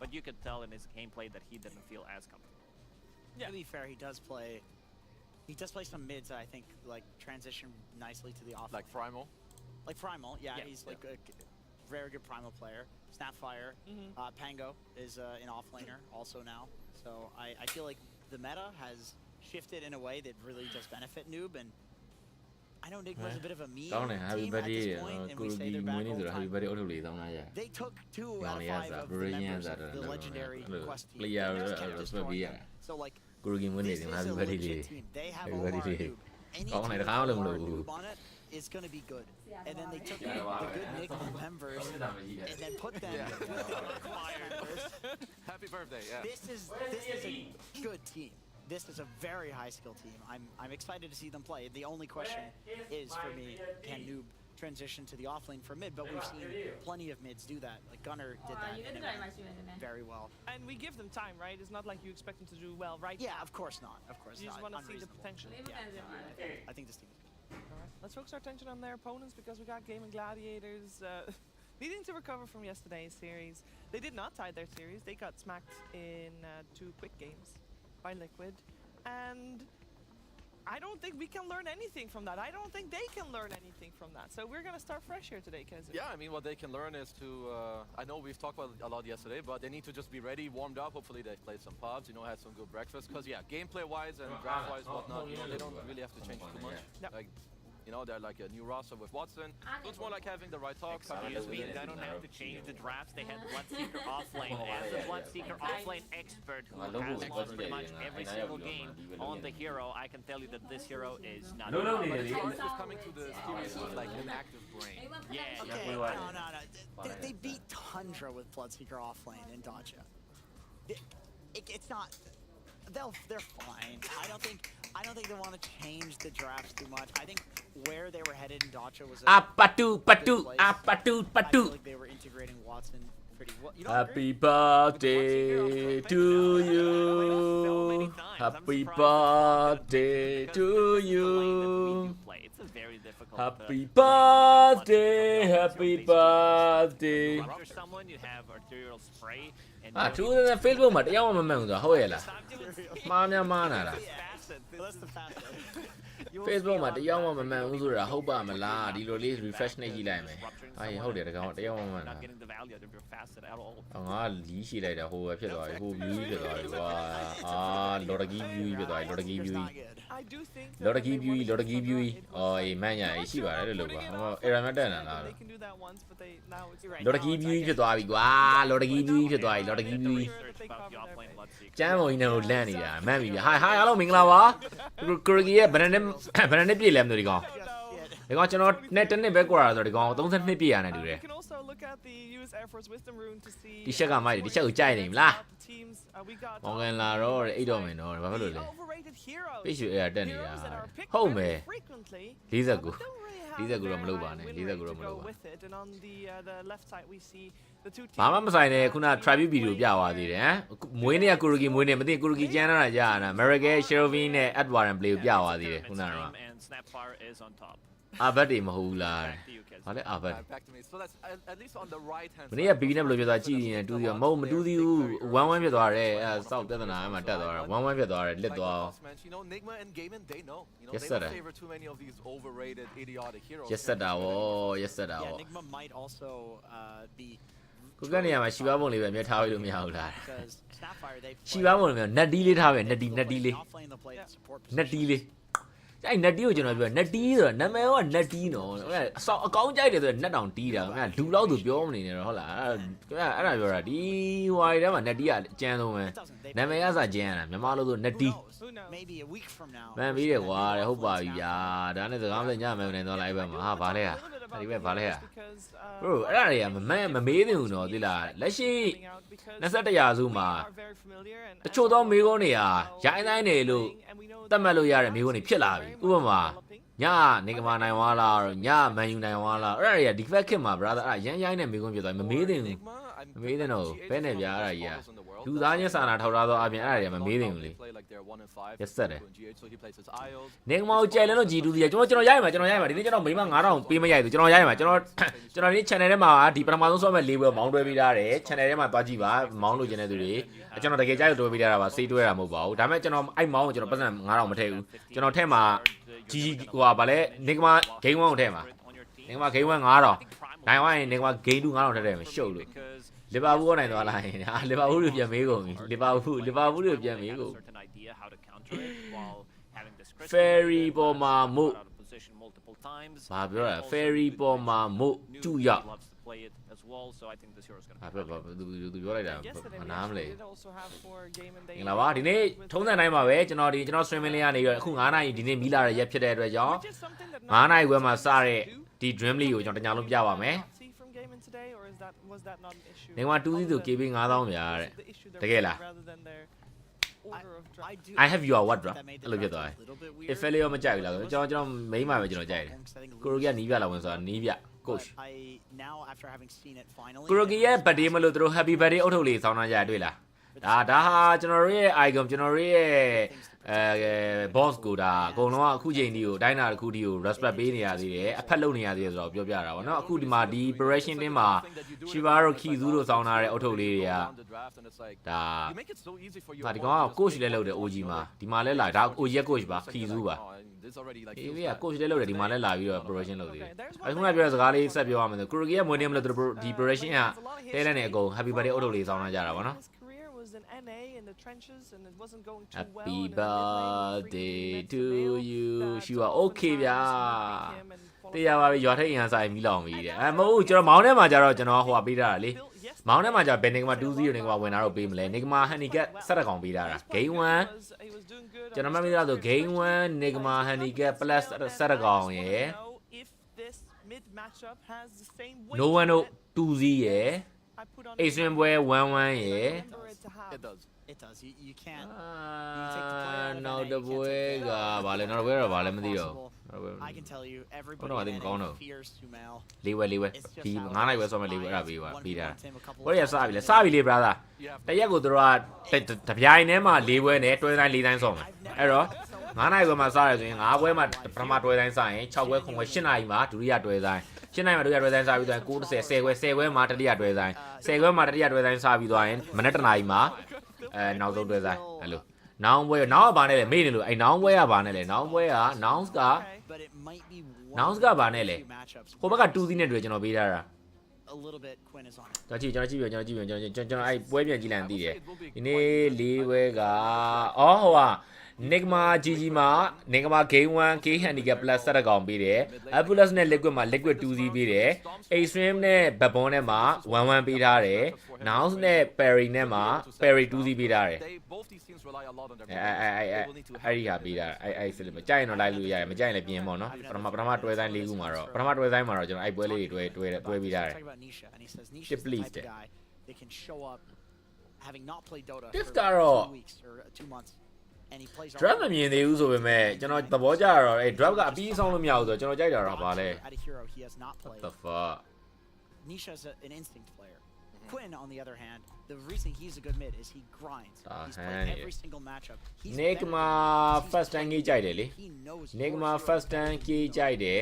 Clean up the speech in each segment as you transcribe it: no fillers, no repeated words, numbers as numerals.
but you could tell in his gameplay that he didn't feel as comfortable. Yeah. To be fair, he does play some mids that I think like transition nicely to the offlane. Like Primal? Like Primal, yeah. He's like a very good Primal player. Snapfire, Pango is an offlaner also now. So I feel like the meta has shifted in a way that really does benefit Noob, and I know Nigma's a bit of a meme team at this point, and we say they're back all the time. They took 2 out of 5 of the members of the legendary quest team. They just kept destroying them. So like, this is a legit team. They have Omar and Noob. Any team with Omar and Noob on it is going to be good. And then they took the good Nick members and then put them with the members. Happy birthday, yeah. This is a good team. This is a very high skill team. I'm excited to see them play. The only question is for me, can Noob transition to the offlane for mid? But we've seen plenty of mids do that. Like Gunner did that very well. And we give them time, right? It's not like you expect them to do well right now. Yeah, of course not. Of course not. You just want to see the potential. Yeah. I think this team is good. All right. Let's focus our attention on their opponents because we got Gaimin Gladiators needing to recover from yesterday's series. They did not tie their series. They got smacked in 2 quick games by Liquid, and I don't think we can learn anything from that. I don't think they can learn anything from that. So we're going to start fresh here today, Kaiser. Yeah, I mean, what they can learn is to, I know we've talked about it a lot yesterday, but they need to just be ready, warmed up. Hopefully they've played some pubs, you know, had some good breakfast. Because, yeah, gameplay-wise and draft-wise, whatnot, you know, they don't really have to change too much. Yep. Like, you know, they're like a new roster with Watson. Looks more like having the right talks. Excuse me, they don't have to change the drafts. They had Bloodseeker offlane as a Bloodseeker offlane expert who has lost pretty much every single game on the hero. I can tell you that this hero is not. But it's coming to the series with like an active brain. Yeah. Okay, no. They beat Tundra with Bloodseeker offlane in Dodge. It's not. They're fine. I don't think they want to change the drafts too much. I think where they were headed in Dacha was patu. I feel like they were integrating Watson pretty well. You don't Happy agree? birthday to you. Happy birthday to you. It's a very difficult. Happy birthday, happy birthday. After someone, you have arterial spray. Andသူက Facebook မှာတရားမမှန်ဘူးဆိုဟုတ်ရဲ့လားမှားများမှားနာလား That's the facet. Facebook မှာတရားမမှန်ဘူးဆိုတာဟုတ်ပါမလားဒီလိုလေး refresh နဲ့ကြည့်လိုက်မယ်အေးဟုတ်တယ်တကောင်တရားမမှန်တာ not getting the value out of your facet at all. ငါလီးရှိလိုက်တာဟိုပဲဖြစ်သွားပြီဟို view ဖြစ်သွားပြီကွာလော်တကီ view ဖြစ်သွားပြီလော်တကီ view I do think လော်တကီ view လော်တကီ view အော်အေးမန်းညာရှိပါတယ်လို့ကွာဟို error မတက်နိုင်လား they can do that once, but they now it's right. လော်တကီ view ဖြစ်သွားပြီကွာလော်တကီ view ဖြစ်သွားပြီလော်တကီ view Search about the offlane Bloodseeker. ကျမ်းမုံကြီးနဲ့လန့်နေတာမှန်ပြီဟာအားလုံးမင်္ဂလာပါကရဂီရဲ့ဘယ်နဲ့ပြည့်လဲမသိဒီကောင်ဒီကောင်ကျွန်တော်နဲ့တစ်နှစ်ပဲကွာဆိုတော့ဒီကောင်32ပြည့်ရတယ်တူတယ် You can also look at the US Air Force Wisdom Rune to see ဒီချက်ကမိုက်တယ်ဒီချက်ကိုကြိုက်နေမလား the teams we got မောင်ကန်လာတော့အိတ်တော်မင်းတော့ဘာဖြစ်လို့လဲ overrated heroes. ပြည့်ရွှေအဲ့တက်နေတာ Heroes that are picked ဟုတ်မယ် very frequently. 49 Don't really have 49တော့မလုပ်ပါနဲ့ very high win 49 rate တော့မ to လုပ် go ပါ with it. And on the left side we see the two teams. ဘာမှမဆိုင်နဲ့ခုန tribute video ပြသွားသေးတယ်ဟမ်မွေးနေ့ကကိုရဂီမွေးနေ့မသိကိုရဂီကျန်းလာတာကြာတာ American Shervin နဲ့ Edward play ကိုပြသွားသေးတယ်ခုနကတော့ And Snapfire is on top. အာဘတ်တွေမဟုတ်ဘူးလား Back to you, Kez. ဘာလဲအာဘတ် Back to me. So that's at least on the right hand မနေ့က B နဲ့ဘယ်လိုဖြစ်သွားကြည့်ရင်တူးသေးမဟုတ်မတူးသေးဘူး1-1ဖြစ်သွားတယ်အဲစောက်ပြဿနာအဲ့မှာတက်သွားတာ1-1ဖြစ်သွားတယ်လစ်သွား You know, Nigma and Gaimin, they know. You know, Yes, they sir. don't favor too many of these overrated, idiotic heroes. ရက်ဆက်တာဗောရက်ဆက်တာ Yeah, ဗော Nigma might also be ကိုကနေရာမှာရှီပါပုံလေးပဲမြတ်ထားလို့မရဘူးလား because Snapfire they ရှီပါပုံလေးမျိုးနက်တီးလေးထားပဲနက်တီးလေး offlane they'll play the support နက်တီးလေးအဲ့နက်တီးကိုကျွန်တော်ပြောနက်တီးဆိုတာနာမည်ကနက်တီးနော်အဲ့အဆောင်အကောင်းကြိုက်တယ်ဆိုရင်နက်တောင်တီးတာခင်ဗျာလူလောက်သူပြောမနေနဲ့တော့ဟုတ်လားအဲ့ဒါပြောတာဒီဟွာတွေထဲမှာနက်တီးကအကျန်းဆုံးပဲနာမည်ကစကျန်းရတာမြန်မာလို့ဆိုနက်တီး Who knows? maybe a week from now မန်ပြီးတယ်ကွာတဲ့ဟုတ်ပါပြီဗျာဒါနဲ့စကားမစညမယ်နေတော့လိုက်ပဲမှာဟာဘာလဲဟာဒီဘက်ဘာလဲဟာ Because, bro အဲ့ဒါတွေကမမေးသင့်ဘူးနော်သိလားလက်ရှိ21ရာစုမှာတချို့သောမေးခွန်းတွေကရိုင်းတိုင်းနေလို့တတ်မှတ်လို့ရတဲ့မေးခွန်းတွေဖြစ်လာပြီဥပမာညနေကမာနိုင်ဝါလားညမန်ယူနိုင်ဝါလားအဲ့ဒါတွေကဒီဖက်ခင်မှာ brother အဲ့ဒါရမ်းရိုင်းတဲ့မေးခွန်းဖြစ်သွားမမေးသင့်ဘူး Nigma, I'm Amazing, no. appreciative Pen of yeah, most yeah. photos in the world, လူသားချင်းစာနာထောက်ထားသောအပြင်အဲ့ဒါတွေမမေးသင့်ဘူးလေ Yes sir နေကမောင်ကျဲလဲလို့ G2 ကြီးကျွန်တော်ရိုက်မှာဒီနေ့ကျွန်တော်မိမ9000ပေးမရိုက်ဘူးကျွန်တော်ရိုက်မှာကျွန်တော်ဒီ channel ထဲမှာဒီပထမဆုံးဆော့မဲ့ label မောင်းတွဲပေးထားတယ် channel ထဲမှာသွားကြည့်ပါမောင်းလို့ကျင်တဲ့သူတွေကျွန်တော်တကယ်ကြိုက်လို့တွဲပေးထားတာပါစေးတွဲတာမဟုတ်ပါဘူးဒါပေမဲ့ကျွန်တော်အဲ့မောင်းကိုကျွန်တော်ပတ်စံ9000မထည့်ဘူးကျွန်တော်ထည့်မှာ G ဟိုဟာဗာလဲနေကမ game 1ကိုထည့်မှာနေကမ game 1 9000နိုင်ဝိုင်းနေကမ game 2 9000ထည့်တယ်မရှုပ်လို့လီဗာပူးကိုနိုင်သွားလာရင်လီဗာပူးတွေပြန်မေးကုန်ပြီလီဗာပူးတွေပြန်မေးကုန် Ferry ပေါ်မှာမို့ဘာပြောလဲ Ferry ပေါ်မှာမို့ကျူရောက်သူပြောလိုက်တာမနားမလဲငင်လာပါဒီနေ့ထုံးစံတိုင်းပါပဲကျွန်တော် streaming လေးကနေပြီးအခု9နာရီဒီနေ့မီးလာတဲ့ရက်ဖြစ်တဲ့အတွက်ကြောင့်9နာရီခွဲမှာစတဲ့ဒီ dream league ကိုကျွန်တော်တညာလုံးပြပါမယ်နေမှာ2စီဆို KB 9000ဗျာတဲ့တကယ်လား I have your what bro အဲ့လိုဖြစ်သွားတယ် if failure မကြိုက်ဘူးလားကျွန်တော်မိန်းမပဲကျွန်တော်ကြိုက်တယ်ကိုရိုကီကနီးပြလာဝင်ဆိုတာနီးပြ coach ကိုရိုကီရဲ့ birthday မလို့သူတို့ happy birthday အုတ်ထုတ်လေးဆောင်းထားကြတွေ့လားဒါဟာကျွန်တော်တို့ရဲ့ icon ကျွန်တော်တို့ရဲ့boss ကိုဒါအကုန်လုံးကအခုချိန်ဒီကိုတိုင်းတာတစ်ခုဒီကို respect ပေးနေရသေးတယ်အဖက်လုပ်နေရသေးတယ်ဆိုတော့ပြောပြတာပေါ့နော်အခုဒီမှာဒီ operation တင်းမှာ Shiva တို့ Kizu တို့စောင်းထားတဲ့အုတ်ထုတ်လေးတွေကဒါဒီကောင်က coach လည်းလုပ်တယ် OG မှာဒီမှာလည်းလာဒါ OG ရဲ့ coach ပါ Kizu ပါအေးဗျာ coach လည်းလုပ်တယ်ဒီမှာလည်းလာပြီးတော့ operation လုပ်သေးတယ်အခုနကပြောတဲ့စကားလေးဆက်ပြောရမယ်ဆို Kuroki ရဲ့မွေးနေ့မလို့ဒီ operation ကတဲတဲ့နေအကုန် happy birthday အုတ်ထုတ်လေးစောင်းထားကြတာပေါ့နော်in NA in the trenches and it wasn't going too well. Happy birthday to you. She was okay ဗျာတရားပါပဲရွာထိတ်အန်ဆိုင်မီးလောင်ပြီတဲ့မဟုတ်ကျွန်တော်မောင်းထဲမှာကျတော့ကျွန်တော်ဟိုပေးထားတာလေမောင်းထဲမှာကျဘယ်နေကမှာ2-0နေကမှာဝင်လာတော့ပေးမလဲနေကမှာ handicap ဆက်ကောင်ပေးထားတာ game 1ကျွန်တော်မှတ်မိသားဆို game 1နေကမှာ handicap plus ဆက်ကောင်ရယ် no one 2-0ရယ်Asian boy 1-1 yeah. It does. You can't. Now the boy vale no where vale မသိတော့ I can tell you everybody fears to mail. လေးဝဲဒီ9နိုင်ဝဲဆောမယ်လေးဝဲအဲ့ဒါပြီးတာဘယ်ရစပြီလဲစပြီလေ brother တရက်ကိုတို့ကတပြိုင်ထဲမှာ၄ဝဲနဲ့တွဲတိုင်း၄တိုင်းဆောမယ်အဲ့တော့9နိုင်ဝဲမှာစားရဆိုရင်9ဝဲမှာပထမတွဲတိုင်းစားရင်6ဝဲ9ဝဲ8နိုင်မှာဒုတိယတွဲတိုင်းရှင်းနိုင်မှာဒုတိယတွဲတိုင်းစားပြီးသွားရင်9 10 10ခွဲမှာတတိယတွဲတိုင်း10ခွဲမှာတတိယတွဲတိုင်းစားပြီးသွားရင်မနေ့တနာရီမှာနောက်ဆုံးတွဲတိုင်းအဲ့လိုနောင်ပွဲနောင်ကဘာနဲ့လဲမေ့နေလို့အဲ့နောင်ပွဲကဘာနဲ့လဲနောင်ပွဲက announce ကဘာနဲ့လဲဟိုဘက်က2စီးနဲ့တွေ့ကျွန်တော်ပေးထားတာ a little bit Quinn is on it ကျွန်တော်အဲ့ပွဲပြန်ကြည့်လိုက်သိတယ်ဒီနေ့၄ပွဲကအော်ဟိုဟာNigma GG မှာ Nigma game 1 K handicap plus ဆက်ကောင်ပေးတယ် Apulus နဲ့ liquid မှာ liquid 2C ပေးတယ် Extreme နဲ့ Babon နဲ့မှာ1-1ပေးထားတယ် Nounce နဲ့ Perry နဲ့မှာ Perry 2C ပေးထားတယ်အဲ့ဒီဟာပေးတာအဲ့စစ်လို့မကြိုက်ရင်တော့လိုက်လို့ရတယ်မကြိုက်ရင်လည်းပြင်ပေါ့နော်ပထမတွဲတိုင်း၄ခုမှာတော့ပထမတွဲတိုင်းမှာတော့ကျွန်တော်အဲ့ပွဲလေးတွေတွဲပေးထားတယ် Shit please they can show up having not played Dota for 2 weeks or 2 months drop မမြင်သေးဘူးဆိုပေမဲ့ကျွန်တော်သဘောကျတော့အဲ့ drop ကအပြီးဆုံးလို့မရဘူးဆိုတော့ကျွန်တော်ကြိုက်တာတော့ဗာလဲ What the fuck Nisha is an instinct player Quinn on the other hand the reason he's a good mid is he grinds he's playing every single matchup Nigma first time ကြီးကြိုက်တယ်လေ Nigma first time ကြီးကြိုက်တယ်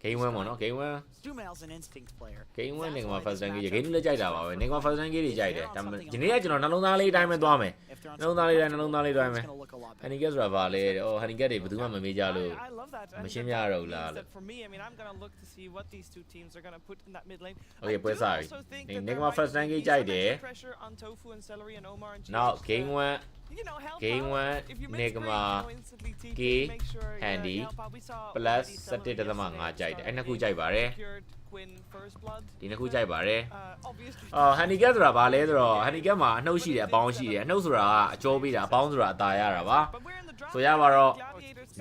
Game 1ပေါ့နော် Game 1 Dumel's an instinct player Game 1 Nigma first time ကြီး Game 2လည်းကြိုက်တာပါပဲ Nigma first time ကြီးတွေကြိုက်တယ်ဒီနေ့ကကျွန်တော်နှလုံးသားလေးအတိုင်းပဲသွားမယ်နှလုံးသားလေးတိုင်းမယ် Handicap ဆိုတာဗာလေဟို Handicap တွေဘယ်သူမှမမေးကြလို့မရှင်းပြရတော့ဘူးလားလို့ For me I mean I'm going to look to see what these two teams are going to put in that mid lane Okay ပွဲစားပြီ Nigma first time ကြီးကြိုက်တယ် Now Game 1 Game 1 Nigma K Handy plus 17.5 ကြိုက်တယ်အဲ့နှစ်ခုကြိုက်ပါတယ်ဒီနှစ်ခုကြိုက်ပါတယ်handicap ဆိုတာဘာလဲဆိုတော့ handicap မှာအနှုတ်ရှိတယ်အပေါင်းရှိတယ်အနှုတ်ဆိုတာကအကျိုးပေးတာအပေါင်းဆိုတာအသာရတာပါဆိုရပါတော့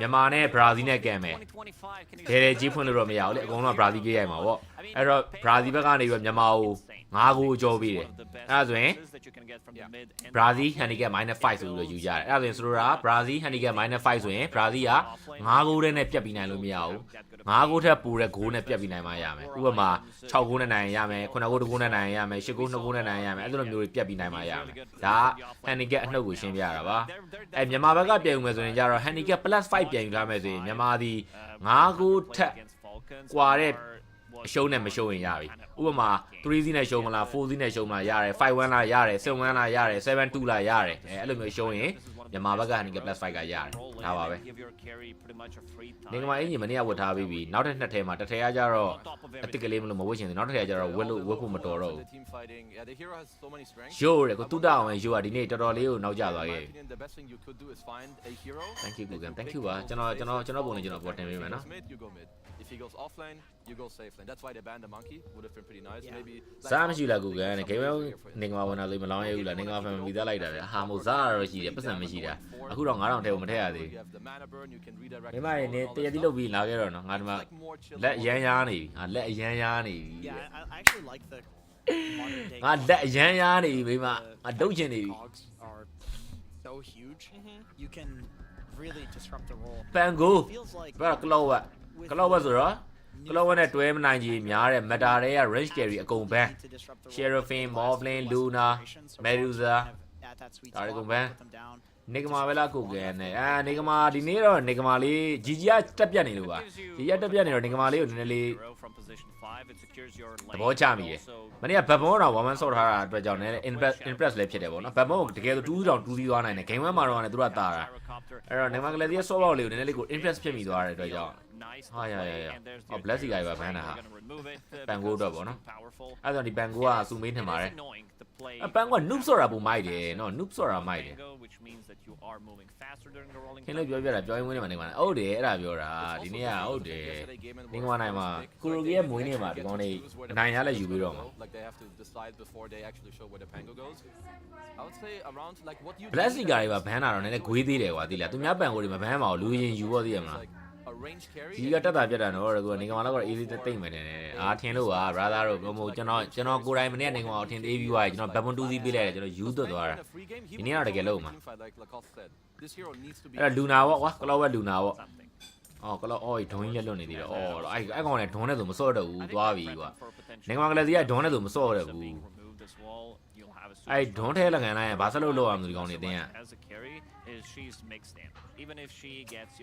မြန်မာနဲ့ဘရာဇီးနဲ့ကန်မယ်ဒဲကြီးဖွင့်လို့တော့မရဘူးလေအကုန်လုံးကဘရာဇီးကြီးရိုက်မှာပေါ့ အဲ့တော့ Brazil ဘက်ကနေပြီးမြန်မာကို9 goal ကျော်ပြီးတယ်အဲ့ဒါဆိုရင် Brazil handicap -5 ဆိုပြီးတော့ယူကြတယ်အဲ့ဒါဆိုရင်ဆိုတော့ Brazil handicap -5 ဆိုရင် Brazil က9 goal နဲ့ပြတ်ပြီးနိုင်လို့မရဘူး9 goal ထက်ပိုတဲ့ goal နဲ့ပြတ်ပြီးနိုင်မှရမယ်ဥပမာ6 goal နဲ့နိုင်ရမယ်9 goal 1 goal နဲ့နိုင်ရမယ်10 goal 2 goal နဲ့နိုင်ရမယ်အဲ့လိုမျိုးတွေပြတ်ပြီးနိုင်မှရမယ်ဒါက handicap အနှုတ်ကိုရှင်းပြရတာပါအဲ့မြန်မာဘက်ကပြန်ယူမယ်ဆိုရင်ကြတော့ handicap +5 ပြန်ယူထားမယ်ဆိုရင်မြန်မာဒီ9 goal ထက်ကွာတဲ့အရှုံးနဲ့မရှုံးရင်ရပြီဥပမာ3-0နဲ့ရှုံးမလား4-0နဲ့ရှုံးမလားရတယ်5-1လားရတယ်7-1လားရတယ်7-2လားရတယ်အဲ့လိုမျိုးရှုံးရင်မြန်မာဘက်က handicap +5 ကရတယ်ဒါပါပဲနေကမအင်ဂျင်မနေ့ကဝတ်ထားပြီးပြီနောက်ထပ်2ထဲမှာတစ်ထဲကကြတော့အတစ်ကလေးမလို့မဝတ်ချင်သေးနောက်တစ်ထဲကကြတော့ဝတ်ဖို့မတော်တော့ဘူးရိုးတယ်ကိုတူတောင်းဝင်ရိုးကဒီနေ့တော်တော်လေးကိုနောက်ကျသွားခဲ့ပြီ Thank you Google Thank you ပါကျွန်တော်ပုံလေးကျွန်တော်ပေါ်တင်ပေးမယ်နော် If he goes offline, you go safe lane. That's why they banned the monkey. Would have been pretty nice. Maybe. စားမရှိလား Google နဲ့ game နေကမဝင်လာလို့မလောင်းရဘူးလားနေကမဖန်မိသားလိုက်တာဗျာဟာမို့စားရတော့ရှိတယ်ပတ်စံမရှိတာအခုတော့9000ထဲကိုမထည့်ရသေးဘူးမိမနေတရတိလုတ်ပြီးလာခဲ့တော့နော်ငါဒီမှာလက်အရန်ရားနေပြီငါလက်အရန်ရားနေပြီ Yeah, I actually like the modern day ငါလက်အရန်ရားနေပြီမိမငါတုတ်ချင်နေပြီ cogs are so huge. You can really disrupt the role. ပန်ကို Feels like ဘာကလော့ဝက်ဆိုတော့ကလော့ဝက်နဲ့တွဲမနိုင်ကြီးများတဲ့ meta တွေက range carry အကုန်ဘန် Seraphine Morphling Luna Medusa ဒါတွေကုန်ဘန်နေကမာပဲလားကိုကန်နဲ့နေကမာဒီနေ့တော့နေကမာလေးဂျီဂျီကတက်ပြတ်နေလို့ပါဂျီဂျီကတက်ပြတ်နေတော့နေကမာလေးကိုနည်းနည်းလေးသဘောချမိတယ်မနေ့ကဘတ်ဘွန်တော့1-1ဆော့ထားတာအတွက်ကြောင့်လည်း impress လည်းဖြစ်တယ်ပေါ့နော်ဘတ်ဘွန်ကိုတကယ်ဆို2-2 စီးသွားနိုင်တယ် game 1မှာတော့လည်းသူတို့ကတာတာအဲ့တော့နေကမာကလေးရဲ့ ဆော့ဘောက်လေးကိုနည်းနည်းလေးကို impress ဖြစ်မိသွားတဲ့အတွက်ကြောင့်ဟာရအော် bless ကြီးကပဲဘန်းတာဟာပန်ကိုတော့ပေါ့နော်အဲ့တော့ဒီပန်ကိုကစူမေးထင်ပါတယ်ပန်ကိုက noob ဆော့တာပုံမိုက်တယ်နော် noob ဆော့တာမိုက်တယ်ခင်းလို့ပြောပြတာပြောရင်းမွေးနေမှာနေမှာဟုတ်တယ်အဲ့ဒါပြောတာဒီနေ့ကဟုတ်တယ်နေကမနိုင်မှာကိုရိုကီရဲ့မွေးနေမှာဒီကောင်လေးနိုင်ရလဲယူပြီးတော့မှာ bless ကြီးကတွေပါဘန်းတာတော့နည်းနည်းဂွေးသေးတယ်ကွာသိလားသူများပန်ကိုတွေမဘန်းပါဘူးလူရင်ယူဖို့သိရမလားဒီကတက်တာပြတ်တာတော့ကနေကမာတော့ easy တိတ်မယ်တယ်အားထင်လို့ပါ brother တို့ဘုံဘုံကျွန်တော်ကိုယ်တိုင်မနေ့ကနေကမာအထင်သေးပြီးသွားပြီကျွန်တော်ဘက်ဘွန်2စီးပေးလိုက်တယ်ကျွန်တော်ယူသွတ်သွားတာဒီနေ့တော့တကယ်လို့မှာအဲ့ဒါလူနာပေါ့ကွာကလော့ဝက်လူနာပေါ့အော်ကလော့အော်ဒွန်းကြီးလက်လွတ်နေသေးတယ်အော်အဲ့ကောင်နဲ့ဒွန်းနဲ့ဆိုမစော့တော့ဘူးသွားပြီကွာနေကမာကလေးစီကဒွန်းနဲ့ဆိုမစော့တော့ဘူးအဲ့ဒွန်းထဲလက်ခံလိုက်ရင်ဘာဆက်လို့လောက်အောင်ဒီကောင်နေတင်းอ่ะ even if she gets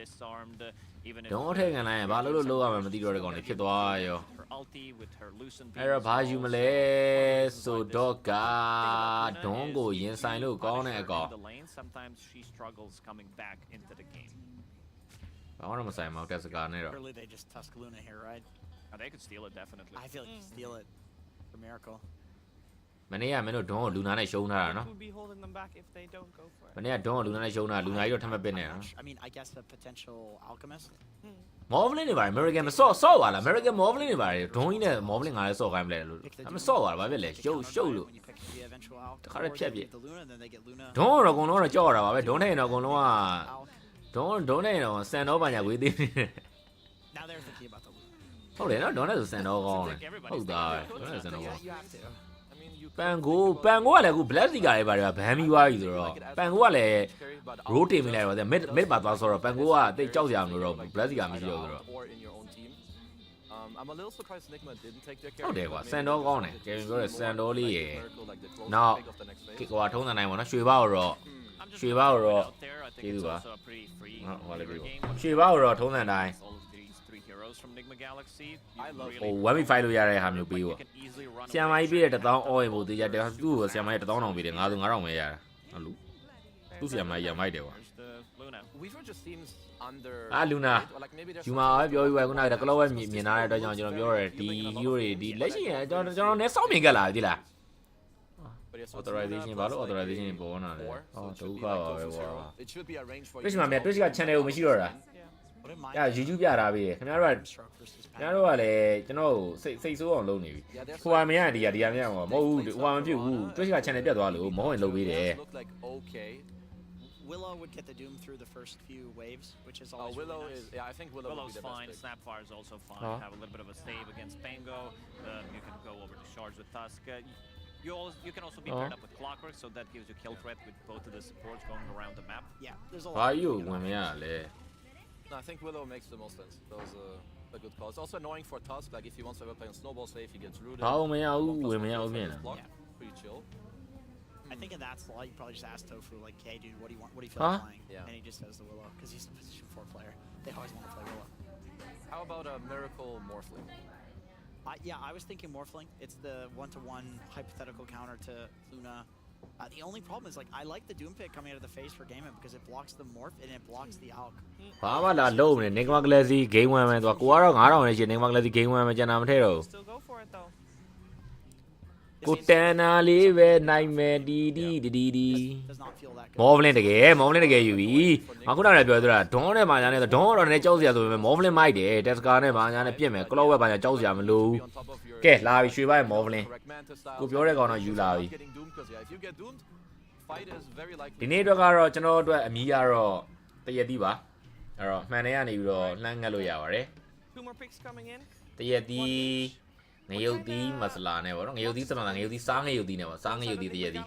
disarmed even if ဒွန်းထဲကန်လိုက်ရင်ဘာလို့လောက်ရမှာမသိတော့တဲ့ကောင်နေဖြစ်သွားရော her ulti with her loosen အဲ့တော့ဘာယူမလဲဆိုတော့ကဒွန်းကိုရင်ဆိုင်လို့ကောင်းတဲ့အကောင် sometimes she struggles coming back into the game ဘာမှမဆိုင်မအောင်တက်စကားနဲ့တော့ Surely they just tusk Luna here, right? they could steal it definitely I feel like you steal it for Miracle. မနေ့ကမင်းတို့ဒွန်းကိုလူနာနဲ့ရှုံးထားတာနော် would be holding them back if they don't go for မ it. နေ့ကဒွန်းကိုလူနာနဲ့ရှုံးတာလူနာကြီးတော့ထပ်မပစ်နဲ့နော် I mean, I guess a potential alchemist. Morphling တွေပါတယ် American မဆော့ပါလား American Morphling တွေပါတယ်ဒွန်းကြီးနဲ့ Morphling ငါလည်းဆော့ခိုင်းမလဲလို့မဆော့ပါလားဘာဖြစ်လဲရှုပ်လို့ When you pick the eventual alch, တခါတည်းဖြတ်ပြ the Luna, then they get Luna. ဒွန်းတော့အကုန်လုံးတော့ကြောက်ရတာပါပဲဒွန်းထဲရင်တော့အကုန်လုံးကဒွန်းထဲရင်တော့စံတော့ပါညာဝေးသေးတယ် Now they're thinking about the Luna. ဟုတ်တယ်နော်ဒွန်းထဲဆိုစံတော့ကောင်းတယ်ဟုတ်သားပဲဒွန်းထဲစံတော့ကောင်း You have to. ပန်ကိုကလည်းအခု black sticker တွေပါတယ်ဗန်းပြီးသွားပြီဆိုတော့ပန်ကိုကလည်း roll တင်မိလိုက်တော့ mid မှာသွားဆိုတော့ပန်ကိုကတိတ်ကြောက်စရာမလိုတော့ black sticker မရှိတော့ဆိုတော့ I'm a little surprised Nigma didn't take their carry. ဟုတ်တယ်ကွာစန်တော့ကောင်းတယ်ကယ်ဗင်ပြောတယ်စန်တော့လေးရယ်နောက်ဟိုထုံးစံတိုင်းပေါ့နော်ရွှေဘောက်တော့ကျေးဇူးပါဟုတ်ဟောလေပြီရွှေဘောက်တော့ထုံးစံတိုင်းဟို 1v5 လို့ရတဲ့ဟာမျိုးပေးပေါ့ဆီယမ်မိုင်းပေးတဲ့1000 all in ဖို့တေးကြတယ်သူ့ကိုဆီယမ်မိုင်း1000တောင်ပေးတယ်ငါဆို9000ပဲရတာဟုတ်လို့သူ့ဆီယမ်မိုင်းရမိုက်တယ်ကွာအာလူနာယူမာပဲပြောပြီးပဲခုနကကလော့ဝဲမြင်လာတဲ့အတွက်ကြောင့်ကျွန်တော်ပြောရတယ်ဒီ hero တွေဒီလက်ရှိကျွန်တော်နဲ့စောင့်မြင်ကြလာပြီလား authorization ဘာလို့ authorization ပေါ်လာလဲအော်ဒုက္ခပါပဲကွာ Twitch မှာမြတ် Twitch က channel ကိုမရှိတော့တာအဲ့ YouTube ပြထားပြီခင်ဗျားတို့ကလည်းကျွန်တော်စိတ်ဆိုးအောင်လုပ်နေပြီဟိုဟာမရဒီဟာမဟုတ်ဘူးဟိုဟာမဖြစ်ဘူး Twitch က channel ပြတ်သွားလို့မဟုတ်ရင်လုပ်ပေးတယ် Willow would get the Doom through the first few waves, which is always Willow really nice. is, yeah, I think Willow Willow's would be the fine, best pick. Snapfire is also fine. Have a little bit of a save against Pango. You can go over to Shards with Tusk. You can also be paired up with Clockwork, so that gives you kill threat with both of the supports going around the map. Yeah, there's a lot. ဘာယူဝင်မရလဲ No, I think Willow makes the most sense. That was a good call. It's also annoying for Tusk, like if he wants to ever play on Snowball safe, he gets rooted. ဘာမရဘူးဝင်မရဘူးပြင် Block, pretty chill. I think in that slot, you probably just ask Tofu, like, hey, dude, what do you want? What do you feel Huh? like playing? Yeah. And he just says the Willow, because he's a position 4 player. They always want to play Willow. How about a Miracle Morphling? Yeah, I was thinking Morphling. It's the one-to-one hypothetical counter to Luna. The only problem is, like, I like the Doom pick coming out of the face for Gaimin because it blocks the Morph and it blocks the Alk. ဘာမှလာလုံးနေ Nigma Glassy game 1မယ်သူကကိုကတော့9000နဲ့ရှိ Nigma Glassy game 1မယ်ကျန်တာမထည့်တော့ Still go for it though. ကိုတန်နာလေးပဲနိုင်မယ်ဒီ Does not feel that good. မောဖလင်းတကယ်ယူပြီငါခုနကလည်းပြောသလားဒွန်းနဲ့ဘာညာနဲ့ဒွန်းတော့လည်းကြောက်စရာဆိုပေမဲ့မောဖလင်းမိုက်တယ်တက်စကာနဲ့ဘာညာနဲ့ပြစ်မယ်ကလော့ဝက်ဘာညာကြောက်စရာမလိုဘူးကဲလာပြီရွှေပိုင်းမောဖလင်းကိုပြောတဲ့ကောင်တော့ယူလာပြီဒီနေ့အတွက်ကတော့ကျွန်တော်အတွက်အမီးကတော့တရက်သီးပါအဲ့တော့မှန်တယ်ကနေပြီးတော့လှမ်းငတ်လို့ရပါတယ် Two more picks coming in. တရက်သီးငရုတ်သီးမဆလာနဲ့ပေါ့နော်ငရုတ်သီးစမလာငရုတ်သီးစားငရုတ်သီးနဲ့ပေါ့စားငရုတ်သီးတရက်သီး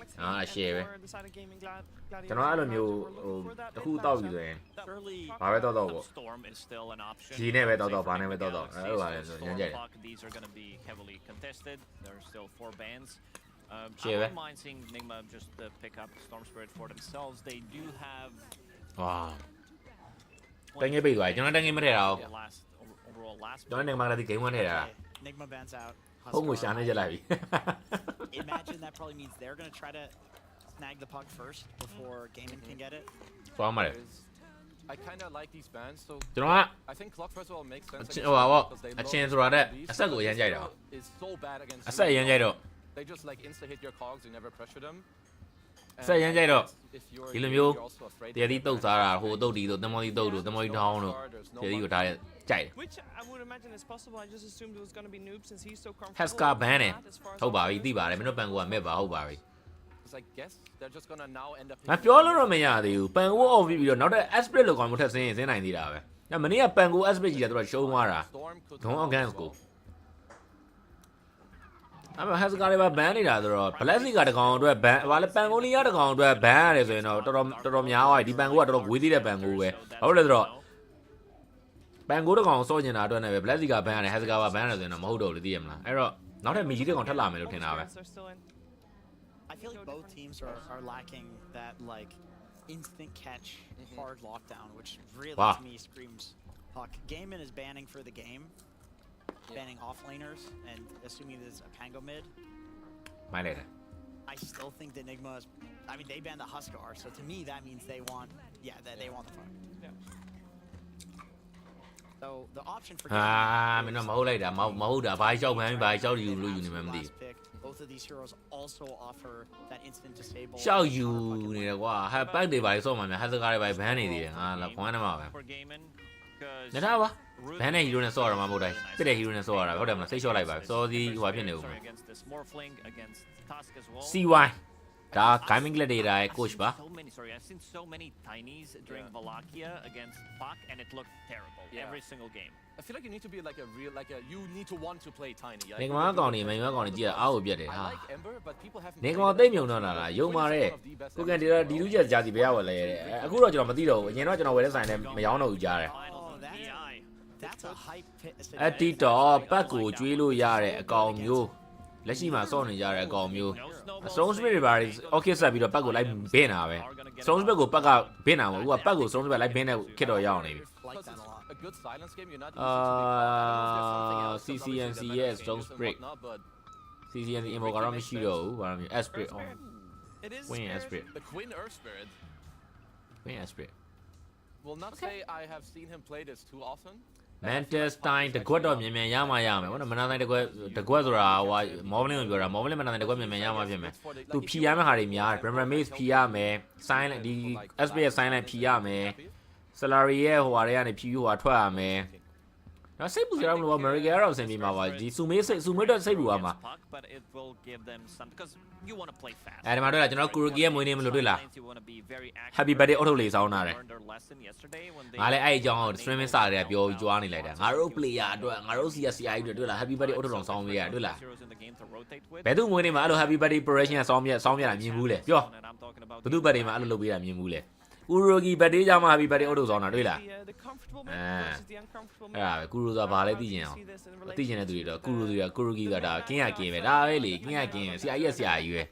share ပဲကျွန်တော်အဲ့လိုမျိုးဟိုတစ်ခုတောက်ပြီဆိုရင်ဘာပဲတောက်ပေါ့ Storm is still an option. ဒီနဲ့ပဲတောက်ဘာနဲ့ပဲတောက်အဲ့လိုပါလေဆိုညံ့ကြတယ် These are going to be heavily contested. There are still 4 bans. I Share. don't mind seeing Nigma just pick up Storm Spirit for themselves. They do have ဝါတန်ငယ်ပိတ်သွားကျွန်တော်တန်ငယ်မထည့်တာ overall last. ကျွန်တော်နေမှာလည်းဒီ game 1ထည့်တာ Nigma bans out. ဖုန်းကိုရှာနေကြလိုက်ပြီ Imagine that probably means they're going to try to snag the puck first before Gaimin can get it. သွားမှာလေ I kind of like these bands, so ကျွန်တော်က I think Clock first of all makes sense. ဟိုပါပေါ့အချင်းဆိုတာတဲ့အဆက်ကိုအရင်ကြိုက်တာ Is so bad against အဆက်အရင်ကြိုက်တော့ they just like insta hit your cogs, you never pressure them. ဆက်ရမ်းကြိုက်တော့ If you're ဒီလိုမျိုး you're also afraid တရသီးတုတ်စားတာဟိုတုတ်ဒီတို့တမော်ဒီတုတ်တို့တမော်ဒီထောင်းတို့တရသီးကိုဒါကြိုက်တယ် Which I would imagine is possible. I just assumed it was going to be Noob since he's so comfortable. Heska ban with တယ် that as far as ဟုတ်ပါ I'm ပြီသိပါတယ်မင်းတို့ပန်ကိုကမဲ့ပါဟုတ်ပါပြီ 'cause I guess they're just gonna now end up ငါပြောလို့တော့မရသေးဘူးပန်ကိုအော်ပြီးတော့နောက်တဲ့ asprit လောက်ကောင်မထက်ဆင်းရင်ဆင်းနိုင်သေးတာပဲဒါမနေ့ကပန်ကို asprit ကြီးတာတို့ရှုံးသွားတာ Storm could Don't against go. အဲ့မှာ Heska တွေပါ ban နေတာဆိုတော့ Black ကတကောင်အတွက် ban ဘာလဲပန်ကိုလီယာတကောင်အတွက် ban ရတယ်ဆိုရင်တော့တော်များသွားပြီဒီပန်ကိုကတော်တော်ဝေးသေးတဲ့ပန်ကိုပဲဟုတ်တယ်ဆိုတော့ပန်ကိုတကောင်စော့ကျင်တာအတွက်နဲ့ပဲ Black က ban ရတယ် Heska က ban ရတယ်ဆိုရင်တော့မဟုတ်တော့ဘူးသိရမလားအဲ့တော့နောက်ထပ်မီကြီးတကောင်ထပ်လာမယ်လို့ထင်တာပဲ Spirits are still in. I feel like both teams are lacking that, like, instant catch, hard lockdown, which really, Wow. to me, screams puck. Gaimin is banning for the game, banning off-laners, and assuming there's a Pango mid. မိုင်းလိုက်တယ် I still think that Nigma is... I mean, they banned the Huskar, so to me, that means they want... Yeah, they want the puck. Yeah. So, the option for ဟာမင်းတို့မဟုတ်လိုက်တာမဟုတ်တာဘာလျှောက်မှန်းဘာလျှောက်ယူလို့ယူနေမှမသိ last pick. Both of these heroes also offer that instant disable. ရှောက်ယူနေတယ်ကွာဟာပတ်တွေပါလေစော့မှများ Heska တွေပါဘန်းနေသေးတယ်ငါလာခွမ်းနေမှာပဲ For Gaimin, 'cause ညထားပါဘန်းနဲ့ဟီရိုနဲ့စော့ရတာမှမဟုတ်တိုင်းစစ်တဲ့ဟီရိုနဲ့စော့ရတာဟုတ်တယ်မလားစိတ်လျှော့လိုက်ပါစောစီဟိုဖြစ်နေဦးမယ် against this Morphling, against Tusk as well. CY ဒါ Gaimin Gladiators ရဲ့ coach ပါ I've seen so many tinies during Wallachia against Puck, and it looked terrible every single game. I feel like you need to be like a real you need to want to play tiny. နေကမကောင်နေမင်းကောင်နေကြည့်ရအားကိုပြတ်တယ် I ဟာ like Ember, but people have နေကောင်သိမ့်မြုံတော့လားယုံပါတဲ့ကိုကန်ဒီဒီလူကြီးကြာစီဘယ်ရောက်လဲအခုတော့ကျွန်တော်မသိတော့ဘူးအရင်တော့ကျွန်တော်ဝယ်တဲ့ဆိုင်နဲ့မရောင်းတော့ဘူးကြားတယ် Finals of DI. That's a hype pit. အတီတော့ပတ်ကိုကျွေးလို့ရတဲ့အကောင်မျိုးလက်ရှိမှာစော့နေကြတဲ့အကောင်မျိုး Strong Spirit တွေပါ okay ဆက်ပြီးတော့ပတ်ကိုလိုက်ဘင်းတာပဲ Strong Spirit ကိုပတ်ကဘင်းတာမဟုတ်ဘူးကပတ်ကို Strong Spirit လိုက်ဘင်းတဲ့ခစ်တော့ရောက်နေပြီ Like that a lot. a good silence game. You're not used to CCNC yes Strong Spirit CCNC immo ကတော့မရှိတော့ဘူးဘာလို့မျိုး Spirit on It is Queen Spirit. Spirit The Queen Earth Spirit. Queen Spirit Will not say I have seen him play this too often. Mantis Time တကွက်တော့မြန်ရမှာရမယ်ဘောနော်မနာတိုင်းတကွက်ဆိုတာဟိုမောဘလင်းကိုပြောတာမောဘလင်းမနာတိုင်းတကွက်မြန်ရမှာဖြစ်မယ်သူဖြီရမယ့်ဟာတွေများတယ် Premier Maze ဖြီရမယ် Silent ဒီ SPS Silent ဖြီရမယ် Salary ရဲ့ဟိုဟာတွေကနေဖြီဟိုဟာထွက်ရမယ် နော်စိတ်ပူစရာမလိုပါ American ကတော့အဆင်ပြေမှာပါဒီစုမေးတော့စိတ်ပူရမှာ but it will give them some because you want to play fast အဲဒီမှာတွေ့လားကျွန်တော် Kuroki ရဲ့မွေးနေ့မလို့တွေ့လား Happy birthday အုတ်ထုတ်လေးစောင်းတာတယ်ငါလည်းအဲ့အကြောင်းကို streaming စာတွေကပြောကြွားနေလိုက်တာငါတို့ player အတွက်ငါတို့ CSCI တွေတွေ့လား Happy birthday အုတ်ထုတ်တော်စောင်းပေးရတွေ့လားဘယ်သူမွေးနေ့မှာအဲ့လို Happy birthday operation စောင်းပြတာမြင်ဘူးလေပြောဘယ်သူ birthday မှာအဲ့လိုလုပ်ပေးတာမြင်ဘူးလေ Kuroki birthday ကြမှာ Happy birthday အုတ်ထုတ်စောင်းတာတွေ့လားအဲ့ဒါပဲ Kuro ဆိုတာဘာလဲသိကျင်အောင်သိကျင်တဲ့သူတွေတော့ Kuroki ကဒါကင်းရကင်းပဲဒါပဲလေကင်းရကင်းဆရာကြီးပဲ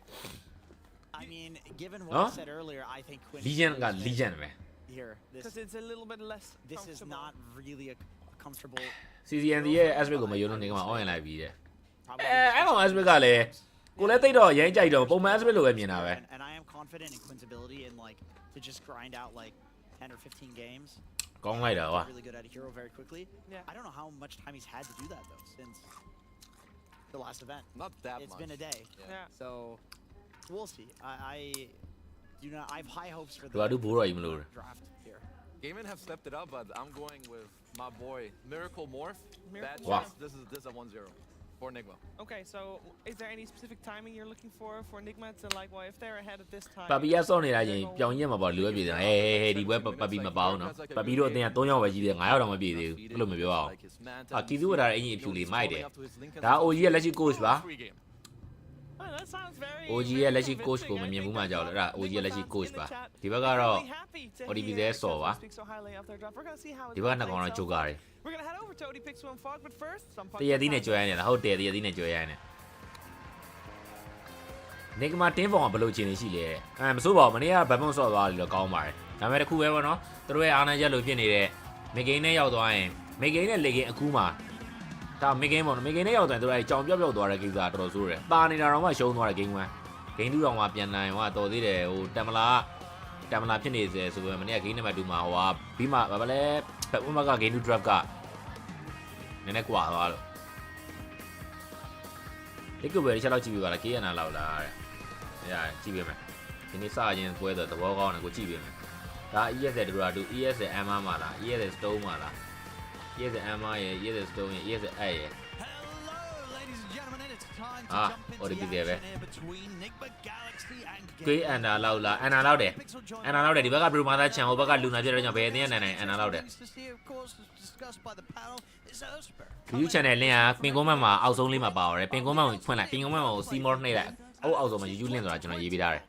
I mean, given what I said earlier, I think Legend က Legend ပဲ here. Because it's a little bit less. This is not really a comfortable. CCND ရဲ့ aspect ကိုမယုံလို့နေကမှာ on လိုက်ပြီးတယ်အဲ့ကောင် aspect ကလည်းကိုလည်းတိတ်တော့ရမ်းကြိုက်တော့ပုံမှန် aspect လိုပဲမြင်တာပဲ And I am confident in Quinn's ability in like to just grind out like 10 or 15 games. ကောင်းလိုက်တာကွာ Really good at a hero very quickly. Yeah. I don't know how much time he's had to do that though since the last event. Not that It's much. been a day. Yeah. So we'll see. I do not. I have high hopes for the draft here. Gaimin have stepped it up, but I'm going with my boy Miracle Morph. Bad Wow. chance. This is a 1-0 for Enigma. Okay, so is there any specific timing you're looking for Enigma to like? Well, if they're ahead at this time. ပပီရဆော့နေတာချင်းပြောင်းရက်မှာပေါ့လူပဲပြည်တယ်ဟဲဒီဘွဲပပီမပါအောင်နော်ပပီတို့အတင်းက3ယောက်ပဲကြီးတယ်9ယောက်တော့မပြည့်သေးဘူးအဲ့လိုမပြောအောင်အာကီသူဝဒါတဲ့အင်ကြီးအဖြူလေးမိုက်တယ်ဒါ OG ရဲ့လက်ရှိ coach ပါ Oh, that sounds very. OG ရဲ့လက်ရှိ coach ကိုမမြင်ဘူးမှကြောက်လို့အဲ့ဒါ OG ရဲ့လက်ရှိ coach ပါဒီဘက်ကတော့ ODB ရဲ့ဆော့ပါဒီဘက်ကနှစ်ကောင်တော့ဂျိုကာတွေ We're going to head over to OD Pixel and Fog, but first some တရသီးနဲ့ကြွယ်ရနေတာဟုတ်တယ်တရသီးနဲ့ကြွယ်ရနေနေကမှာတင်းဖောင်ကဘယ်လိုခြေနေရှိလဲမစိုးပါဘူးမနေ့ကဘတ်မွန်ဆော့သွားလို့ကောင်းပါတယ်ဒါပေမဲ့တစ်ခုပဲပေါ့နော်သူတို့ရဲ့အာဏာချက်လို့ဖြစ်နေတဲ့မေဂိန်းနဲ့ရောက်သွားရင်မေဂိန်းနဲ့လေဂိန်းအခုမှဒါမေဂိန်းပေါ့နော်မေဂိန်းနဲ့ရောက်သွားရင်သူတို့အဲကြောင်ပြောက်သွားတဲ့ကိစ္စတော်တော်ဆိုးတယ်ပါနေတာတော့မှရှုံးသွားတဲ့ဂိမ်းဝမ်းဂိမ်းတူတော်မှပြန်နိုင်ဟောတော်သေးတယ်ဟိုတမ်မလာဖြစ်နေစေဆိုပေမဲ့မနေ့ကဂိမ်းနံပါတ်2မှာဟိုဟာပြီးမှဘာလဲဘက်ဝမကဂိမ်းတူ drop ကနည်းနည်းကွာသွားလို့ဒီကဘယ်ချက်လောက်ကြည့်ပြပါလားကေးရနာလောက်လားတဲ့ရကြည့်ပြမယ်ဒီနေ့စရင်ပွဲတော့သဘောကောင်းတယ်ကိုကြည့်ပြမယ်ဒါ ESL တို့ရာတူ ESL M မှာလား ESL Stone မှာလား ESL M ရဲ့ ESL Stone ရဲ့ ESL အဲ့ရဲ့ODB တယ်ပဲကေးအန်နာလောက်လားအန်နာလောက်တယ်ဒီဘက်ကဘရူမာသာချန်ဟိုဘက်ကလူနာပြတဲ့ကြောင့်ဘယ်အတင်းနိုင်အန်နာလောက်တယ် YouTube channel လင်းကပင်ကုန်းမန့်မှာအောက်ဆုံးလေးမှာပါရတယ်ပင်ကုန်းမန့်ကိုဖွင့်လိုက်ပင်ကုန်းမန့်ကိုစီမော့နှိပ်လိုက်အောက်ဆုံးမှာ YouTube link ဆိုတာကျွန်တော်ရေးပေးထားတယ်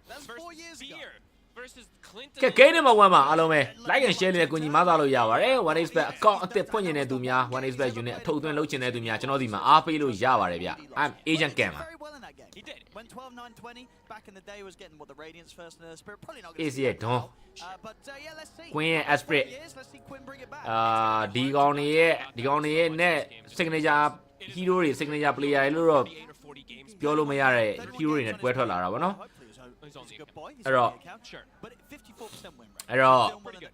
ကဲ game number 1မှာအားလုံးပဲ like and share လေးနဲ့ကိုညီမသားလို့ရပါတယ် one expert account အသစ်ဖွင့်နေတဲ့သူများ one expert unit အထုတ်သွင်းလုပ်ချင်တဲ့သူများကျွန်တော်ဒီမှာအားပေးလို့ရပါတယ်ဗျ I'm Agent Gamer He did. When 12-9-20 back in the day was getting what the Radiance first and the Spirit probably not Easy Don but yeah let's see Queen Esprit let's see Quinn bring it back ဒီကောင်တွေရဲ့နဲ့ signature hero တွေ signature player တွေလို့တော့ပြောလို့မရတဲ့ hero တွေနဲ့တွဲထွက်လာတာဗောနော်အဲ့တော့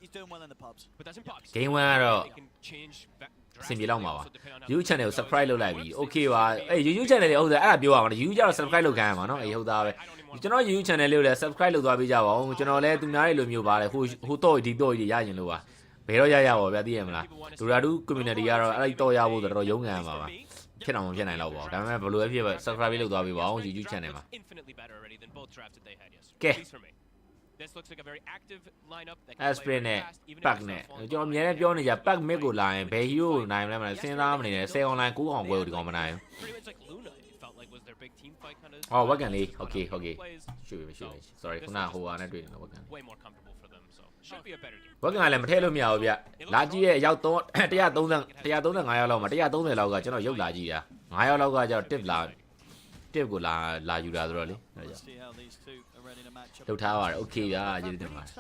he's doing well in the pubs game 1ကတော့အဆင်ပြေလောက်မှာပါ YouTube channel ကို subscribe လုပ်လိုက်ပြီ okay ပါအဲ့ YouTube channel တွေဟုတ်တယ်အဲ့ဒါပြောရမှာ YouTube ကျတော့ subscribe လုပ်ခိုင်းရမှာเนาะအေးဟုတ်သားပဲကျွန်တော် YouTube channel လေးကိုလည်း subscribe လုပ်သွားပေးကြပါဦးကျွန်တော်လည်းသူများတွေလိုမျိုးပါလေဟိုတော့ဒီတော့ကြီးရရင်လို့ပါဘယ်တော့ရပါဗျာသိရမလားဒူရာဒူ community ကတော့အဲ့ဒီတော့ရဖို့တော်တော်ရုန်းကန်ရမှာပါဖြစ်အောင်မဖြစ်နိုင်တော့ပါဘူးဒါပေမဲ့ဘယ်လိုပဲဖြစ်ပဲ subscribe လုပ်သွားပေးပါဦး YouTube channel မှာကဲThis looks like a very active lineup that can play fast even if it's ကျွန်တော်အများနဲ့ပြောနေကြ pack mid ကိုလာရင်ဘယ် hero ကိုနိုင်မလဲမလဲစဉ်းစားမနေနဲ့10 online 9အောင်ပွဲကိုဒီကောင်မနိုင်ဘူး Oh ဝက်ကန်လေး okay ရှုပ် sorry ခုနဟိုဟာနဲ့တွေ့နေတော့ဝက်ကန်ဝက်ကန်လည်းမထည့်လို့မရဘူးဗျလာကြည့်ရဲ့ရောက်135ရောက်လောက်မှာ130လောက်ကကျွန်တော်ရုပ်လာကြည့်တာ9ရောက်လောက်ကကျတော့ tip ကိုလာယူတာဆိုတော့လေအဲ့ဒါလောက်ထားပါတယ် okay ဗျာကျေးဇူးတင်ပါတယ်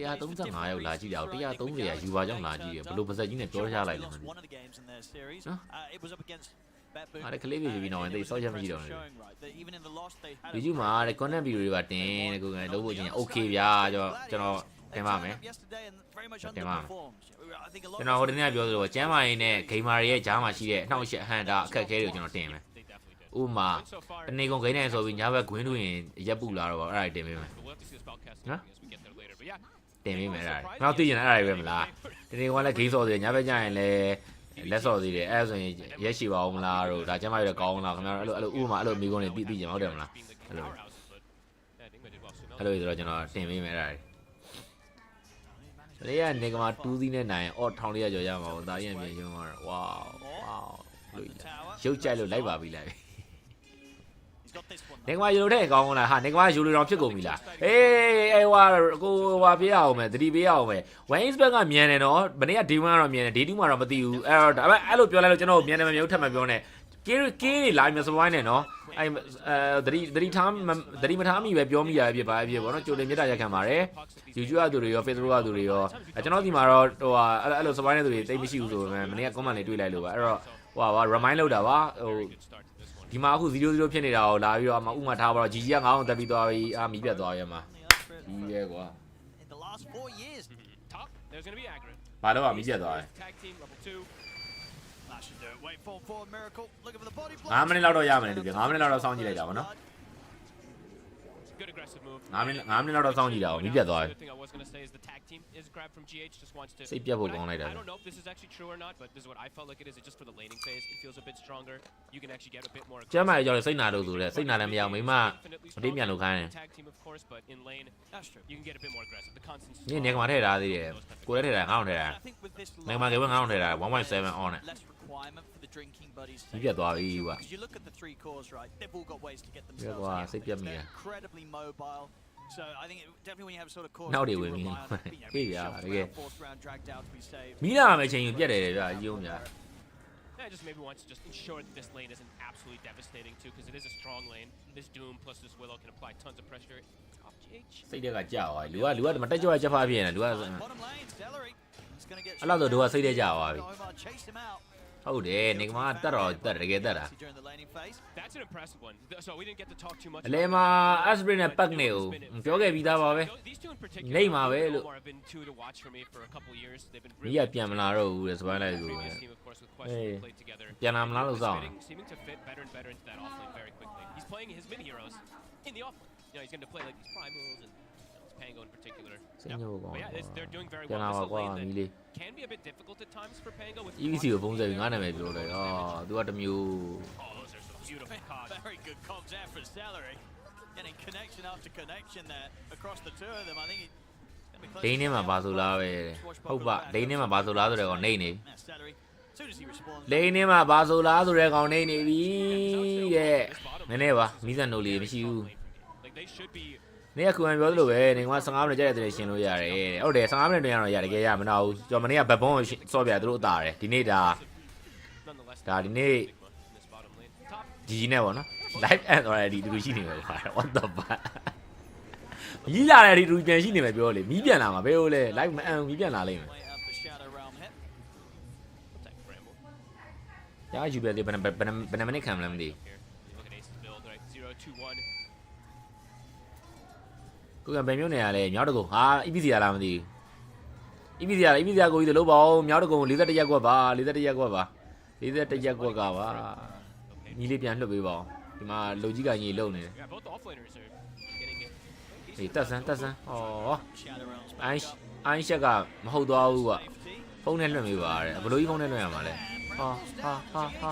135ရောက်လာကြည့်တာ130ကယူပါကြောင့်လာကြည့်ရဘယ်လိုပါစက်ကြီးနဲ့ပြောချလိုက်လဲမသိဘူးအဲ့ဒါကလေးပြီးတော့တိတ်ဆော့ချက်မရှိတော့ဘူး YouTube မှာတဲ့ content video တွေပါတင်တဲ့ကိုယ်ကလုပ်ဖို့ချင်း okay ဗျာကျွန်တော်တင်ပါမယ်ကျွန်တော်ဟိုတနေ့ပြောသလိုကျမ်းမာရေးနဲ့ gamer တွေရဲ့ဂျားမှာရှိတဲ့အနှောင့်အယှက်အဟန့်တာအခက်အခဲတွေကိုကျွန်တော်တင်မယ်ဥမာတနေ့ကုန်ဂိမ်းနဲ့ဆိုပြီးညဘက်ဂွင်းတွင်ရက်ပူလာတော့အဲ့ဒါတင်ပေးမယ်နော်တင်ပေးမယ်အဲ့ဒါနောက်သိချင်အဲ့ဒါပဲမလားတနေ့ကုန်ကလည်းဂိမ်းစော်တယ်ညဘက်ကျရင်လည်း လက်စော်သေးတယ်အဲ့ဆိုရင်ရက်ရှိပါအောင်မလားတို့ဒါကျမရတဲ့ကောင်းလားခင်ဗျားတို့အဲ့လိုဥပမာအဲ့လိုမိကုန်းတွေသိကြမှာဟုတ်တယ်မလားအဲ့လိုဆိုတော့ကျွန်တော်တင်ပေးမယ်အဲ့ဒါတွေလေးကနေကမှာ2စီးနဲ့နိုင်အော်1400ကျော်ရမှာပေါ့ဒါရင်ပြန်ရုံးတော့ဝေါလို့ရုပ်ကြိုက်လို့လိုက်ပါပြီလိုက်နေကမယူလို့တဲ့ကောင်းလားဟာနေကမယူလို့တော့ဖြစ်ကုန်ပြီလားအေးဟွာကိုဟွာပေးရအောင်မယ်သတိပေးရအောင်မယ် Wayne's back ကမြန်တယ်နော်မနေ့က D1 ကတော့မြန်တယ် D2 မှာတော့မသိဘူးအဲ့တော့ဒါပေမဲ့အဲ့လိုပြောလိုက်လို့ကျွန်တော်မြန်တယ်မမျိုးထပ်မပြောနဲ့ကေးတွေလာမြစပိုင်းနဲ့နော်အဲ့သတိမထားမိပဲပြောမိရဖြစ်ပါဖြစ်ပေါ့နော်ကြိုတင်မြတ်တာရက်ခံပါတယ် YouTube ကသူတွေရော Facebook ကသူတွေရောကျွန်တော်ဒီမှာတော့ဟိုဟာအဲ့လိုစပိုင်းတဲ့သူတွေတိတ်မရှိဘူးဆိုပေမဲ့မနေ့က comment လေးတွေ့လိုက်လို့ပါအဲ့တော့ဟိုဟာ remind လုပ်တာပါဟိုဒီမှာအခု0-0ဖြစ်နေတာကိုလာပြီးတော့ဥမာထားပါတော့ GG က9အောင်တက်ပြီးသွားပြီအာမီးပြတ်သွားရမှာဒီရဲကွာဘာလို့အာမီးပြတ်သွားလဲ9မိနစ်လောက်တော့ရမယ်တူပြ9မိနစ်လောက်တော့စောင့်ကြည့်လိုက်တာဗောနော်9မိနစ်လောက်တော့စောင့်ကြည့်တာကိုမီးပြတ်သွားတယ်စိတ်ပြတ်ဖို့ကောင်းလိုက်တာကျမ်းမာရေးကြောင့်စိတ်နာလို့ဆိုတဲ့စိတ်နာလည်းမရအောင်မိမမတိမြန်လို့ခိုင်းတယ်นี่နေကမှာထည့်ထားသေးတယ်ကိုလည်းထည့်ထားငါ့အောင်ထည့်ထားနေကမှာကေဘငါ့အောင်ထည့်ထား 1.7 on နဲ့ဒီပြတ်သွားပြီကွာပြတ်သွားစိတ်ပြတ်မိတယ်နောက်တွေဝင်ပြီပြေးပြတကယ်မီးလာမယ့်ချိန်ကိုပြတ်တယ်ဗျာရုံးညာYeah, just maybe wants to just ensure that this lane isn't absolutely devastating too, because it is a strong lane. This Doom plus this Willow can apply tons of pressure. Off GH. စိတ်တွေကကြောက်သွားလူကမတက်ကြွချက်ဖားပြင်းတယ်လူကအဲ့လောက်တော့စိတ်တွေကြောက်သွားပြီဟုတ်တယ်နေကမှာတက်တော့တက်တကယ်တက်တာအလဲမှာ Asprey နဲ့ Pack နဲ့ကိုပြောခဲ့ပြီးသားပါပဲလိမ့်မှာပဲလို့မိရပြန်မလာတော့ဘူးလေစပိုင်းလိုက်ကိုပြန်လာမလားလို့စောင့် Pango in particular. They're doing very well as a lane that can be a bit difficult at times for Pango with EVC ကိုပုံစံငါနာမည်ပြောတယ်။အော်သူကတမျိုး those are some beautiful cogs. Very good cogs there for Celery. Getting connection after connection there across the two of them. I thinkဒိန်းထဲမှာပါဆိုလားပဲဟုတ်ပါဒိန်းထဲမှာပါဆိုလားဆိုတဲ့ကောင်နေနေဒိန်းထဲမှာပါဆိုလားဆိုတဲ့ကောင်နေနေပြီတဲ့နည်းနည်းပါမီးစံတို့လေးမရှိဘူးနေကခုမှပြောသလိုပဲနေက15မိနစ်ကြာတဲ့ရှင်လို့ရတယ်ဟုတ်တယ်15မိနစ်တွင်ကတော့ရတကယ်ရမနာဘူးကျွန်တော်မနေ့ကဘက်ဘုံကိုစော့ပြသူတို့အသာတယ်ဒီနေ့ဒါဒီနေ့GGနဲ့ပေါ့နော် live and already ဒီလိုရှိနေမယ်ကွာ what the fuck မီးလာတယ်ဒီလူပြန်ရှိနေမယ်ပြောလေမီးပြန်လာမှာဘယ်လိုလဲ live မအန်မီးပြန်လာလိမ့်မယ်ညာယူပဲလေဘယ်မိနစ်ခံမလဲမသိကိုကဘယ်မျိုးနေရလဲမြောက်တကုံဟာ EPC ရလားမသိဘူး EPC ကိုကြီးတလို့ပေါ့မြောက်တကုံ41ရက်ကွက်ပါ41ရက်ကွက်ကပါညီလေးပြန်လွှတ်ပေးပါဦးဒီမှာလူကြီးကညီလုံနေတယ်ဟေးတက်ဆန်းဩအိုင်းရှက်ကမဟုတ်သွားဘူးကွာဖုန်းနဲ့လွှတ်ပေးပါတဲ့ဘယ်လိုကြီးဖုန်းနဲ့လွှတ်ရမှာလဲဟာ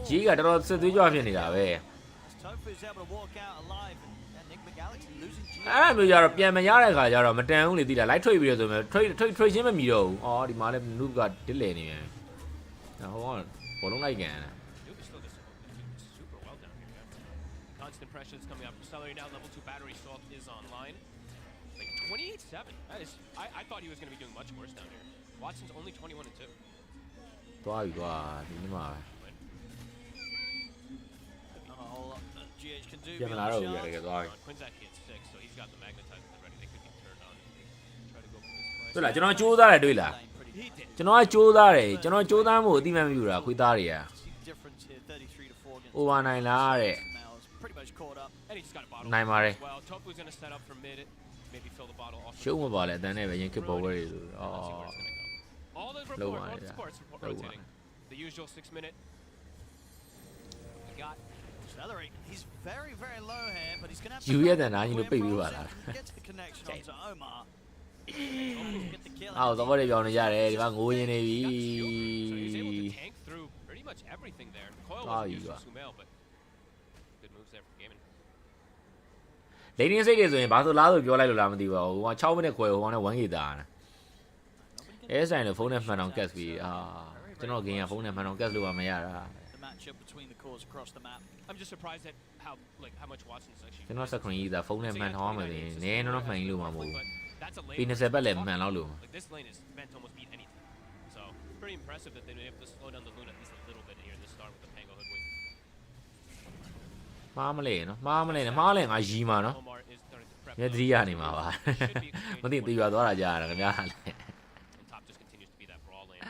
ကြီးကတော်တော်စစ်သွေးကြွဖြစ်နေတာပဲအဲ့မျိုးကြတော့ပြန်မရတဲ့ခါကျတော့မတန်ဘူးလေသိတာလိုက်ထွေပြီးတော့ဆိုမှထွေချင်းမမီတော့ဘူးအော်ဒီမှာလည်းနုကဒစ်လေနေပြန်ဟိုကဘောလုံးလိုက်ကန် Constant pressure is coming up. Celery now level 2 battery assault is online. Like 28-7. That is, I thought he was going to be doing much worse down here. Watson's only 21-2. သွားပြီကွာဒီနေ့မှာပြန်မလာတော့ဘူးရတကယ်သွားပြီ Quinn's actually at 6, so he's got the magnetizer ready. They could get turned on. Try to go for this play. တွေ့လားကျွန်တော်ကြိုးစားတယ်တွေ့လားကျွန်တော်ကကြိုးစားတယ်ကျွန်တော်ကြိုးစားမှုအတိမတ်မပြူတာခွေးသားတွေက over 9လားတဲ့နိုင်ပါတယ်ရှုံးမပါလေအတန်းနဲ့ပဲရင်ခစ်ပေါ်ဝဲတွေဆိုအော်လောပါလေ The usual 6 minute. Got Celery. He's very low here, but he's going to have you ရဲ့တန်းသားကြီးလို့ပိတ်ပြီးပါလား get the connection onto Omar. အော်တော့တွေပြောင်းနေကြတယ်ဒီမှာငိုရင်းနေပြီ လိန်နေစိတ်တွေဆိုရင်ဘာဆိုလားဆိုပြောလိုက်လို့လားမသိပါဘူးဟို6မိနစ်ခွဲဟိုကောင်နဲ့1 k တာအဲဆိုင်လို့ဖုန်းနဲ့မှန်အောင်ကတ်ပြီးကျွန်တော်ဂိမ်းကဖုန်းနဲ့မှန်အောင်ကတ်လို့မရတာ I'm just surprised at how much Watson's actually ကျွန်တော်စခရင်ကြီးသာဖုန်းနဲ့မှန်ထောင်းမှဆိုရင်နည်းတော့မှန်လို့မှာမဟုတ်ဘူး that's a lane ပြီး20ပတ်လည်းမှန်လောက်လို့ this lane is meant to almost beat anything so pretty impressive that they've been able to slow down the Luna at least a little bit here in the start with the Pango hoodwink မှားမလဲနော်မှားမလဲနဲ့မှားလဲငါရီးမှာနော် Omar is starting to prep မျက်သီးရနေမှာပါမသိသေးရွာသွားတာကြာတာခင်ဗျာ and top just continues to be that brawl lane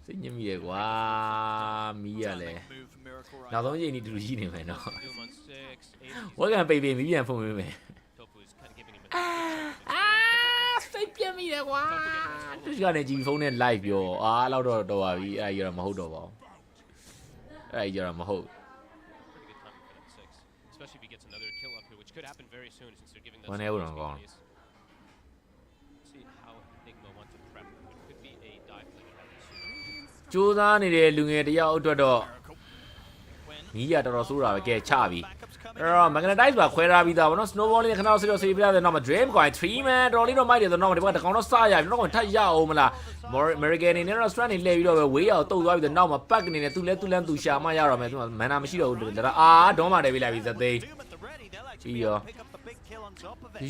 စိတ်ညစ်မိရကွာမီးရလဲနောက်ဆုံးချိန်ဒီတူကြီးနေမယ်နော် Doom on 6 ဝက်ကန်ပိတ်ပိတ်မီးပြန်ဖုံးပေးမယ် Tofu is kind of giving him a စိတ်ပြတ်မိတယ်ကွာသူကနေကြည့်ဖုန်းနဲ့ live ပြောလောက်တော့တော်ပါပြီအဲ့ဒါကြီးတော့မဟုတ်တော့ပါဘူးအဲ့ဒါကြီးတော့မဟုတ် pretty good timing for that 6 especially if he gets another kill up here which could happen very soon since they're giving that One euro gone. See how Enigma want to prep it could be a dive play that happens soon ကြိုးစားနေတဲ့လူငယ်တယောက်အတွက်တော့မီးရတော်တော်ဆိုးတာပဲကဲချပြီအဲ့တော့ magnetize ပါခွဲထားပြီးသားဗောနော် snowball လေးခဏတော့ဆေးတော့ဆေးပြရတယ်နောက်မှာ dream coin 3 man တော်လေးတော့မိုက်တယ်ဆိုတော့ဒီဘက်ကတကောင်တော့စရပြီနောက်ကောင်ထပ်ရအောင်မလား American နေနဲ့တော့ strand နေလှည့်ပြီးတော့ပဲဝေးအောင်တုတ်သွားပြီးတော့နောက်မှာ pack နေနဲ့သူလဲသူလန်းသူရှာမှရတော့မယ်သူက mana မရှိတော့ဘူးဒါဒေါမတယ်ပေးလိုက်ပြီဇသိန်းပြီးရော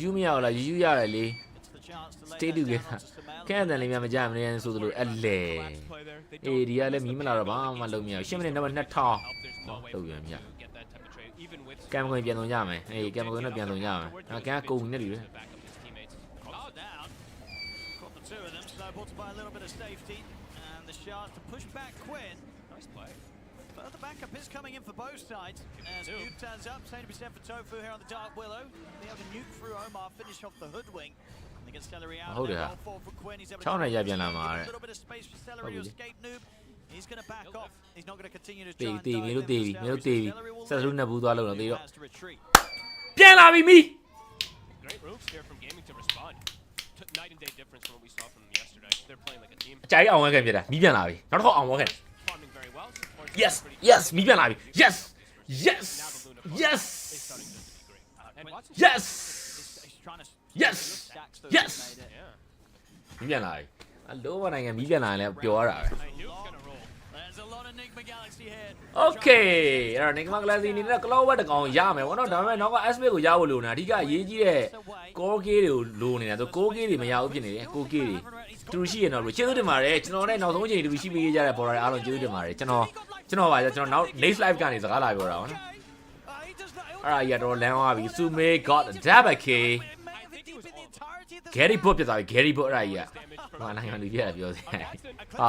ယူမရအောင်လားယူရတယ်လေ stay together ခဲတယ်လေးများမကြမနေဆိုသလိုအလဲအေးဒီကလည်းမီးမလာတော့ဘာမှလုံးမရ10မိနစ်နံပါတ်2000တော့ပြန်မြကမ်ကွန်ပြန်သုံးကြမယ်အေးကမ်ကွန်နဲ့ပြန်သုံးကြမယ်ကမ်ကုန်နေတယ်လေ nice play But the backup is coming in for both sides. As nuke turns up, same to be said for Tofu here on the Dark Willow. They have a nuke through Omar, finish off the hoodwink. And they get Celery out. Hold it They're up. all for Quinn. He's able Chao này to raပြန်လာမှာ a တဲ့ little bit of space for Celery to escape noob. He's going to back off. He's not going to continue to တေး try and တေး dive မ in င်းတို့ for တေးပြီ Celery. မင်းတို့တေးပြီ Celery will ဆက်စလို့နဲ့ဘူးသွားလို့တော့တေးတော့ has to retreat. ပြန်လာပြီမီး great moves here from Gaming to respond night and day difference from what we saw from them yesterday they're playing like a team အကြိုက်အောင်ဝဲခံပြတာမီးပြန်လာပြီနောက်တစ်ခေါက်အောင်ဝဲခံ farming very well supports yes pretty yes မီးပြန်လာပြီ yes yes now the Luna farm yes is starting just to be great and Watson yes He's trying to yes stacks those yes made it. yeah မီးပြန်လာပြီအလိုးနိုင်ငံမီးပြန်လာရင်လည်းပျော်ရတာပဲ I knew it was gonna roll There's a lot of Enigma Galaxy here. okay အဲ့တော့ Enigma Galaxy အနေနဲ့ cloud ဘက်တကောင်ရမယ်ဗောနော်ဒါပေမဲ့နောက်က aspect ကိုရဖို့လိုနေတာအဓိကအရေးကြီးတဲ့ core key တွေကိုလိုနေတာဆို core key တွေမရဘူးဖြစ်နေတယ် core key တွေတူရှိရတော့လို့ကျေးဇူးတင်ပါတယ်ကျွန်တော်နဲ့နောက်ဆုံးအချိန်တူရှိပေးကြတဲ့ border အားလုံးကျေးဇူးတင်ပါတယ်ကျွန်တော်ပါကျွန်တော်နောက် next live ကနေစကားလာပြောတာဗောနော်အဲ့ဒါကြီးကတော့လမ်းသွားပြီ Sume got double key Gary Boot ပြသွားပြီ Gary Boot အဲ့ဒါကြီးကဘာနိုင်ငံလူကြီးရပြောစရာဟာ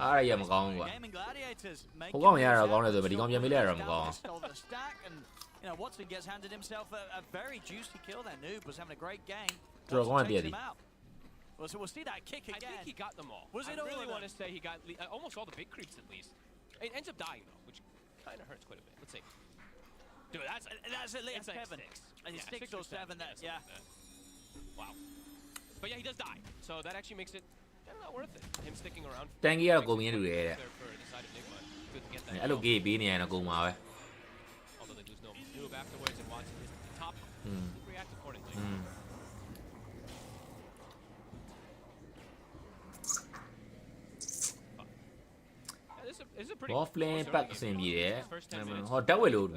အဲ့ဒါကြီးကမကောင်းဘူးကွာ Gaimin Gladiators make ဟိုကောင်ရတာကောင်းတယ်ဆိုပေမဲ့ဒီကောင်ပြန်မေးလိုက်ရတော့မကောင်း Stole the stack and you know Watson gets handed himself a very juicy kill there. Noob was having a great game. Throw Watson one takes at him out. Well, so we'll see that kick I again. think he got them all Was it I all really of want to them? say he got almost all the big creeps at least it ends up dying though which kind of hurts quite a bit let's see dude that's That's at least it's like Kevin. 6 And it's yeah, 6 or 7 that something yeah. like that. Wow but yeah he does die so that actually makes it not worth it him sticking around တန်ကြီးကတော့ကုန်ရင်းတူတယ်တဲ့ there for the side of Enigma good to get that အဲ့လို game ပေးနေရင်တော့ကုန်ပါပဲ although they lose no move afterwards and Watson is at the top react accordingly This is a pretty off lane close back early အဆင် game. ပြေတယ် First 10 minutes. ဟောတက်ဝက်လို့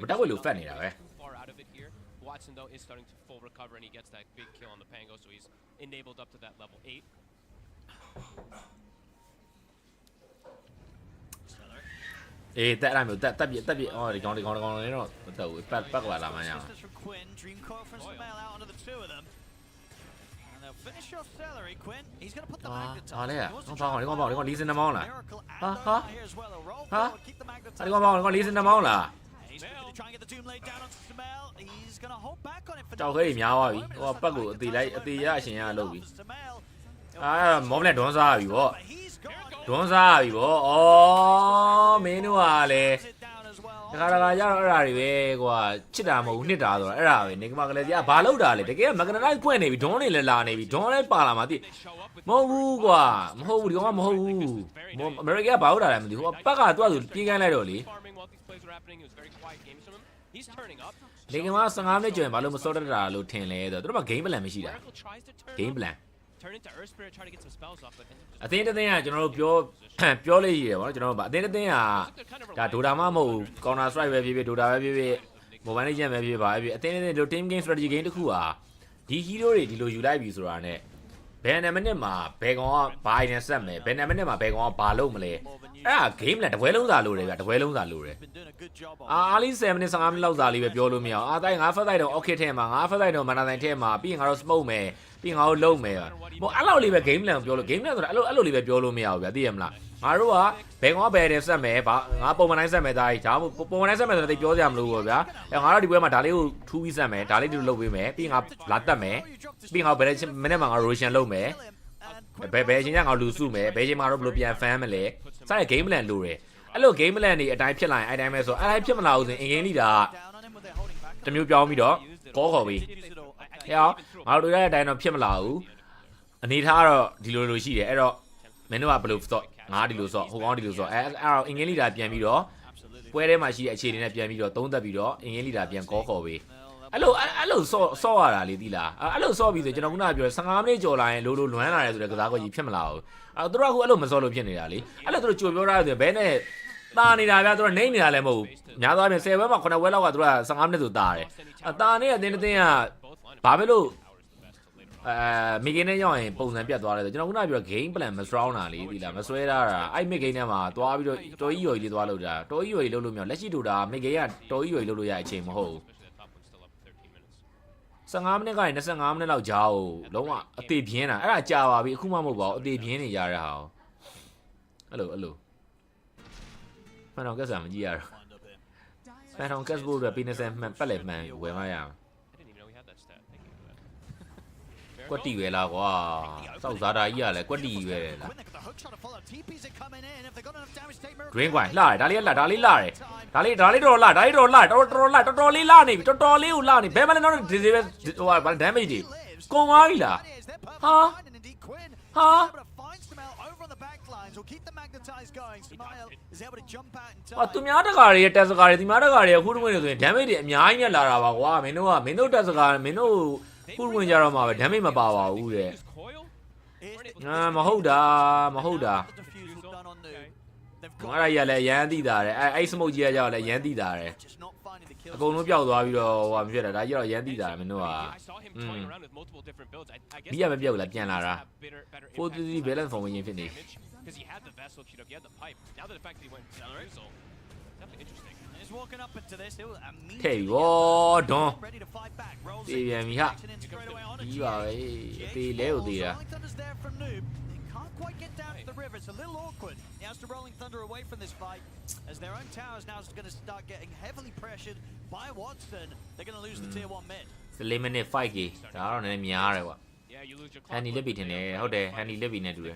ဖတ်နေတာပဲ Too far out of it here. Watson though is starting to full recover and he gets that big kill on the Pango, so he's enabled up to that level 8. အေးတက်အဲ့မျိုးတက်ပြအော်ဒီကောင်လေးတော့မတက်ဘူးပတ်ကလာမှန်းရအောင် Assistance from Quinn, Dream Coil from Smell out onto the two of them. And they'll finish off Celery. Quinn, he's going to put the magnet ဟာလေ He wants to တော့ try ကောင် and ဒီကောင် find လီစင်နှမောင်းလား Miracle and Huh? Omar here as well. They'll roll Huh? forward, keep the magnet ဒီကောင်လီစင်နှမောင်းလား He's looking to try and get the Doom laid down onto Smell. He's going to hold back on it for ကြောက်ခဲကြီးများသွားပြီဟိုပတ်ကိုအသေးလိုက်အသေးရအရှင်ရလုပ်ပြီအာမောမလက်ဒွန်းစားပြီဗော But he's gone. ဒွန်းစားပြီဗောအော်မင်းတို့ကလေ It down as well. တခါတခါကျတော့အဲ့ဒါတွေပဲကွာချစ်တာမဟုတ်နှစ်တာဆိုတော့အဲ့ဒါပဲနေကမကလေးကဘာလောက်တာလဲတကယ်မကနလိုက်ဖွင့်နေပြီဒွန်းနေလဲလာနေပြီဒွန်းလဲပါလာမှသိမဟုတ်ဘူးကွာမဟုတ်ဘူးဒီကောင်ကမဟုတ်ဘူးအမေရိကန်ကဘာလို့တာလဲမသိဘူးဟိုဘက်ကသူ့အတူပြေးခိုင်းလိုက်တော့လေနေကမ15မိနစ်ကျော်ရင်ဘာလို့မစောတတ်တာလို့ထင်လဲဆိုတော့သူတို့က game plan မရှိတာ game plan အသင်းတစ်သင်းကကျွန်တော်တို့ပြောလေးရည်တယ်ဗောနော်ကျွန်တော်တို့အသင်းတစ်သင်းကဒါဒိုတာမှမဟုတ် counter strike ပဲဖြစ်ဖြစ်ဒိုတာပဲဖြစ်ဖြစ် mobile legend ပဲဖြစ်ဖြစ်ပါပဲအသင်းတစ်သင်း team game strategy game တစ်ခုဟာဒီ hero တွေဒီလိုယူလိုက်ပြီဆိုတာနဲ့ဘယ်နှစ်မိနစ်မှာဘယ်ကောင်ကဘာအိုင်နဲ့ဆက်မယ်ဘယ်နှစ်မိနစ်မှာဘယ်ကောင်ကဘာလုပ်မလဲအဲ့ဒါ game plan တပွဲလုံးစာလို့တယ်ဗျတပွဲလုံးစာလို့တယ်အားလေး7မိနစ်15မိနစ်လောက်စာလေးပဲပြောလို့မရအောင်အားတိုင်းငါ first side တော့ okay ထဲမှာငါ first side တော့ mana တိုင်းထဲမှာပြီးရင်ငါတို့ smoke မယ်ပြီးရင်ငါတို့လုံးမယ်ဟိုအဲ့လောက်လေးပဲ game plan ပြောလို့ game plan ဆိုတာအဲ့လိုလေးပဲပြောလို့မရဘူးဗျသိရမလားငါတို့ကဘယ်ကောင်ကဘယ်နဲ့ဆက်မယ်ဘာငါပုံမှန်တိုင်းဆက်မယ်ဒါကြီးဒါပုံမှန်တိုင်းဆက်မယ်ဆိုတော့တိတ်ပြောကြမလို့ပေါ့ဗျာအဲ့ငါတို့ဒီပွဲမှာဒါလေးကိုထူးပြီးဆက်မယ်ဒါလေးဒီလိုလုပ်ပေးမယ်ပြီးရင်ငါလာတက်မယ်ပြီးရင်ငါဘယ်မိနစ်မှာငါ rotation လုပ်မယ်ဘယ်အချိန်ကျငါလူစုမယ်ဘယ်အချိန်မှာတော့ဘယ်လိုပြန်ဖမ်းမလဲစတဲ့ game plan လိုတယ်အဲ့လို game plan တွေအတိုင်းဖြစ်လာရင်အဲ့တိုင်းပဲဆိုအဲ့တိုင်းဖြစ်မလာဘူးဆိုရင်အင်္ဂိမ်းလီတာတမျိုးပြောင်းပြီးတော့ကောခေါ်ပြီးဟဲ့အောင်ငါတို့ရတဲ့အတိုင်းတော့ဖြစ်မလာဘူးအနေထားတော့ဒီလိုရှိတယ်အဲ့တော့မင်းတို့ကဘယ်လိုစော့ငါဒီလိုစော့ဟိုကောင်ဒီလိုစော့အဲ့တော့အင်္ဂိမ်းလီတာပြန်ပြီးတော့ပွဲထဲမှာရှိတဲ့အခြေအနေနဲ့ပြန်ပြီးတော့သုံးသက်ပြီးတော့အင်္ဂိမ်းလီတာပြန်ကောခေါ်ပြီးအဲ့လိုစော့ရတာလေသိလားအဲ့လိုစော့ပြီးဆိုကျွန်တော်ခုနကပြော15မိနစ်ကျော်လာရင်လိုလွမ်းလာတယ်ဆိုတဲ့ကစားကွက်ကြီးဖြစ်မလာဘူးအဲ့တော့သူတို့ကအခုအဲ့လိုမစော့လို့ဖြစ်နေတာလေအဲ့လိုသူတို့ကြိုပြောထားတယ်ဘဲနဲ့တာနေတာဗျာသူတို့နေနေတာလည်းမဟုတ်ဘူးများသောအားဖြင့်10ဘဲမှာ9ဘဲလောက်ကသူတို့က15မိနစ်ဆိုတာတယ်တာနေတဲ့တင်းတင်းကဘာပဲလို့မီဂိမ်းနဲ့ရောက်ရင်ပုံစံပြတ်သွားတယ်ဆိုကျွန်တော်ခုနကပြော game plan မ strong တာလေဒီလားမဆွဲတာအဲ့မီဂိမ်းထဲမှာသွားပြီးတော့တော်ကြီးရော်ကြီးလေးသွားလို့တာတော်ကြီးရော်ကြီးလုပ်လို့မရလက်ရှိတူတာမီဂိမ်းကတော်ကြီးရော်ကြီးလုပ်လို့ရအချိန်မဟုတ်ဘူး15မိနစ်ကနေ25မိနစ်လောက်ကြာကိုလုံးဝအသေးပြင်းတာအဲ့ဒါကြာပါပြီအခုမှမဟုတ်ပါဘူးအသေးပြင်းနေကြရဟာအဲ့လိုဖန်တော်ကက်ဆာမကြည့်ရတော့ဖန်တော်ကက်စ်ဘို့အတွက်ပေး20မှန်ပတ်လေမှန်ဝယ်မရအောင်ကွက်တီပဲလားကွာစောက်စားတာကြီးကလည်းကွက်တီပဲလား green ကွာလှတယ်ဒါလေးလှဒါလေးလှတယ်ဒါလေးတော့လှဒါလေးတော့လှတော်တော်လေးလှနေပြီတော်တော်လေးကိုလှနေဘယ်မှလည်းတော့ဒီပဲဟိုဘာ damage တွေကုန်သွားပြီလားဟာသူများတကာတွေရဲ့တက်စကာတွေဒီများတကာတွေအခုတဝင်နေဆိုရင် damage တွေအများကြီးနဲ့လာတာပါကွာမင်းတို့တက်စကာမင်းတို့ခုဝင်ကြတော့မှာပဲ damage မပါပါဘူးတဲ့မဟုတ်တာငါရရလဲရမ်းသိတာတယ်အဲ့စမုတ်ကြီးကကြောက်လဲရမ်းသိတာတယ်အကုန်လုံးပျောက်သွားပြီးတော့ဟိုမဖြစ်တာဒါကြီးတော့ရမ်းသိတာမင်းတို့ကဒီရမပြုတ်လားပြန်လာတာ4-3 balance formation ဖြစ်နေထည့်ပြီဗောဒွန်တေးပြန်ပြီဟာကြီးပါပဲအသေးလဲကိုသေးတာ quite get down to the river. It's a little awkward. He has to Rolling Thunder away from this fight as their own towers now is going to start getting heavily pressured by Watson. They're going to lose the tier 1 mid. 11 minute 5k ဒါတော့နည်းများတယ်ကွာဟန်နီလက်ပြီထင်တယ်ဟုတ်တယ်ဟန်နီလက်ပြီနဲ့တူတယ်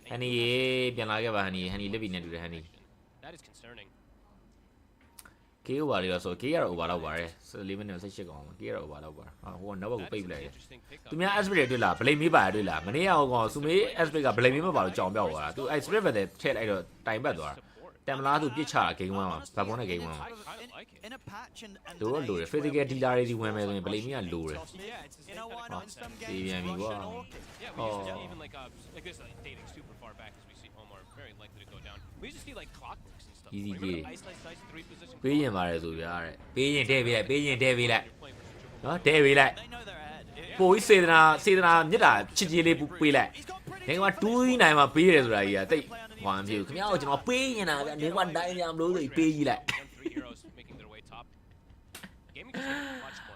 ဟန်နီပြန်လာခဲ့ပါဟန်နီလက်ပြီနဲ့တူတယ်ဟန်နီကေအိုဘာလေးတော့ဆိုကေရတော့ over လောက်ပါတယ်11 minute 18ကောင်ကေရတော့ over လောက်ပါဟိုကနောက်ဘက်ကိုပိတ်ပလိုက်တယ်သူများ aspect တွေ့လား blame မေးပါရတွေ့လားမနေ့ကဟိုကောင်စူမေး aspect က blame မေးမပါလို့ကြောင်ပြောက်သွားတာသူအဲ့ spirit ပဲထည့်လိုက်တော့တိုင်ပတ်သွားတာတမ်မလားသူပြစ်ချတာ game 1မှာဗတ်ပုံးနဲ့ game 1မှာတို့လိုတယ် physical dealer တွေဒီဝင်မယ်ဆိုရင် blame ကလိုတယ်ဒီပြန်ပြီကွာeasy ကြီးပေးရင်ပါတယ်ဆိုပြရတယ်ပေးရင်တဲ့ပေးလိုက်နော်တဲ့ပေးလိုက်ပိုးစေတနာမြစ်တာချစ်ကြီးလေးပေးလိုက်နေက2နိုင်မှာပေးရတယ်ဆိုတာကြီးကတိတ်ဟွာမဖြစ်ဘူးခင်ဗျားတို့ကျွန်တော်ပေးရင်တာဗျနေကတိုင်းရမလို့ဆိုပေးကြီးလိုက်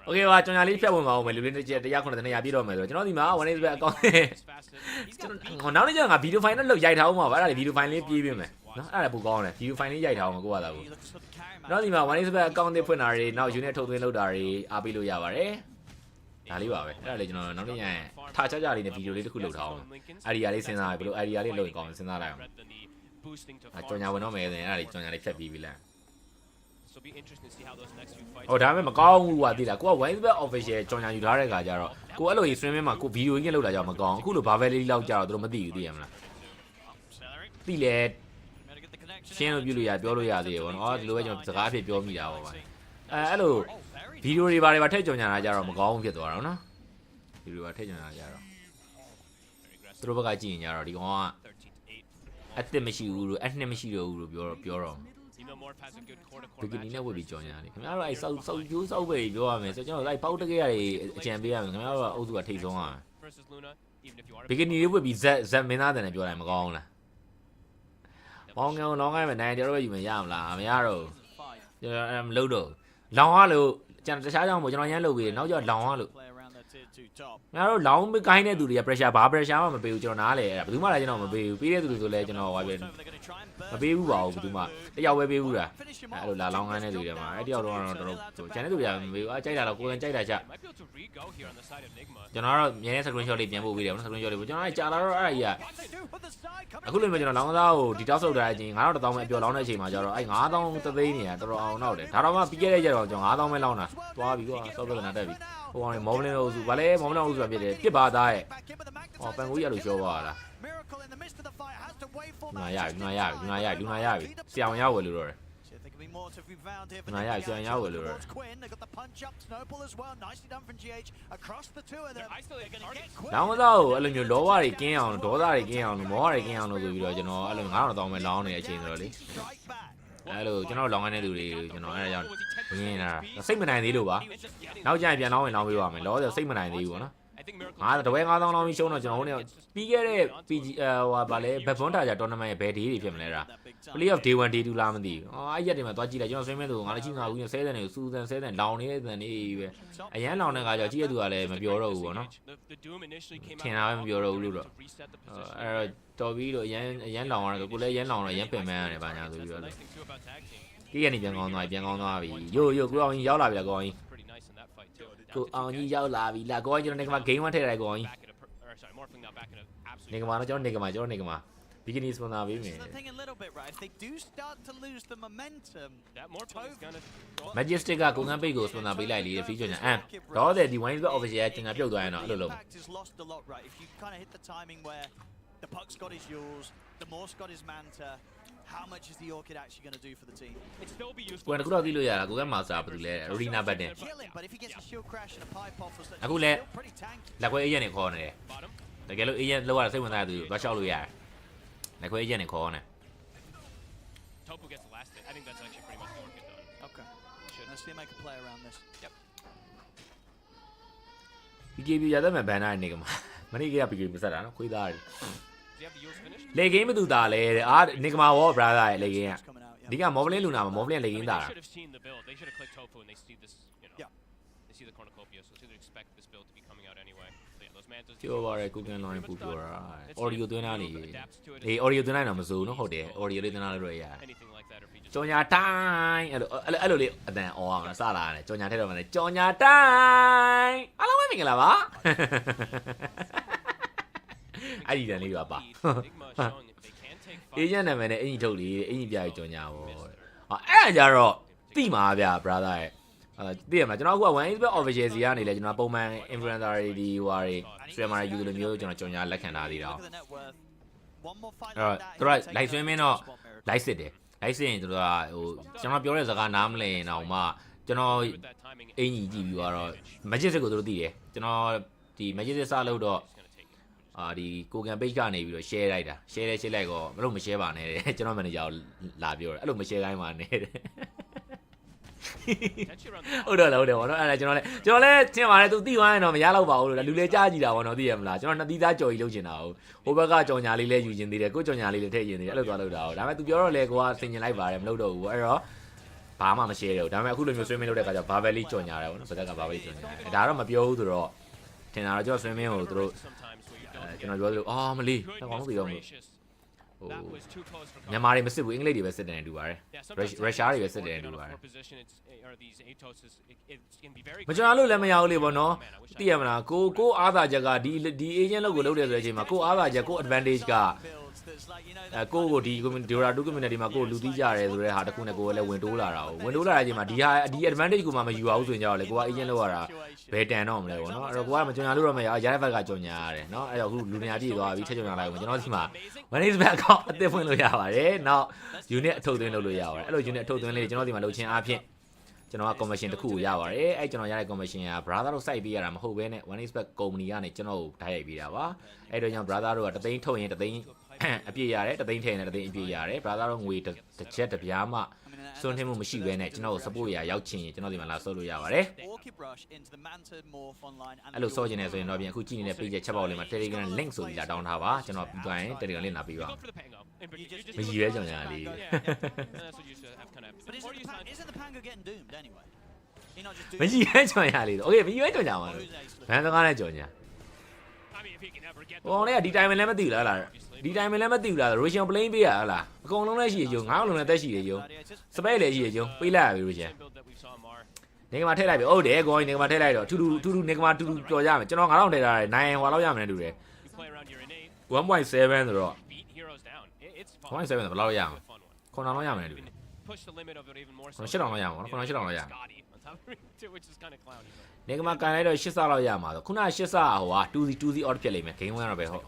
โอเคပါကျွန်တော်လေးဖြတ်ဝင်ပါဦးမယ်လူလေးတစ်ချက်190နေရာပြည့်တော့မယ်ဆိုတော့ကျွန်တော်ဒီမှာ one is back အကောင့်ကျွန်တော်နောက်နေ့ကျရင်ငါ video file နဲ့လောက်ရိုက်ထားအောင်ပါအဲ့ဒါလေး video file လေးပြေးပေးမယ်နော်အဲ့ဒါပိုကောင်းတယ် video file လေးရိုက်ထားအောင်ကိုကသာဘူးနောက်ဒီမှာ one is back အကောင့်တွေဖွင့်တာတွေနောက် unit ထုတ်သွင်းလုပ်တာတွေအားပေးလို့ရပါတယ်ဒါလေးပါပဲအဲ့ဒါလေးကျွန်တော်နောက်နေ့ကျရင်ထားချလေးနဲ့ video လေးတစ်ခုလုပ်ထားအောင် idea လေးစဉ်းစားဘယ်လို idea လေးလုပ်ရင်ကောင်းစဉ်းစားလိုက်အောင်ကြော်ညာဝင်တော့မယ်ဆိုရင်အဲ့ဒါလေးကြော်ညာလေးဖြတ်ပြီးပြီလား So it'll be interesting to see how those next few fights. ဟိုဒါပေမဲ့မကောင်းဘူးကွာသိလားကိုက Winesbet official ကြော်ညာယူထားတဲ့ခါကျတော့ကိုအဲ့လိုကြီး streaming မှာကို video ကြီးလောက်တာကြောင့်မကောင်းအခုလို Barvel လေးလောက်ကြတော့သူတို့မသိဘူးသိရမလားသိလေရှင်းလို့ပြုလို့ရပြောလို့ရသေးတယ်ဗောနော်ဒီလိုပဲကျွန်တော်စကားအဖြစ်ပြောမိတာဗောဗျအဲ့လို video တွေဘာတွေပါထည့်ကြော်ညာတာကြတော့မကောင်းဘူးဖြစ်သွားတော့နော် video ပါထည့်ကြော်ညာကြတော့သူတို့ဘက်ကကြည့်ရင်ကြတော့ဒီကောင်ကအသက်မရှိဘူးလို့အနှစ်မရှိတော့ဘူးလို့ပြောတော့ဘီကနီနဲ့ဝတ်ပြီးကြော်ညာတယ်ခင်ဗျားတို့အဲ့စောက်ကျိုးစောက်ပဲပြောရမယ်ဆိုကျွန်တော်အဲ့ပေါက်တကယ်ရတယ်အကြံပေးရမယ်ခင်ဗျားတို့အုပ်စုကထိတ်ဆုံးရမယ်ဘီကနီလေးဝတ်ပြီးဇက်မင်းသားတယ်နဲ့ပြောလိုက်မကောင်းဘူးလားပေါင်းငောင်းလောင်းခိုင်းမယ်နိုင်တယ်တော့ပဲယူမယ်ရမလားမရတော့ကျွန်တော်မလုပ်တော့လောင်ရလို့ကျွန်တော်တခြားကြောင့်မို့ကျွန်တော်ရမ်းလုပ်ပြီးနောက်ကျလောင်ရလို့ငါတို့လောင်းကိုင်းတဲ့သူတွေက pressure ဘာ pressure မှမပေးဘူးကျွန်တော်နားလေအဲ့ဒါဘယ်သူမှလည်းကျွန်တော်မပေးဘူးပေးတဲ့သူတွေဆိုလည်းကျွန်တော်ဟိုပဲမပေးဘူးပါဘူးဘယ်သူမှတယောက်ပဲပေးဘူးလားအဲ့လိုလာလောင်းကိုင်းတဲ့သူတွေမှာအဲ့တယောက်တော့တော်တော်ကျန်တဲ့သူတွေကမပေးဘူးအားကြိုက်တာတော့ကိုယ်ကကြိုက်တာချက်ကျွန်တော်ကတော့မြင်တဲ့ screenshot လေးပြန်ပို့ပေးတယ်နော် screenshot လေးပို့ကျွန်တော်အဲ့ကြာလာတော့အဲ့ဒါကြီးကအခုလိုမျိုးကျွန်တော်လောင်းသားကိုဒီတောက်ဆုပ်ထားတဲ့အချိန်9000တောင်းမဲ့အပြော်လောင်းတဲ့အချိန်မှာကျတော့အဲ့9000သသိန်းနေရတော်တော်အောင်တော့တယ်ဒါတော့မှပြီးခဲ့တဲ့ရက်တော့ကျွန်တော်9000ပဲလောင်းတာသွားပြီကွာစောက်ပြကနာတက်ပြီဟိုကောင်မော်ဘလင်းလို့ဆိုဗာလဲမော်ဘလင်းလို့ဆိုတာဖြစ်တယ်ပြစ်ပါသားရဲ့ဟောပန်ကိုကြီးရလို့ရှောသွားတာလူနာရပြီဆရာဝန်ရဝယ်လို့တော့တယ်လူနာရဆရာဝန်ရဝယ်လို့တော့လောင်းသားကိုအဲ့လိုမျိုးလောဘတွေကင်းအောင်ဒေါသတွေကင်းအောင်မောဟတွေကင်းအောင်လို့ဆိုပြီးတော့ကျွန်တော်အဲ့လို9000တောင်းပဲလောင်းနေတဲ့အချိန်ဆိုတော့လေအဲ့လိုကျွန်တော်လောင်းနေတဲ့လူတွေကျွန်တော်အဲ့ဒါကြောင့်ရင်းနေတာစိတ်မနိုင်သေးလို့ပါနောက်ကျရင်ပြန်လောင်းရင်လောင်းပေးပါမယ်လောဆိုစိတ်မနိုင်သေးဘူးပေါ့နော်ငါတပွဲ9000လောင်းပြီးရှုံးတော့ကျွန်တော်ဟိုနေ့ပြီးခဲ့တဲ့ PG ဟိုဗာလဲဘက်ဘွန်တာဂျာ tournament ရဲ့ဘယ် day တွေဖြစ်မလဲဒါ play of day 1 day 2လားမသိဘူးအဲ့ရက်တွေမှာသွားကြည့်လိုက်ကျွန်တော်ဆွေးမဲသူငါလည်းချင်းငါဘူးနဲ့60တန်တွေစူဇန်60တန်လောင်းနေတဲ့တန်တွေပဲအရန်လောင်းတဲ့ခါကျတော့ကြည့်ရသူကလည်းမပြောတော့ဘူးပေါ့နော်ထင်တာပဲမပြောတော့ဘူးလို့တော့အဲ့တော့တော်ပြီးလို့အရန်လောင်းရတယ်ကိုလည်းအရန်လောင်းတော့အရန်ပင်ပန်းရတယ်ဗာညာဆိုပြီးတော့ကြီးရနေပြန်ကောင်းသွားပြီယိုကိုအောင်ကြီးရောက်လာပြီလားကိုအောင်ကြီးကိုအောင်ကြီးရောက်လာပြီလားကိုအောင်ကျွန်တော်နေကမှာ game 1ထည့်လိုက်ကိုအောင်ကြီးနေကမှာတော့ကျွန်တော်နေကမှာဘီကနီစပွန်ဆာပေးမယ် Majestic ကကိုငန်းပိတ်ကိုစပွန်ဆာပေးလိုက်လေဖီးချွန်ညာတော့တဲ့ဒီ Winesbet official ကတင်တာပြုတ်သွားရင်တော့အဲ့လိုလုံး The puck's got his yours, the Morse got his Manta. How much is the Orchid actually going to do for the team? It's still be useful. ကိုယ်ကတော့သိလို့ရတာကိုကမာစာဘာလို့လဲ Arena Button But if he gets a shield crash and a pipe off or something, အခုလဲလက်ခွဲအေးရက်နေခေါ်နေတယ်တကယ်လို့အေးရက်လောက်ရစိတ်ဝင်စားတဲ့သူသွားလျှောက်လို့ရတယ်လက်ခွဲအေးရက်နေခေါ်နေ Topu gets the last hit. I think that's actually pretty much the Orchid done. Okay. Let's see him make a play around this. Yep. PKB ရတဲ့မှာဘန်နာနေကမှာမနေ့က PKB မဆက်တာနော်ခွေးသားတယ် Do you have the yours finished? လေဂိမ်းမတူတာလေအာနေကမှာဝေါ် brother ရဲ့လေဂိမ်းကဒီကမော်ဘလင်းလူနာမှာမော်ဘလင်းလေဂိမ်းတာ They should have seen the build. They should have clicked Topu and they see this, you know. Yeah. They see the cornucopia, so they expect this build to be coming out anyway. So yeah, those mantas. ပြောပါရဲကိုကန်လိုင်းပူပြောတာ audio သွင်းတာနေအေး audio သွင်းနိုင်တော့မစိုးနော်ဟုတ်တယ် audio လေးသွင်းတာလို့ရရတယ် Anything like that or if he just ကြော်ညာတိုင်းအဲ့လိုလေးအတန်အော်အောင်စလာတယ်ကြော်ညာထက်တော့မလဲကြော်ညာတိုင်းအားလုံးပဲမင်္ဂလာပါအဲ့ဒီတန်လေးပါပါ အေးရနာမည်နဲ့အင်ကြီးထုတ်လေအင်ကြီးပြပြီးကြော်ညာပေါ့အဲ့ဒါကြတော့တိမှာဗျာ brother ရဲ့သိရမလားကျွန်တော်အခုက Winesbet official စီကနေလဲကျွန်တော်ပုံမှန် influencer တွေဒီဟွာတွေ streamer တွေယူလိုမျိုးကျွန်တော်ကြော်ညာလက်ခံထားသေးတာအဲ့တော့သူက live stream တော့ live စစ်တယ်လိုက်စင်သူတို့ကဟိုကျွန်တော်ပြောတဲ့စကားနားမလည်ရင်တော့မှကျွန်တော်အင်ကြီးကြည့်ပြီးတော့ Majestic ကိုသူတို့သိတယ်ကျွန်တော်ဒီ Majestic စလို့တော့ဒီကိုကန် page ကနေပြီးတော့ share လိုက်တာ share လိုက်တော့မလို့မ share ပါနဲ့တဲ့ကျွန်တော် manager ကိုလာပြောတယ်အဲ့လိုမ share ခိုင်းပါနဲ့တဲ့ဟုတ်တယ်ဗောနော်အဲ့ဒါကျွန်တော်လည်းထင်ပါတယ်သူသိသွားရင်တော့မရတော့ပါဘူးလို့လူလေကြားကြည့်တာဗောနော်သိရမလားကျွန်တော်နှစ်သီးသားကြော်ကြီးလုပ်ချင်တာဟိုဘက်ကကြော်ညာလေးလဲယူချင်သေးတယ်ကိုကြော်ညာလေးလည်းထည့်ချင်သေးတယ်အဲ့လိုသွားလုပ်တာဒါပေမဲ့သူပြောတော့လေကိုကဆင်ကျင်လိုက်ပါတယ်မလုပ်တော့ဘူးအဲ့တော့ဘာမှမ share တော့ဒါပေမဲ့အခုလိုမျိုး swimming လုပ်တဲ့အခါကျဘာပဲလေးကြော်ညာတယ်ဗောနော်စကားကဘာပဲလေးကြော်ညာတယ်ဒါတော့မပြောဘူးဆိုတော့ထင်တာတော့ကျွန်တော် swimming ကိုသူတို့ကျွန်တော်ပြောလို့အော်မလီတော့ကောင်းပြီတော့မြန်မာတွေမစစ်ဘူးအင်္ဂလိပ်တွေပဲစစ်တယ်နဲ့တူပါတယ်ရုရှားတွေပဲစစ်တယ်နဲ့တူပါတယ်မကျွန်တော်လို့လည်းမရဘူးလေဗောနော်သိရမလားကိုအားသာချက်ကဒီ agent လောက်ကိုလုပ်တယ်ဆိုတဲ့အချိန်မှာကိုအားသာချက်ကို advantage က ကိုကိုဒီDora 2 community မှာကိုလူသိကြရဲဆိုတဲ့ဟာတခုနဲ့ကိုလည်းဝင်တိုးလာတာဝင်တိုးလာတဲ့အချိန်မှာဒီ advantage ကိုမှမယူအောင်ဆိုရင်ကြောက်လေကိုက agent လောက်ရတာဘယ်တန်တော့မလဲပေါ့နော်အဲ့တော့ကိုကမကြော်ညာလို့တော့မရရတဲ့ဘက်ကကြော်ညာရတယ်နော်အဲ့တော့အခုလူနေရာပြည့်သွားပြီထက်ကြော်ညာလိုက်ကျွန်တော်ဒီမှာ manage back account အသစ်ဖွင့်လို့ရပါတယ်နောက် unit အထုတ်သွင်းလုပ်လို့ရပါတယ်အဲ့လို unit အထုတ်သွင်းလေးကျွန်တော်ဒီမှာလုပ်ချင်းအားဖြင့်ကျွန်တော်က commission တစ်ခုကိုရပါတယ်အဲ့ကျွန်တော်ရတဲ့ commission က brother တို့ site ပေးရတာမဟုတ်ဘဲနဲ့ one expert company ကနေကျွန်တော်ကိုဓာတ်ရိုက်ပေးတာပါအဲ့တော့ကျွန်တော် brother တို့ကတသိန်းထုတ်ရင်တသိန်းအပြည့်ရတယ်တသိန်းထည့်ရင်တသိန်းအပြည့်ရတယ် brother တို့ငွေတစ်ချက်တစ်ပြားမှစွန့်ထင်းမှုမရှိဘဲနဲ့ကျွန်တော်ကို support ရရောက်ချင်ရင်ကျွန်တော်ဒီမှာလာဆော့လို့ရပါတယ်အဲ့လိုဆော့ချင်နေဆိုရင်တော့ပြန်အခုကြည့်နေတဲ့ page ချက်ပေါက်လေးမှာ Telegram link ဆိုပြီးလာတောင်းထားပါကျွန်တော်ပြီးသွားရင် Telegram link လာပေးပါမကြီးရဲကြောင်ညာလေး မကြီးရဲကြောင်ညာလေး okay မကြီးရဲကြောင်ညာပါဘန်စကားနဲ့ကြောင်ညာဟိုလည်းဒီတိုင်းမလည်းမသိဘူးလားဒီတိုင်းမလည်းမသိဘူးလား Russian plane ပေးရဟလားအကုန်လုံးလည်းရှိရကျုံငါးလုံးလည်းတက်ရှိရကျုံစပက်လည်းရှိရကျုံပေးလိုက်ရပြီ Russian နေကမှာထည့်လိုက်ပြီဟုတ်တယ်ကိုင်းနေကမှာထည့်လိုက်တော့ထူနေကမှာတူတော်ကြမယ်ကျွန်တော်9000ထည့်ထားတယ်နိုင်ဟွာလောက်ရမယ်တူတယ် 1.7 ဆိုတော့ 1.7 ဘယ်လောက်ရအောင်9လောက်ရမယ်တူတယ်8လောက်ရအောင်9 8လောက်ရအောင်နေကမှာကန်လိုက်တော့8ဆလောက်ရမှာဆိုခုန8ဆဟိုဟာ 2C odd ဖြစ်လိမ့်မယ် game ဝင်တော့ပဲဟုတ်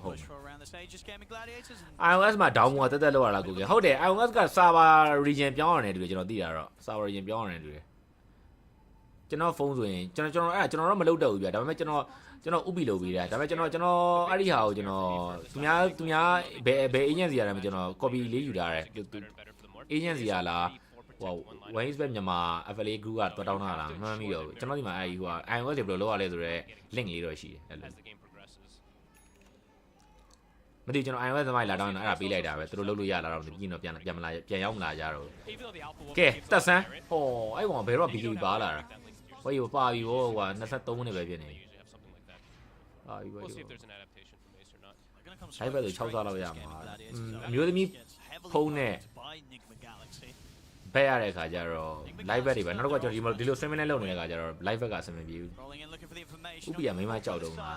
iOS မှာ down မှာတက်လောက်ရတာကိုဟုတ်တယ် iOS က server region ပြောင်းရတယ်တူတယ်ကျွန်တော်သိတာတော့ server region ပြောင်းရတယ်တူတယ်ကျွန်တော်ဖုန်းဆိုရင်ကျွန်တော်တော့မလုပ်တော့ဘူးဗျာဒါပေမဲ့ကျွန်တော်ဥပ္ပိလုပ်ပေးတာဒါပေမဲ့ကျွန်တော်အဲ့ဒီဟာကိုကျွန်တော်သူများဘယ် agency ရတယ်မကျွန်တော် copy လေးယူထားတယ် agency ရလားဟို Wayne's Bed မြန်မာ affiliate group ကတော့တောင်းတာလားမမှန်မိတော့ဘူးကျွန်တော်ဒီမှာအဲ့ဒီဟို iOS တွေဘယ်လိုလုပ်ရလဲဆိုတော့ link လေးတော့ရှိတယ်အဲ့လိုမသိကျွန်တော် iOS သမိုင်းလာတောင်းနေတာအဲ့ဒါပေးလိုက်တာပဲသူတို့လုပ်လို့ရလာတော့ပြင်တော့ပြန်မလာပြန်ရောက်မလာကြတော့ကဲတက်ဆန်းဟောအဲ့ကောင်ဘယ်တော့ BKB ပါလာတာဟိုပါပြီဟိုက23မိနစ်ပဲဖြစ်နေပါပြီပေါ့အဲ့ဘက်ဆို6စားလောက်ရမှာအမျိုးသမီးဖုန်းနဲ့ဘက်ရတဲ့ခါကျတော့ live bet တွေပဲနောက်တော့ကျွန်တော်ဒီလို seminar လုပ်နေတဲ့ခါကျတော့ live bet က seminar ပြူဥပ္ပိယမိမကြောက်တော့မှာ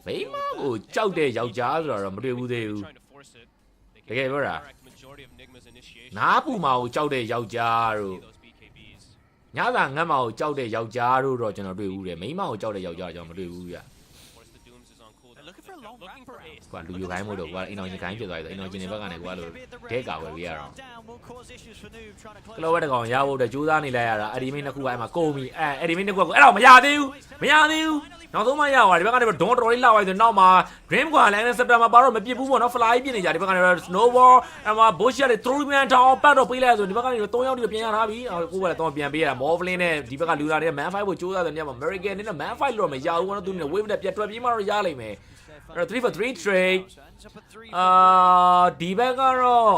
တဲ့မိမကိုကြောက်တဲ့ယောက်ျားဆိုတော့မတွေ့ဘူးသေးဘူးတကယ်ပြောတာနားပူမာကိုကြောက်တဲ့ယောက်ျားတို့ညသာငတ်မာကိုကြောက်တဲ့ယောက်ျားတို့တော့ကျွန်တော်တွေ့ဘူးတယ်မိမကိုကြောက်တဲ့ယောက်ျားကျွန်တော်မတွေ့ဘူးဗျကွာလူယူခိုင်းမို့လို့ကွာအင်တော်ချင်းခိုင်းဖြစ်သွားပြီဆိုအင်တော်ချင်းတွေဘက်ကနေကွာလို့ဒဲကာဝယ်ပေးရတော့ကလောဘတကောင်ရဖို့အတွက်ကြိုးစားနေလိုက်ရတာအဒီမင်းတစ်ခုကအဲ့မှာကုန်ပြီအဲ့ဒီမင်းတစ်ခုကအဲ့တော့မရသေးဘူးနောက်ဆုံးမှရသွားဒီဘက်ကနေတော့ဒွန်တော်လေးလောက်သွားဆိုနောက်မှာ dream ကွာလည်းစက်တဘာမှာပါတော့မပြစ်ဘူးပေါ့နော် fly ပြစ်နေကြဒီဘက်ကနေတော့ snowball အဲ့မှာ bush ရတဲ့ throw man down ပတ်တော့ပေးလိုက်ဆိုဒီဘက်ကနေတော့3ယောက်တိပြန်ရထားပြီကိုကလည်းတော့ပြန်ပေးရတာ Morphling နဲ့ဒီဘက်ကလူသားတွေ man fight ကိုကြိုးစားတယ်ညမှာ American နဲ့ man fight လို့တော့မရဘူးကတော့သူနဲ့ wave နဲ့ပြတ်ထွက်ပြေးမှတော့ရလိမ့်မယ်အဲ့တော့3 for 3 trade ဒီဘက်ကတော့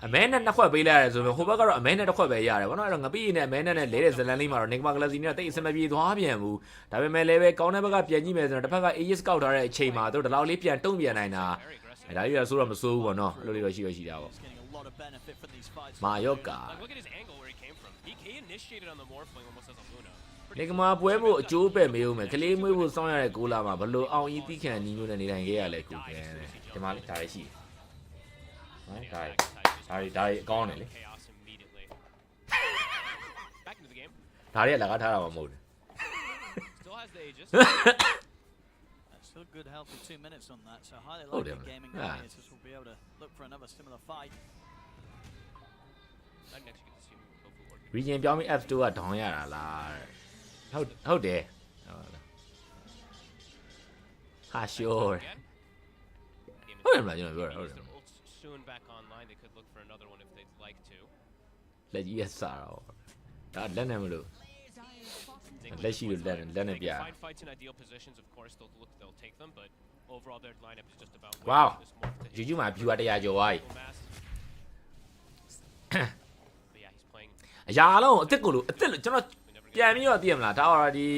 အမဲနဲ့နှစ်ခွက်ပေးလိုက်ရတယ်ဆိုတော့ဟိုဘက်ကတော့အမဲနဲ့တစ်ခွက်ပဲရတယ်ဘာလို့အဲ့တော့ငပိနဲ့အမဲနဲ့လဲတဲ့ဇလန်လေးမှာတော့ Nigma Galaxy နဲ့တိတ်အစမပြေသွားပြန်ဘူးဒါပေမဲ့လည်းပဲကောင်းတဲ့ဘက်ကပြန်ကြည့်မယ်ဆိုတော့တစ်ဖက်က Aegis ကောက်ထားတဲ့အချိန်မှာတို့ဒီလောက်လေးပြန်တုံ့ပြန်နိုင်တာဒါကြီးရဆိုတော့မစိုးဘူးပေါ့နော်အဲ့လိုလေးတော့ရှိတာပေါ့မာယောကာNigma ပွဲဖို့အကျိုးပဲ့မေးဦးမယ်ကလေးမွေးဖို့စောင်းရတဲ့ကိုလာမှာဘလို့အောင်ဤတိခံနီးမျိုးနဲ့နေထိုင်ခဲ့ရလဲကိုပြန်တယ်ဒီမှာဒါလေးရှိနော်ဒါအကောင်းတယ်လေဒါရီကလကားထားတာမှမဟုတ်ဘူး Still good healthy 2 minutes on that so highly likely Gaimin Gladiators will be able to look for another similar fight region ပြောင်းပြီး F2 က down ရတာလားဟုတ်တယ်ဟာ sure ဟုတ်တယ်မလားကျွန်တော်ပြောတာဟုတ်တယ်လက်ကြီးရစားတော့ဒါလက်နဲ့မလို့လက်ရှိလို့လက်နဲ့ပြဝေါယူမှာ view 100ကျော်သွားပြီအရာလုံးအစ်စ်ကိုလို့ကျွန်တော်ပြန်ပြီးတော့သိရမလားဒါတော့ဒီ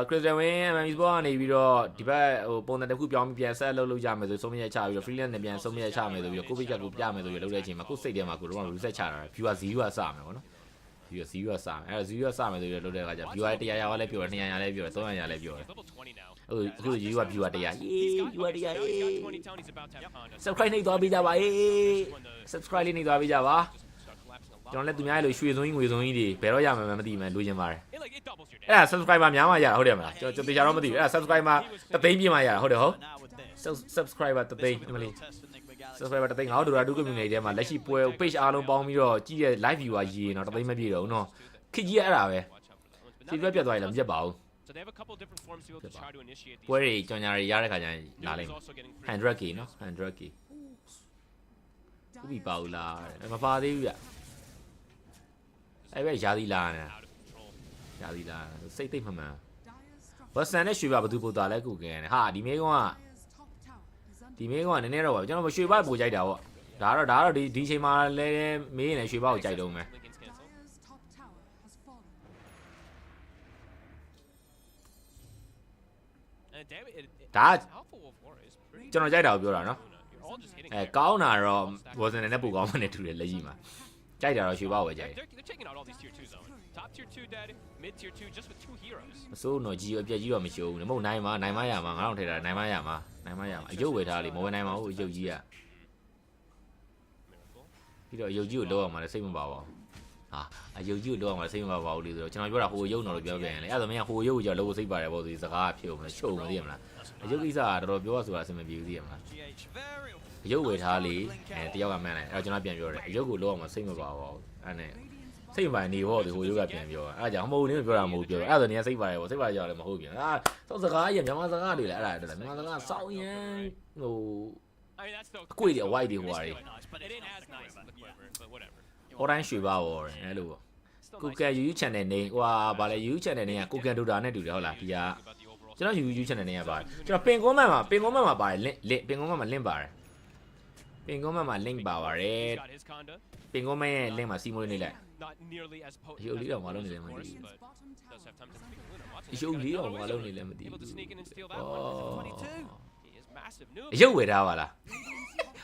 Crystal Win MMS ဘောကနေပြီးတော့ဒီဘက်ဟိုပုံစံတစ်ခုပြောင်းပြီးပြန်ဆက်လုပ်ရမယ်ဆိုဆုံးဖြတ်ချပြီးတော့ freelance နဲ့ပြန်ဆုံးဖြတ်ချမယ်ဆိုပြီးတော့ကိုဗစ်ကကိုပြမယ်ဆိုပြီးလုပ်တဲ့အချိန်မှာကိုစိတ်ထဲမှာကိုတော့ reset ချတာ viewer 0ကစမယ်ပေါ့နော် ပြီးတော့0ရွက်စမယ်အဲ့တော့0ရွက်စမယ်ဆိုပြီးတော့လုပ်တဲ့အခါကျ viewer 100ရာလည်းပြောတယ်200ရာလည်းပြောတယ်300ရာလည်းပြောတယ် Level 20 now. အခု viewer 100 ရေး viewer 100 He's got 20 down. He's about to have Honda. subscribe နှိပ်သွားပေးကြပါ subscribe လေးနှိပ်သွားပေးကြပါ ကျွန်တော်လည်းသူများရဲ့လိုရွှေစုံကြီးငွေစုံကြီးတွေဘယ်တော့ရမှာမသိမှလိုချင်ပါတယ် It doubles your အဲ့ဒါ subscriber များမှရတာဟုတ်တယ်မလားကျွန်တော်တေချာတော့မသိဘူးအဲ့ဒါ subscriber တသိန်းပြည့်မှရတာဟုတ်တယ်ဟုတ် subscriber တသိန်းအမလီ subscriber တသိန်းငါတို့ဒိုရာဒု community ထဲမှာလက်ရှိပွဲ page အားလုံးပေါင်းပြီးတော့ကြည့်တဲ့ live viewer ရေးရင်တော့တသိန်းမပြည့်တော့ဘူးနော်ခစ်ကြီးအဲ့ဒါပဲစီပြတ်သွားရင်လည်းမပြတ်ပါဘူး So they have a couple different forms to be able to try to initiate these. ပွဲတွေကြော်ညာတွေရတဲ့ခါကျရင်လာလိမ့်မယ် 100k နော် 100k ဥပ္ပပါဦးလားမပါသေးဘူးဗျအဲ့ပဲရာသီလာနေရာသီလာစိတ်သိမ့်မှန်မှန်ဝက်ဆန်နဲ့ရွှေပါဘသူပို့တာလဲကုကင်းဟာဒီမေကောင်ကနည်းနည်းတော့ပါကျွန်တော်ရွှေပါပို့ကြိုက်တာပေါ့ဒါတော့ဒီချိန်မှာလဲမေးရင်လည်းရွှေပါကိုကြိုက်တော့မယ်ဒါကျွန်တော်ကြိုက်တာကိုပြောတာနော်ကောင်းတာတော့ဝက်ဆန်နဲ့ပို့ကောင်းမှနဲ့တူတယ်လက်ရှိမှာကြိုက်တာတော့ရွှေပါကိုပဲကြိုက် They're taking out all these tier 2 zones. Top tier 2 dead, mid tier 2 just with 2 heroes. မစိုးတော့ကြီးအပြက်ကြီးတော့မရှိဘူးမဟုတ်နိုင်မရမှာငါတို့ထဲတာနိုင်မရမှာအယုတ်ဝယ်ထားလေမဝယ်နိုင်မှာဘူးအယုတ်ကြီးကပြီးတော့အယုတ်ကြီးကိုလောက်အောင်မလဲစိတ်မပါပါဘူးဟာအယုတ်ကြီးကိုလောက်အောင်မလဲစိတ်မပါပါဘူးလေဆိုတော့ကျွန်တော်ပြောတာဟိုယုတ်တော်လို့ပြောပြန်လေအဲ့ဒါဆိုမင်းဟိုယုတ်ကိုကြောက်လို့စိတ်ပါတယ်ပေါ့ဒီစကားဖြုတ်မလားချုပ်မသိရမလားအယုတ်ကိစ္စကတော်တော်ပြောရဆိုတာအဆင်မပြေဘူးသိရမလားအယုတ်ဝယ်ထားလေတယောက်ကမှန်းလိုက်အဲ့တော့ကျွန်တော်ပြန်ပြောတယ်အယုတ်ကိုလောက်အောင်မစိတ်မပါပါဘူးအဲ့နဲ့စိတ်ပါနေဖို့ဒီဟိုယုတ်ကပြန်ပြောအဲ့ဒါကြောင့်မဟုတ်နေပြောတာမဟုတ်ပြောအဲ့ဒါဆိုနေစိတ်ပါတယ်ပေါ့စိတ်ပါတယ်ကြောက်လည်းမဟုတ်ပြန်သောစကားရမြန်မာစကားတွေလည်းအဲ့ဒါမြန်မာစကားစောင်းရင်ဟို I mean, that's still အကွေတွေအဝိုက်တွေဟိုဟာတွေ it ain't as nice as the quiver, but whatever. ဟိုတိုင်းရွှေပါပေါ့အဲ့လိုပေါ့ကိုကန် YouTube channel နေဟိုဟာဗာလဲ YouTube channel နေကကိုကန်ဒိုတာနဲ့တူတယ်ဟုတ်လားဒီကကျွန်တော် YouTube channel နေကပါတယ်ကျွန်တော်ပင်ကွန်မန့်မှာပါတယ် link ပင်ကွန်မန့်မှာ link ပါတယ်ပင်ကွန်မန့်မှာ link ပါပါတယ် Got his Conda. ပင်ကွန်မန့်ရဲ့ link မှာစီမိုးလေးနေလိုက် Not nearly as potent. ရုပ်လေးတော့မလုပ်နေလည်းမသိ but ဘူး does have time to speak Luna. Watch ရုပ်လေးတော့မလုပ်နေလည်းမသိ able to ဘူး sneak in and steal that one. 22. He is massive noob. အယုတ်ဝယ်ထားပါလား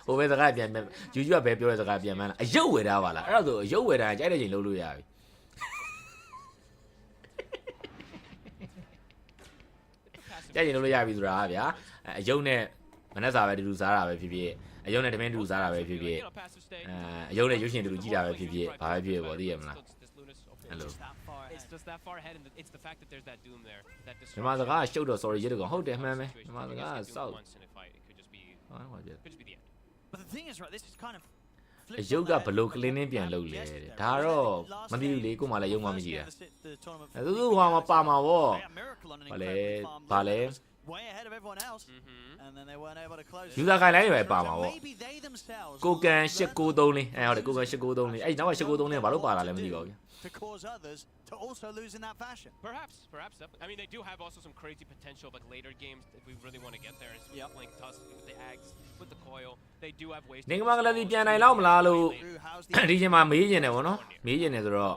ဟိုပဲစကားပြန်YouTube ကပဲပြောတဲ့စကားပြန်မှန်းလားအယုတ်ဝယ်ထားပါလားအဲ့ဒါဆိုအယုတ်ဝယ်ထားကြိုက်တဲ့ချိန်လုပ်လို့ရပြီကြိုက်ရင်လုပ်လို့ရပြီဆိုတာဗျာအယုတ်နဲ့မနှက်စာပဲတူစားတာပဲဖြစ်ဖြစ်အယုတ်နဲ့တမင်းတူစားတာပဲဖြစ်ဖြစ် You know, passive stay. အယုတ်နဲ့ရုပ်ရှင်တူကြည့်တာပဲဖြစ်ဖြစ်ဘာပဲဖြစ်ပေါ့သိရမလား This Luna's okay. အဲ့လို It's just that far ahead, and it's the fact that there's that doom there. That မြန်မာစကားရှုပ်တော့ sorry ရတဲ့ကောင်ဟုတ်တယ်မှန်ပဲမြန်မာစကားစောက် once in a fight, it could just beဟောပါပြ could just be the end. But the thing is, right, this is kind of အယုတ်ကဘလို့ကလင်းင်းပြန်လုပ်လဲတဲ့ဒါတော့မသိဘူးလေကိုမှလည်းယုံမှမရှိတာသူဟိုမှာပါမှာဗောဘာလဲ way ahead of everyone else, and then they weren't able to close. user guideline ပဲပါမှာဗော Maybe they themselves ကိုကန်893လေးဟုတ်တယ်ကိုကန်893လေးအဲ့နောက်က893လေးဘာလို့ပါလာလဲမသိပါဘူး to cause others to also lose in that fashion. Perhaps, definitely. I mean, they do have also some crazy potential, like later games, if we really want to get there. It's playing Tusk with the Ags, with the coil. They do have ways. နေကမကလည်းပြန်နိုင်လောက်မလားလို့ How's ဒီချိန်မှာမေးကျင်တယ်ဗောနော်မေးကျင်တယ်ဆိုတော့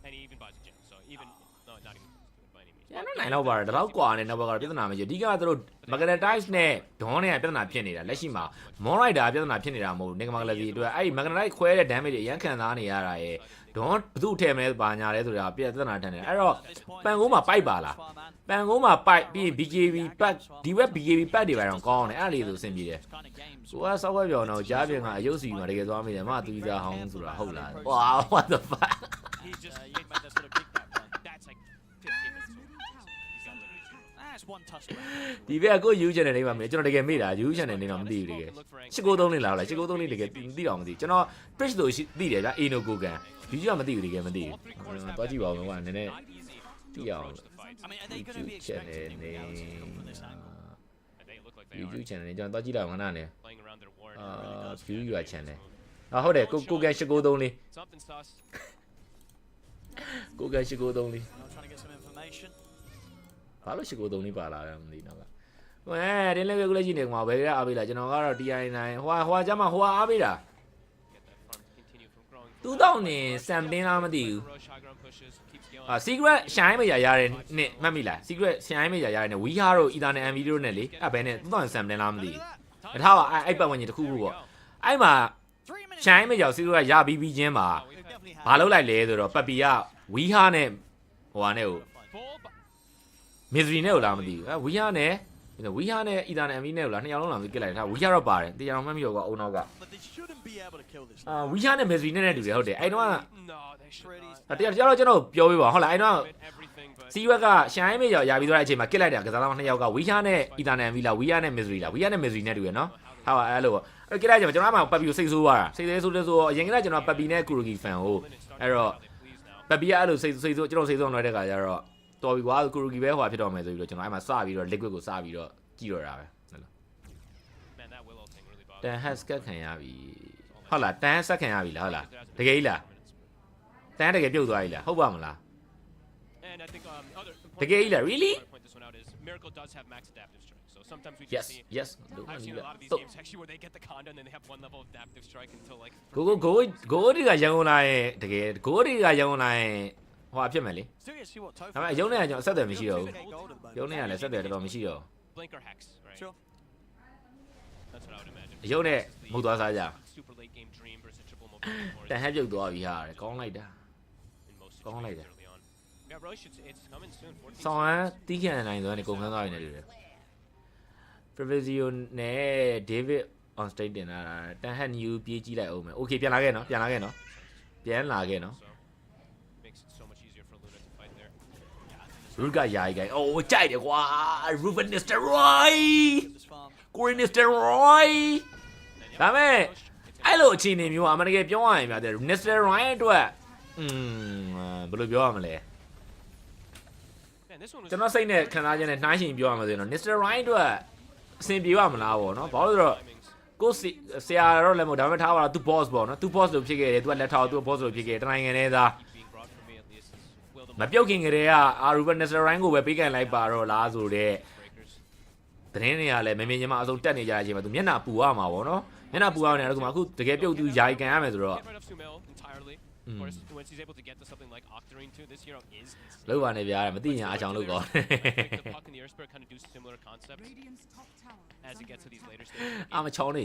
And he even buys a gem, so even no, not even by any means. ပြန်နိုင်လောက်ပါတယ်ဒါတော့ကွာနေတော့ဘာကပြဿနာမရှိဘူးအဓိကသူတို့ magnetize နဲ့ dawn နဲ့ပြဿနာဖြစ်နေတာလက်ရှိမှာ mon rider ပြဿနာဖြစ်နေတာမဟုတ်ဘူးနေကမကလည်းအတွက်အဲ့ magnetize ခွဲတဲ့ damage တွေအရန်ခံစားနေရတာရဲ့ dawn ဘသူ့ထဲမဲ့ဘာညာလဲဆိုတာပြဿနာတန်းတယ်အဲ့တော့ပန်ကုန်းမှာပိုက်ပါလားပန်ကုန်းမှာပိုက်ပြီး BKB ပတ်ဒီဘက် BKB ပတ်တွေပဲတော့ကောင်းတယ်အဲ့လေးဆိုအဆင်ပြေတယ်ကိုကစောက်ဝဲပြောင်းတော့ကြားပြင်ကအယုတ်စီမှာတကယ်သွားမိတယ်မသူကြီးစားဟောင်းဆိုတာဟုတ်လား wow what the fuck He just sort of picked that one. That's like 15 minutes old. He's got literally zero. that's one touch. ဒီဘက်ကို U channel လေးမှာမေးကျွန်တော်တကယ်မေးတာ U channel လေးတော့မသိဘူးတကယ်893လေးလာလား893လေးတကယ်သိတော့မသိကျွန်တော် Twitch ဆိုသိတယ်ဗျာ Eno ကိုကန် YouTube ကမသိဘူးတကယ်မသိဘူးသွားကြည့်ပါဦးကွာနည်းနည်း Not easy to သိအောင် approach the fight. I mean, are they going to be expecting to be able to come from this angle? And they look like they are YouTube channel လေးကျွန်တော်သွားကြည့်လိုက်အောင်ခဏနဲ့ playing around their ward. view your channel ဟုတ်တယ်ကိုကန်893လေး Something sus. ကိုကန်893လေး I'm trying to get some information. ဘာလို့893လေးပါလာလဲမသိတော့ဝဲတင်းလည်းကိုလည်းကြည့်နေကွာဘယ်ကအားပေးလားကျွန်တော်ကတော့ TI9 ဟွာကြမှာဟွာအားပေးတာ Get that farm to continue from growing. 2000နေစံတင်းလားမသိဘူး Roche high ground pushes, keeps scaling. secret ရှိုင်းမရရတဲ့နဲ့မှတ်မိလား secret ရှိုင်းမရရတဲ့နဲ့ we har တို့ ether နဲ့ mv တို့နဲ့လေအဲ့ဘယ်နဲ့2000စံတင်းလားမသိဘူး Look at that. အထားပါအဲ့ပတ်ဝန်းကျင်တစ်ခုခုပေါ့အဲ့မှာ ရှိုင်းမေကြောင့်စီတို့ကရပြီးချင်းမှာဘာလုပ်လိုက်လဲဆိုတော့ပတ်ပီကဝီဟာနဲ့ဟိုဟာနဲ့ကိုမစ်ဇရီနဲ့ကိုလာမသိဘူးဝီဟာနဲ့အီသာနဲ့အမီနဲ့ကိုလာ2ယောက်လုံးလာပြီးကစ်လိုက်တာဝီဟာတော့ပါတယ်တရားအောင်မှတ်မိတော့ကအုံနောက်ကဝီဟာနဲ့မစ်ဇရီနဲ့တူတယ်ဟုတ်တယ်အဲ့တော့တရားကျွန်တော်ပြောပေးပါဟုတ်လားအဲ့တော့စီဝက်ကရှိုင်းမေကြောင့်ရပြီးသွားတဲ့အချိန်မှာကစ်လိုက်တာကစားသမား2ယောက်ကဝီဟာနဲ့အီသာနဲ့အမီလာဝီဟာနဲ့မစ်ဇရီလာဝီဟာနဲ့မစ်ဇရီနဲ့တူရနော်ဟာအဲ့လိုအဲ့ကစ်လိုက်ကြမှာကျွန်တော်ကပတ်ပီကိုစိတ်ဆိုးသွားတာစိတ်ဆိုးဆိုအရင်ကကျွန်တော်ပတ်ပီနဲ့ကူရူဂီဖန်ကိုအဲ့တော့ပတ်ပီကအဲ့လိုစိတ်ဆိုးကျွန်တော်စိတ်ဆိုးနေတဲ့ခါကျတော့တော်ပြီကွာကူရူဂီပဲဟိုဖြစ်တော့မယ်ဆိုပြီးတော့ကျွန်တော်အဲ့မှာစပြီးတော့ liquid ကိုစပြီးတော့ကြည့်တော့တာပဲဟုတ်လားတန်ဟတ်စကတ်ခံရပြီဟုတ်လားတန်ဆက်ခံရပြီလားဟုတ်လားတကယ်ကြီးလားတန်တကယ်ပြုတ်သွားပြီလားဟုတ်ပါမလားတကယ်ကြီးလား really Miracle does have max adaptive strike, so sometimes we yes see yes I've seen a lot of these games actually where they get the condo and then they have one level of adaptive strike until like ကိုဒီကရန်ကုန်လာရင်တကယ်ကိုဒီကရန်ကုန်လာရင်ဟိုအဖြစ်မယ်လေဒါပေမဲ့ရုံးနဲ့ကျွန်တော်အဆက်အသွယ်မရှိတော့ဘူးရုံးနဲ့ကလည်းဆက်သွယ်တော်တော်မရှိတော့ blinker hex, right? Sure. That's what I would imagine. ရုံးနဲ့မဟုတ်သွားစားကြ Super late game dream versus triple mobile. တန်ဟက်ပြုတ်သွားပြီဟာကောင်းလိုက်တာ ကောင်းလိုက်တယ် Yeah, bro, it's coming soon. ဆောင်းဟန်တီးခံနိုင်ဆိုရင်ကုန်ခန်းသွားပြီနေတယ် Fabrizio နဲ့ David on stage တင်လာတာတန်ဟက် new ပြေးကြည့်လိုက်အောင်မယ် Okay ပြန်လာခဲ့နော်ပြန်လာခဲ့နော် Makes it so much easier for Luna to fight there. Root ကယာယီကိုင်အိုးကြိုက်တယ်ကွာ Ruben Nistelrooy Cory Nistelrooy ဒါမဲ့အဲ့လိုအခြေအနေမျိုးအမှန်တကယ်ပြောရရင်ဗျာ Nistelrooy အတွက်ဘယ်လိုပြောရမလဲကျွန်တော်စိတ်နဲ့ခံစားချက်နဲ့နှိုင်းရှင်ပြောရမှာဆိုရင်တော့ Nistelrooy အတွက်အဆင်ပြေရမလားပေါ့နော်ဘာလို့လဲဆိုတော့ကိုဆရာတော့လည်းမဟုတ်ဒါပေမဲ့ထားပါတော့သူ boss ပေါ့နော်သူ boss လို့ဖြစ်ခဲ့တယ်သူကလက်ထောက်သူ boss လို့ဖြစ်ခဲ့တယ်တနိုင်ငံနဲ့သားမပြုတ်ခင်ကလေးကRuben Nistelrooy ကိုပဲပေးကန်လိုက်ပါတော့လားဆိုတော့သတင်းတွေကလည်းမမြင်ချင်မှအစုံတက်နေကြတဲ့အချိန်မှာသူမျက်နှာပူရမှာပေါ့နော်မျက်နှာပူရနေတယ်အခုတကယ်ပြုတ်သူယာယီကန်ရမယ်ဆိုတော့Of course, once he's able to get to something like Octarine too, this hero is insane. လောက်ပါနေဗျာမသိညာအချောင်းလောက်ကော The puck and the air spirit kind of do similar concepts as it gets to these later stages. အာမချောင်းနေ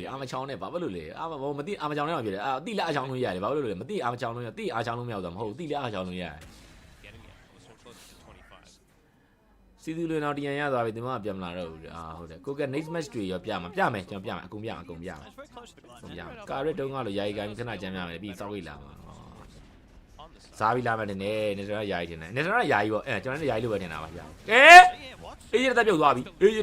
ဘာလို့လဲအာမသိအာမချောင်းနေမှာဖြစ်တယ်အာတိလက်အချောင်းလုံးရတယ်ဘာလို့လဲမသိအာမချောင်းလုံးရတိအာချောင်းလုံးမရောက်တော့မဟုတ်တိလက်အချောင်းလုံးရတယ် Getting it closer to 25. စီသူလွင်တော်တရန်ရသွားပြီဒီမှာပြန်မလာတော့ဘူးဟုတ်တယ်ကိုက next match တွေရောပြမယ်ကျွန်တော်ပြမယ်အကုန်ပြကာရက်တုံးကလို့ယာယီကိုင်းခဏကြမ်းပြမယ်ပြီးစောက်ရိတ်လာမှာစားပြီးလာမယ်နေနေစရာယာယီတင်တယ်နေစရာယာယီပေါ့ကျွန်တော်လည်းယာယီလို့ပဲတင်တာပါဗျာအေးတက်ပြုတ်သွားပြီရေး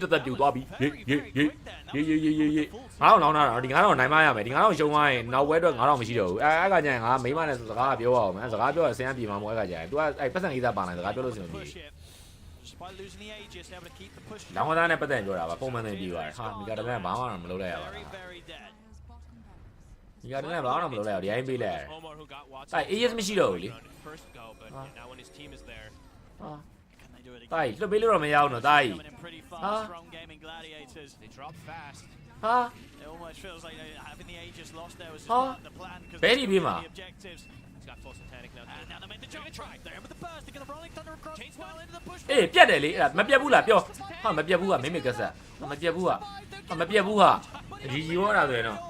ငါတော့လောင်းတာတော့ဒီငါတော့နိုင်မရမယ်ဒီငါတော့ရှုံသွားရင်နောက်ဝဲအတွက်ငါတော့မရှိတော့ဘူးအဲ့ကကြရင်ငါမိမနဲ့စကားပြောအောင်မယ်စကားပြောရဆင်းရပြေမှာမဟုတ်အဲ့ကကြရင် तू ကအဲ့ပတ်စံကိစ္စပါနေစကားပြောလို့စင်မပြေလောင်းသားနဲ့ပတ်သက်ပြောတာပါပုံမှန်သိပြေပါတယ်ဟာမိကတည်းကဘာမှမလုပ်လိုက်ရပါဘူးဒီကတည်းကဘာမှမလုပ်လိုက်ရဒီအိမ်ပေးလိုက်အဲ့ AS မရှိတော့ဘူးလေဟာတိုက်လွတ်ပေးလို့တော့မရအောင်တော့တိုက်ဟာဘယ်ဒီပြီးမှာအေးပြတ်တယ်လေအဲ့မပြတ်ဘူးလားပြောဟာမပြတ်ဘူးကမိမိကဆက်မပြတ်ဘူးဟာဒီရောတာဆိုရင်တော့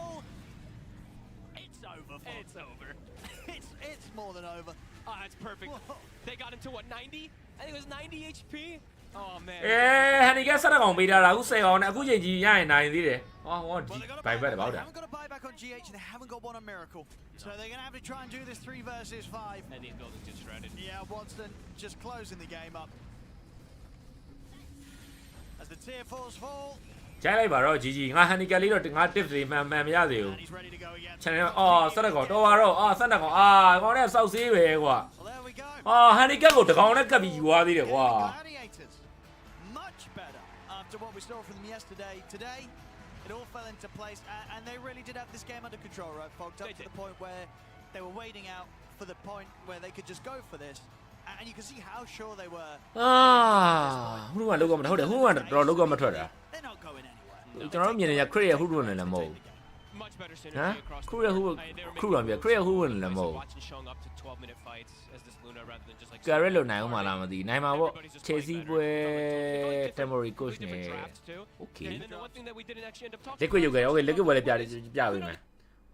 It's more than over. Ah, it's perfect. They got into what 90? I think it was 90 HP. Oh man. ဟန်နီကဆက်တော့အောင်ပေးတာအခု10အောင်နဲ့အခုချိန်ကြီးရရင်နိုင်သေးတယ်ဟောဒီဘိုင်ဘက်တော့တာ Haven't got a buyback on GH and they haven't got one on Miracle. So they're going to have to try and do this 3 versus 5. And these buildings get shredded. Yeah, Watson just closing the game up. As the tier 4s fall. ကျလိုက်ပါတော့ GG ငါဟန်နီကလေးတော့ငါ tips တွေမှန်မရသေးဘူး channel ဆက်တကောင်တော်ပါတော့ဆက်တကောင်ကောင်နဲ့စောက်ဆေးပဲကွာဟန်နီကကိုတကောင်နဲ့ကပ်ပြီးယူသွားသေးတယ်ကွာ Much better after what we saw from them yesterday. Today it all fell into place and they really did have this game under control, right, folks, up to the point where they were waiting out for the point where they could just go for this. And you can see how sure they were. ဟိုကလောက်ကမဟုတ်တယ်ဟိုကတော့လောက်ကမထွက်တာ They're not going anywhere. ကျွန်တော်တို့မြင်နေရ crit ရဲ့ဟိုတို့နဲ့လည်းမဟုတ် Much better synergy across. crit ရဲ့ဟိုcrit ရဲ့ဟိုနဲ့လည်းမဟုတ် showing up to 12-minute fights as this Luna rather than just like Garrett လို့နိုင်အောင်မလားမသိနိုင်မှာပေါ့ Chelsea ပွဲ temporary coach နဲ့ Okay And then the one thing that we didn't actually end up talking liquid ရုပ်ကြ Okay liquid ပွဲလည်းပြပေးမယ်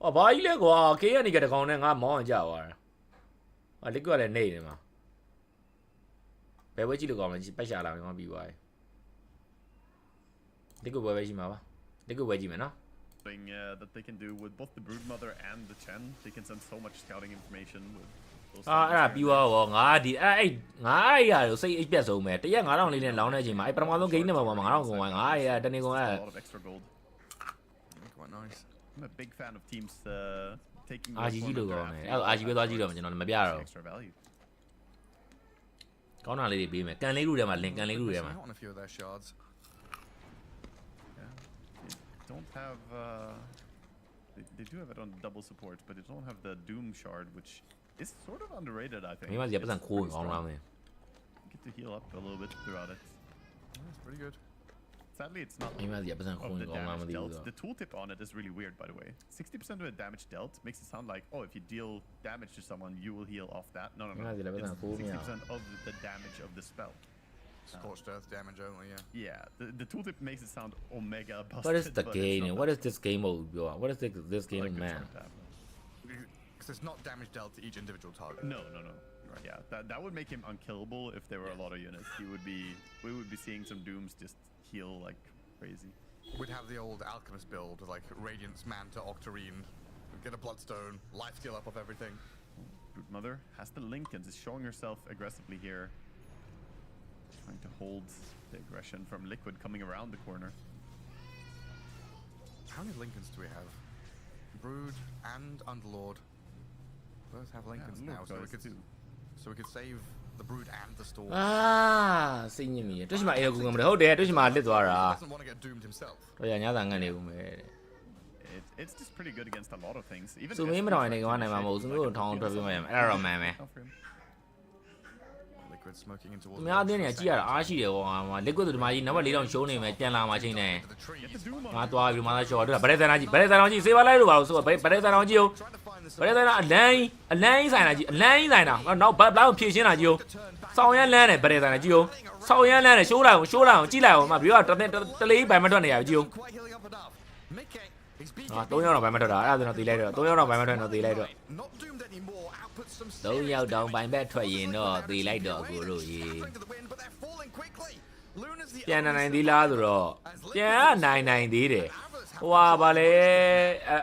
အော်ဘာကြီးလဲကွာ K ကနေကတကောင်နဲ့ငါမောင်းအောင်ကြာသွားတာဟာ liquid လည်းနေတယ်မှာဘယ်ဝဲကြည့်လို့ကောင်းလဲပတ်ရှာလာမယ်ငါပြီးသွားတယ် liquid ဝဲပဲရှိမှာပါ liquid ဝဲကြည့်မယ်နော် that they can do with both the brood mother and the Chen. They can send so much scouting information with those အဲ့ဒါပြီးသွားတော့ငါဒီအဲ့ငါအဲ့ရကိုစိတ်အိပ်ပြတ်ဆုံးပဲတရက်9000လေးနဲ့လောင်းတဲ့အချိန်မှာအဲ့ပထမဆုံး game နဲ့မှာ9000ကုန်သွားငါအဲ့ရတနေ့ကုန်အဲ့ a lot of extra gold. Quite nice. I'm a big fan of teams taking RGG လို့ကောင်းတယ်အဲ့ RGG ပဲသွားကြည့်တော့မယ်ကျွန်တော်မပြတော့ extra value. ကောင်းတာလေးတွေပေးမယ်ကန်လေးလူထဲမှာလင်ကန်လေးလူထဲမှာ On a few of their shards. Don't have they do have it on double support, but they don't have the Doom shard, which is sort of underrated, I think. မင်းမစီပတ်စံခိုးကောင်းလားမင်း Get to heal up a little bit throughout it. That's pretty good. Sadly, it's not မင်းမစီပတ်စံ of ခိုး the ကောင်းလားမ damage သိဘူး dealt. The tooltip on it is really weird, by the way. 60% of the damage dealt makes it sound like, oh, if you deal damage to someone, you will heal off that. No. It's 60% of the damage of the spell. Scorched earth damage only, yeah. Yeah, the tooltip makes it sound omega busted. What is the but it's game not what that. is this game mode ပြော What is this game Like, man it's not that. Because there's not damage dealt to each individual target. No. Yeah, that would make him unkillable if there were a lot of units. We would be seeing some Dooms just heal like crazy. We'd have the old alchemist build with like Radiance, Manta, Octarine, get a Bloodstone, life steal up of everything. Brood Mother has the Lincolns, is showing herself aggressively here. Trying to hold the aggression from Liquid coming around the corner. How many Lincolns do we have? Brood and Underlord both have Lincolns Yeah, now, so we could save the Brood and the Storm. စိတ်ညစ်မိတယ်တွေ့ရှိမှာအေကူငမတယ်ဟုတ်တယ်တွေ့ရှိမှာလစ်သွားတာ He doesn't want to get doomed himself. တော့ရညသာငတ်နေဦးမယ် It's just pretty good against a lot of things. Even သူမင်းမတော်ရင်လည်းကနိုင်မှာမဟုတ်သူတို့ထောင်းထွက်ပြီးမှရမယ်အဲ့ဒါတော့မှန်ပဲ Liquid smoking in သူ towards များအတင်းနေကြည့်ရတာအားရှိတယ်ကွာဟာ liquid သူဒီမှာကြီးနံပါတ်4000ရှုံးနေမယ်ပြန်လာမှချိန်နေ the trees. Get the Doom ငါ on. သွားပြီးမှသာရှော့တွေ့ဗရဲတန်ကြီးဗရဲတန်ကြီးစေးပါလိုက်လို့ပါလို့ဆိုဗရဲတန်ကြီးကို Trying to find this ဗရဲတန်အလန်းဆိုင်တာကြီးအလန်းဆိုင်တာနောက်ဘလောက်ဖြည့်ရှင်းတာကြီးကိုစောင်းရမ်းလန်းတယ်ဗရဲတန်ကြီးကိုစောင်းရမ်းလန်းတယ်ရှိုးလိုက်အောင်ကြည့်လိုက်အောင်မပြီးတော့တလေးဘိုင်မထွက်နေရပြီကြီးကို quite healing up enough. Mickey, he's beating ဟာ3ယောက်တော့ဘိုင်မထွက်တာအဲ့ဒါဆိုတော့တီးလိုက်တော့3ယောက်တော့ဘိုင်မထွက်တော့တီးလိုက်တော့ not doomed anymore. Outputs some 3ယောက်တောင်ဘိုင်ဘက်ထွက်ရင်တော့တီးလိုက်တော့ကိုတို့ရေ to the wind, but they're falling quickly. Luna's the ပြန်နိုင်သေးလားဆိုတော့ပြန်နိုင်သေးတယ်ဟိုဟာဗာလေ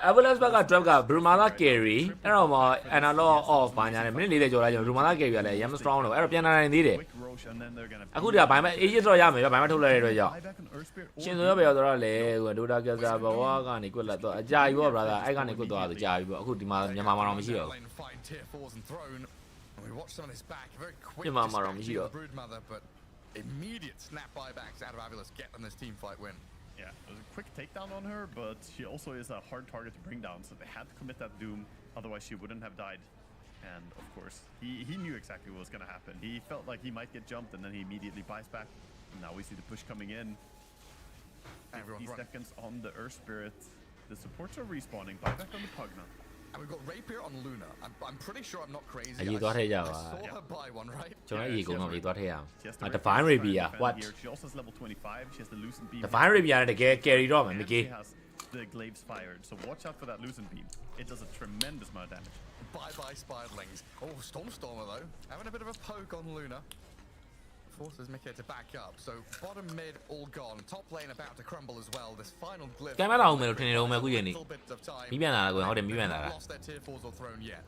Avalanche ဘက်က drop က Brumada carry အဲ့တော့မှ analog off ဘာညာနဲ့မိနစ်40ကျော်လာကျွန်တော် Brumada carry ကလည်း Yam strong တော့အဲ့တော့ပြန်နိုင်သေးတယ် Quick roach, and then they're gonna. အခုဒီကဘိုင်ဘက် agent တော့ရမယ်ဗျဘိုင်ဘက်ထုတ်လိုက်တဲ့အတွက်ကြောင့် Buyback on Earth Spirit or ရှင်ဆိုရပဲတော့လေဟိုဒိုတာကစားဘဝကနေကွက်လက်တော့အကြာကြီးပေါ့ brother အဲ့ကနေကွက်သွားတော့ကြာပြီပေါ့အခုဒီမှာမြန်မာမှာတော့မရှိတော့ lane fighting tier 4s and throne. And we watch some of this back. Very quick Yeah, Mama, distraction Mama, of the Brood Mother, but immediate snap buybacks out of Avilas get them this team fight win. Yeah, it was a quick takedown on her, but she also is a hard target to bring down, so they had to commit that Doom, otherwise she wouldn't have died. And of course, he knew exactly what was going to happen. He felt like he might get jumped, and then he immediately buys back. And now we see the push coming in. 50 Everyone's running. seconds on the Earth Spirit. The supports are respawning. Buyback on the Pugna. And we've got Rapier on Luna. I'm pretty sure I'm not crazy. Are you got it, I yeah, saw her buy one, right? ကျွန်တော်ရေကုန်တော့ပြီးသွားထည့်ရအောင် She has အာ the Divine Rapier Rapier defend what here. She also has level 25. She has the Lucent Beam. Divine Rapier နဲ့တကယ် carry တော့မယ် And Mickey she has the glaives fired, so watch out for that Lucent Beam. It does a tremendous amount of damage. Bye-bye Spiderlings. Oh, Stormstormer though. Having a bit of a poke on Luna. Forces Mickey to back up. So bottom mid all gone. Top lane about to crumble as well. This final glyph. ကဲမလာအောင်မယ်လို့ထင်နေတော့မယ်အခုရင်နေ Little bit of time. မိပြန်လာတာကိုဟုတ်တယ်မိပြန်လာတာ Lost their tier 4s or throne yet.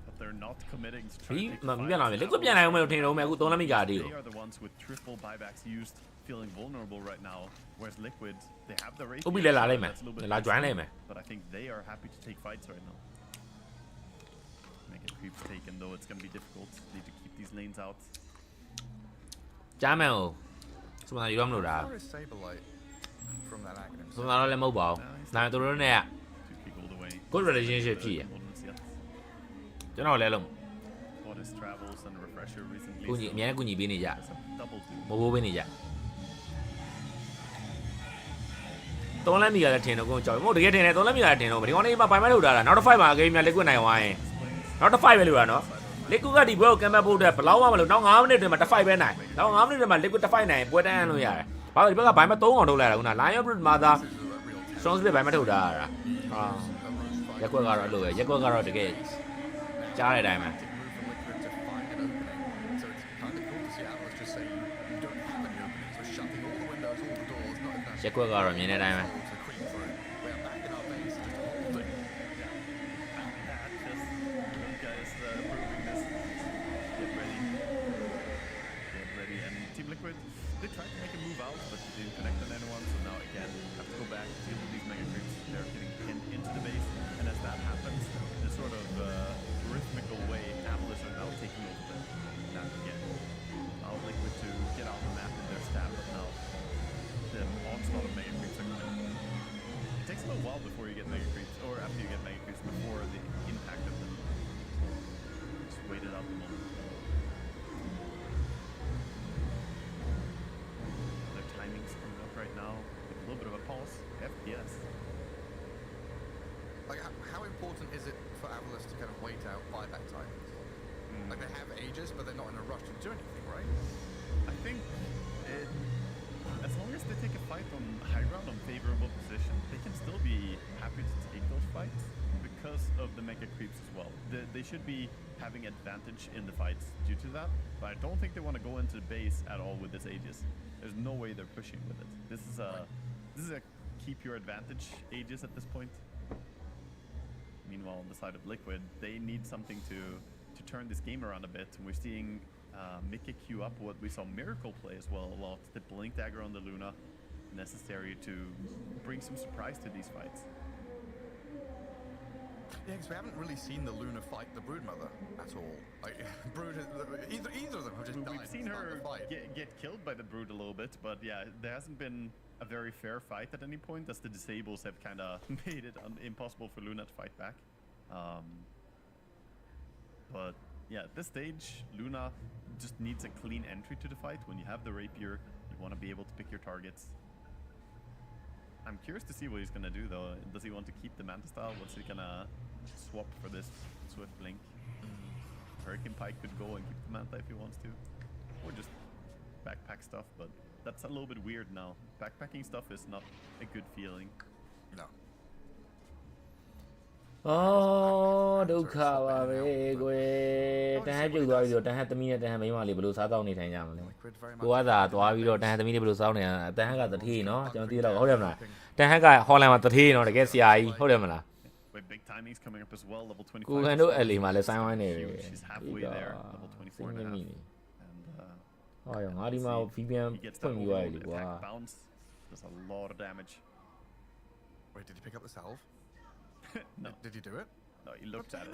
But they're not committing to ဒီ try to take မိ the ပြန်လာမယ် fight. လက်ကွပြန်နိုင်အောင်မယ်လို့ထင်နေတော့မယ်အခု3လက်မိကာတီကို They are the ones with triple buybacks used, feeling vulnerable right now. Whereas Liquid, they have the race. ဥပ္ပိလဲလာလိုက်မယ်လာ join လိုက်မယ် But I think they are happy to take fights right now. Make it creeps taken though, it's gonna be difficult. Need to keep these lanes out. ကြားမယ်ဟုတ်စမနာယူရမလို့တာ Where is Saberlight from that academy? စမနာတော့လည်းမဟုတ်ပါဘူးနိုင်တို့တို့နဲ့က To kick all the way. good relationship ဖြစ်ရ Opponents yet. ကျွန်တော်လည်းလုံး What is travels and refresher recently? ကူညီအများနဲ့ကူညီပေးနေကြ That's a double two. မဘိုးပေးနေကြ3လက်မိကလည်းထင်တော့ကိုကြောက်မဟုတ်တကယ်ထင်တယ်3လက်မိကလည်းထင်တော့ဒီကောင်လေးမှပိုင်မထုတ်တာလားနောက်တစ် fight မှာအကိမ်းများလက်ကွက်နိုင်သွားရင်နောက်တစ် fight ပဲလို့ရနော်လက်ကွက်ကဒီဘွဲကိုကမ်ဘတ်ဖို့အတွက်ဘလောက်မှမလို့နောက်9မိနစ်တွင်မှာတစ် fight ပဲနိုင်နောက်9မိနစ်တွင်မှာလက်ကွက်တစ် fight နိုင်ပွဲတန်းလို့ရတယ်ဘာလို့ဒီဘက်ကဘိုင်မ3အောင်ထုတ်လိုက်တာခုန Lion Brute Mother Strong Split ဘိုင်မထုတ်တာဟာ ရက်ကွက်ကတော့အဲ့လိုပဲရက်ကွက်ကတော့တကယ်ကြားတဲ့အတိုင်းပဲ move from Liquid to find an opening. So it's kind of cool to see Atlas just say you don't have any openings. We're shutting all the windows, all the doors, not even ရက်ကွက်ကတော့မြင်တဲ့အတိုင်းပဲ to creep through. We are back in our base, just holding. That just you guys proving this. Get ready. Get ready. And Team Liquid, they tried to make a move out, but they didn't connect on anyone. So now again, have to go back, deal with these mega creeps. They're getting pinned into the base, and as that happens, the sort of rhythmical way, Atlas are now taking over the map again. Now Liquid to get out the map in their stab, but now the onslaught of mega creeps are coming. It takes a little while before you get mega creeps, or after you get mega creeps, before the impact of them. Just wait it out a moment. Their timing's coming up right now with a little bit of a pulse. FPS. Like, how important is it for Avalanche to kind of wait out buyback time? Like, they have ages, but they're not in a rush to do anything, right? I think as long as they take a fight on high ground on favorable position, they can still be happy to take those fights because of the mega creeps as well. They should be having advantage in the fights due to that, but I don't think they want to go into the base at all with this Aegis. There's no way they're pushing with it. This is a keep your advantage Aegis at this point. Meanwhile, on the side of Liquid, they need something to turn this game around a bit. And we're seeing Mickey queue up what we saw Miracle play as well a lot. The Blink Dagger on the Luna, necessary to bring some surprise to these fights. Yeah, because we haven't really seen the Luna fight the Broodmother at all. Like, Brood, either of them have just died. We've seen her get killed by the Brood a little bit, but yeah, there hasn't been a very fair fight at any point, as the disables have kind of made it impossible for Luna to fight back. But yeah, at this stage, Luna just needs a clean entry to the fight. When you have the Rapier, you want to be able to pick your targets. I'm curious to see what he's going to do though. Does he want to keep the Manta style? What's he going to swap for this Swift Blink? Hurricane Pike could go and keep the Manta if he wants to. Or just backpack stuff, but that's a little bit weird now. Backpacking stuff is not a good feeling. No. အော်ဒုက္ခပါပဲကွယ်တန်းဟပြုတ်သွားပြီးတော့တန်းဟသမီးနဲ့တန်းဟမိန်းမလေးဘယ်လိုစားတော့နေထိုင်ကြမလဲကိုကသာသွားပြီးတော့တန်းဟသမီးလေးဘယ်လိုစားနေရတန်းဟကတထေးနော်ကျွန်တော်သိတော့ဟုတ်တယ်မလားတန်းဟကဟော်လန်မှာတထေးနော်တကယ်ဆရာကြီးဟုတ်တယ်မလား Big timings coming up as well, level 25. ကိုကန်တို့အဲ့လီမှာလည်းဆိုင်းဝိုင်းနေပြီ She's halfway there, level 24 and a half. And ဟောရငါဒီမှာ VPN ဖွင့်ပြီးသွားပြီကွာ bounce does a lot of damage. Wait, did you pick up the salve? No. Did you do it? No, he looked at it.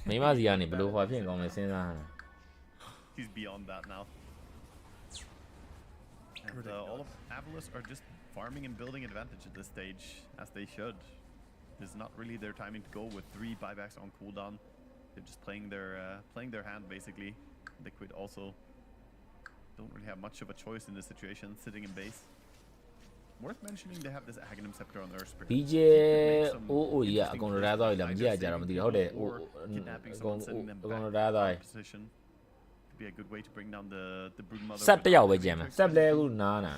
မိမစီကနေဘယ်လိုဟောဖြစ်ကောင်းလဲစဉ်းစားတာ He's beyond that now. And all of Avalanche are just farming and building advantage at this stage, as they should. This is not really their timing to go with 3 buybacks on cooldown. They're just playing their hand basically. Liquid also don't really have much of a choice in this situation, sitting in base. Worth mentioning, they have this Aghanim Scepter on their spirit. BJ အိုးအိုကြီးကအကုန်ရသွားပြီလားမကြည့်ရကြတော့မသိတော့ဟုတ်တယ်အကုန်ရသွားပြီ Could be a good way to bring down the Broodmother. ဆက်တစ်ယောက်ပဲကြံမယ်ဆက်လဲခုနားနာ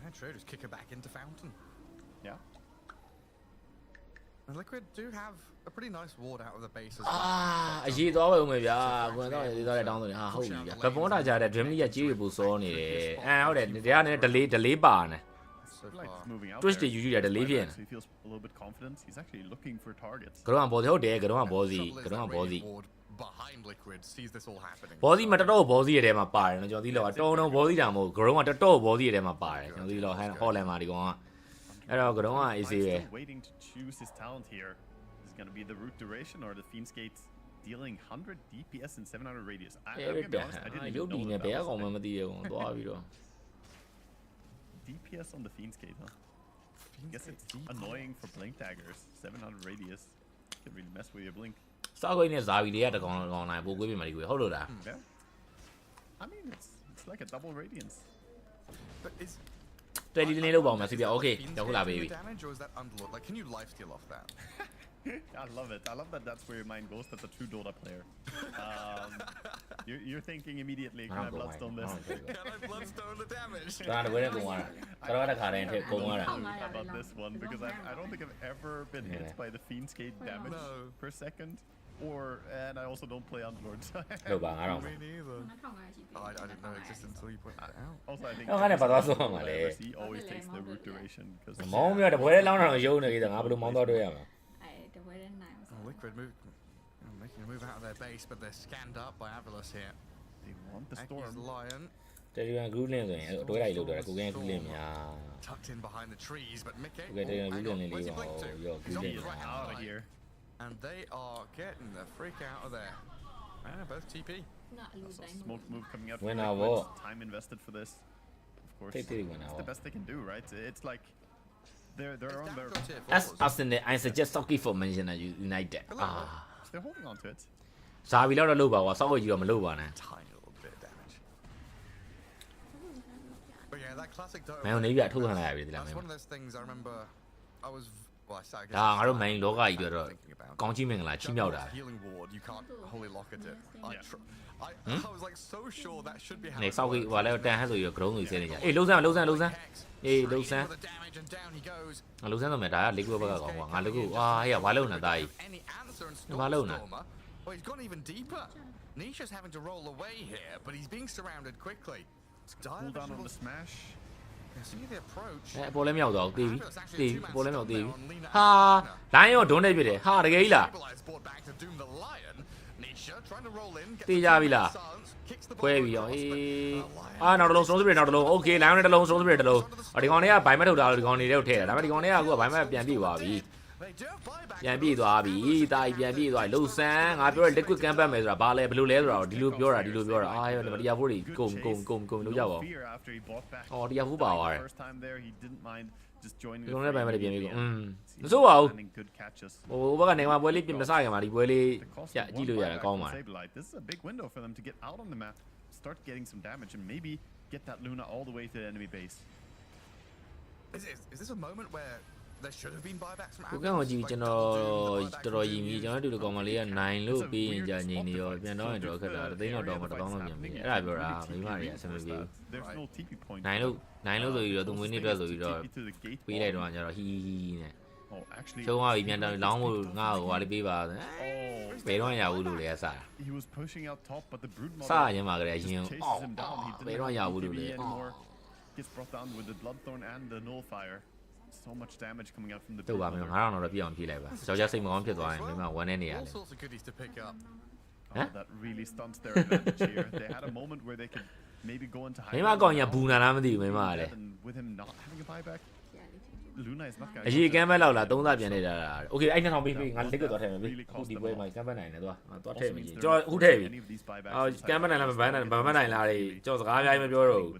Yeah, true. Just kick her back into Fountain. Yeah. And Liquid do have a pretty nice ward out of the base as အာ well. အရေးသွားပဲဦးမယ်ဗျာကိုယ်တော့ရေးသွားတဲ့တောင်းဆိုနေဟာဟုတ်ပြီဗျာဘပွန်တာကြားတဲ့ Dream League ကကြီးတွေပူစောနေတယ်ဟုတ်တယ်တရားနဲ့ delay ပါနေ So Like far. moving out Twitch there. တွေယူကြတယ် delay ဖြစ်နေ So he feels a little bit confident. He's actually looking for targets. ကတော့ဘောစီဟုတ်တယ်ကတော့ဘောစီ Trouble is ကတော့ that ဘောစီ Radiant ward behind Liquid sees this all happening. ဘောစီမတော်တော်ဘောစီရဲ့ထဲမှာပါတယ်နော်ကျွန်တော်သိလို့တုံတုံဘောစီတာမဟုတ်ကတော့ကတော်တော်ဘောစီရဲ့ထဲမှာပါတယ်ကျွန်တော်သိလို့ဟော်လန်မှာဒီကောင်ကအဲ့တော့ကတော့က AC ပဲ Still waiting to choose his talent here. Is it going to be the root duration or the Fiend's Gate dealing 100 DPS and 700 radius? I'm going to be honest, I didn't ရုပ် even တည် know နေ that ဘယ် that ကောင်မှ was မသိရကောင်သွားပြီးတော့ DPS on the Fiend's Gate, huh? Guess it's annoying for Blink Daggers. 700 radius. Can really mess with your Blink. စောက်ခွေးနဲ့ဇာဗီတွေကတကောင်ကောင်နိုင်ပို့ကွေးပြင်မှာဒီကွေးဟုတ်လို့လား Yeah. I mean, it's like a double radiance. But is တယ်လီနေလို့ပေါ့မယ်စီပြโอเค Fiend's ရောက် Gate လာ doing ပြီ the damage or is that Underlord? Like, can you lifesteal off that? I love it. I love that that's where your mind goes. That's a true Dota player. You're thinking immediately, can I bloodstone this? Can I bloodstone the damage? ဒါတဝဲနဲ့ကုန်သွားတာတော်တခါတိုင်းထည့်ကုန်သွားတာ About this one because I don't think I've ever been hit by the Fiend's Gate damage per second. And I also don't play Underlords. လို့ပါ9000 Me neither. I didn't know it existed until you pointed it out. Also, I think ငါနဲ့ပါသွားဆုံးမှာလေ he always takes the root duration because မောင်းမြတ်တပွဲလောင်းတာရုံနေကြငါဘယ်လိုမောင်းတော့တွေ့ရမှာ Liquid move, making a move out of their base, but they're scanned up by Avalos here. they want the Aki's storm. Lion တယ်လီဂရမ်ဂရူးလင်းဆိုရင်အတွဲလိုက်လို့တော့ကိုကင်းဂရူးလင်းများ tucked in behind the trees, but Mickey. ကိုကင်းတယ်ဂရူးလင်းလေး Where's လေး he ပါ blink to? ရောဂရူးလ He င်း is များ out of here. And they are getting the freak out of there. Both TP. Also, smoke move coming out. When from I Liquid. walk. Time invested for this. Of course, Take it when I it's the walk. best they can do, right? It's like they're It's on down their. to a tier four. As Arsenal I suggest Socky for Manchester United They're holding on to it. ဇာဗီလောက်တော့လုပ်ပါကွာစောက်ဝကြီးတော့မလုပ်ပါနဲ့ Tiny little bit of damage. But yeah, that classic Dota. မန်နေပြထုတ်ခံလိုက်ရပြီဒီလား That's မ one of those things I remember. I was. Well, I started ဒါငါတို့မန်လောကကြီးပြောတော့ thinking about. ကောင်းကြီးမင်္ဂလာချီးမြှောက်တာ Healing ward, you can't holy lock at it. Yeah. I was like so sure that should be နေ happening. စောက်ကြီးဟိုလဲတန်ဟဲဆိုရဂရုံးကြီးစဲနေကြအေးလုံးစမ်းအေးလုံးစမ်း With the damage and down he goes. ငါလုံးစမ်းတော့မယ်ဒါကလေးခုဘက်ကကောင်းကွာငါလေးခုဝါဟေ့ဘာလုံးနေတာကြီး Any answer and Malona. Stormer. Well, he's gone even deeper. Nisha's having to roll away here, but he's being surrounded quickly. Cool down on the smash. See the approach. အဲပေါ်လဲမြောက်တော့တီးပြီတီးပေါ်လဲမြောက်တီးပြီဟာလိုင်းရောဒုံးနေပြတယ်ဟာတကယ်ကြီးလား Stabilized board back to doom the lion. Nisha trying to roll in. တေးကြပြီလား ခွဲပြီးရောအေးအာနောက်တစ်လုံးစလုံးစပရက်နောက်တစ်လုံးโอเคလိုင်းနဲ့တစ်လုံးစလုံးစပရက်တစ်လုံးဒီကောင်တွေကဘိုင်မက်ထုတ်တာလို့ဒီကောင်တွေထဲကိုထည့်တယ်ဒါပေမဲ့ဒီကောင်တွေကအခုကဘိုင်မက်ပြန်ပြေးသွားပြီ ပြန်ပြေးသွားပြီတာကြီးပြန်ပြေးသွားပြီလှုပ်ဆန်းငါပြောတဲ့ liquid ကမ်းပတ်မယ်ဆိုတာဘာလဲဘယ်လိုလဲဆိုတော့ဒီလိုပြောတာအာရောဒီယာဖိုးတွေကုန်လို့ကြပါဦး Fear after he bought back. အော်ဒီယာဖိုးပါသွားတယ် First time there, he didn't mind just joining. ဒီကောင်လည်းဘိုင်မက်တွေပြန်ပြေးကုန်မစိုးပါဘူး Landing good catches. ဟိုဘက်ကနေမှာပွဲလေးပြင်မစခင်မှာဒီပွဲလေး The cost ကြ of ကြည့် one လို့ရတယ် buyback ကောင်း from ပါတယ် Sableye. This is a big window for them to get out on the map, start getting some damage, and maybe get that Luna all the way to the enemy base. Is this a moment where there should have been buybacks from ကိုကန့်ကိုကြည့်ကျွန်တော်တော်တော်ရည်မြည်ကျွန်တော်တို့ကောင်မလေးကနိုင်လို့ပြီးရင်ကြာငိမ့်နေရောပြန်တော့ရင်တော့ခက်တာသိန်းတော့မှ1000လောက်ပြန်ပြီအဲ့ဒါပြောတာမိမတွေအဆင်မပြေဘူး There's no TP point. နိုင်လို့ဆိုပြီးတော့သူမွေးနေ့အတွက်ဆိုပြီးတော့ TP to the gate ပေးလိုက်တော့ကျတော့ဟီနဲ့ Oh, actually. ချုံသွားပြီပြန်တော့လောင်းဖို့ငါ့ကိုဟာလေးပေးပါ Oh, ဘယ်တော့ရဘူးလို့လေအစား he was pushing out top, but the brood စ model ရင်မှာကြတဲ့ရင် just chases him down. He ဘယ် didn't တော့ရ have ဘူးလို့ TP လေ anymore. Gets brought down with the bloodthorn and the nullfire. So much damage coming out from the တို့ brood ပါမယ် mother. 9000တော့ပြည့်အောင်ဖြည့်လိုက်ပါကြောက်ကြစိတ်မကောင်းဖြစ်သွားရင်မိမဝမ်းနေနေရ all လေ sorts of goodies to pick up. Oh, that really stunts their advantage here. They had a moment where they could maybe go into မိမကောင်ကြီးဘူးနာလားမသိဘူးမိမကလေ and with him not having a buyback, Luna is not အ going ရေးကမ်းပဲလောက်လား3စားပြန်နေတာโอเคအဲ့2000ပေးငါလက်ကတော့ထည့်မယ်ပြီအခုဒီပွဲမှာကမ်းပဲနိုင်တယ်သွားထည့်မယ်ကြီးကျွန်တော်အခုထည့်ပြီအော်ကမ်းပဲနိုင်လားမဘန်းနိုင်လားလေကျွန်တော်စကားအများကြီးမပြောတော့ဘူး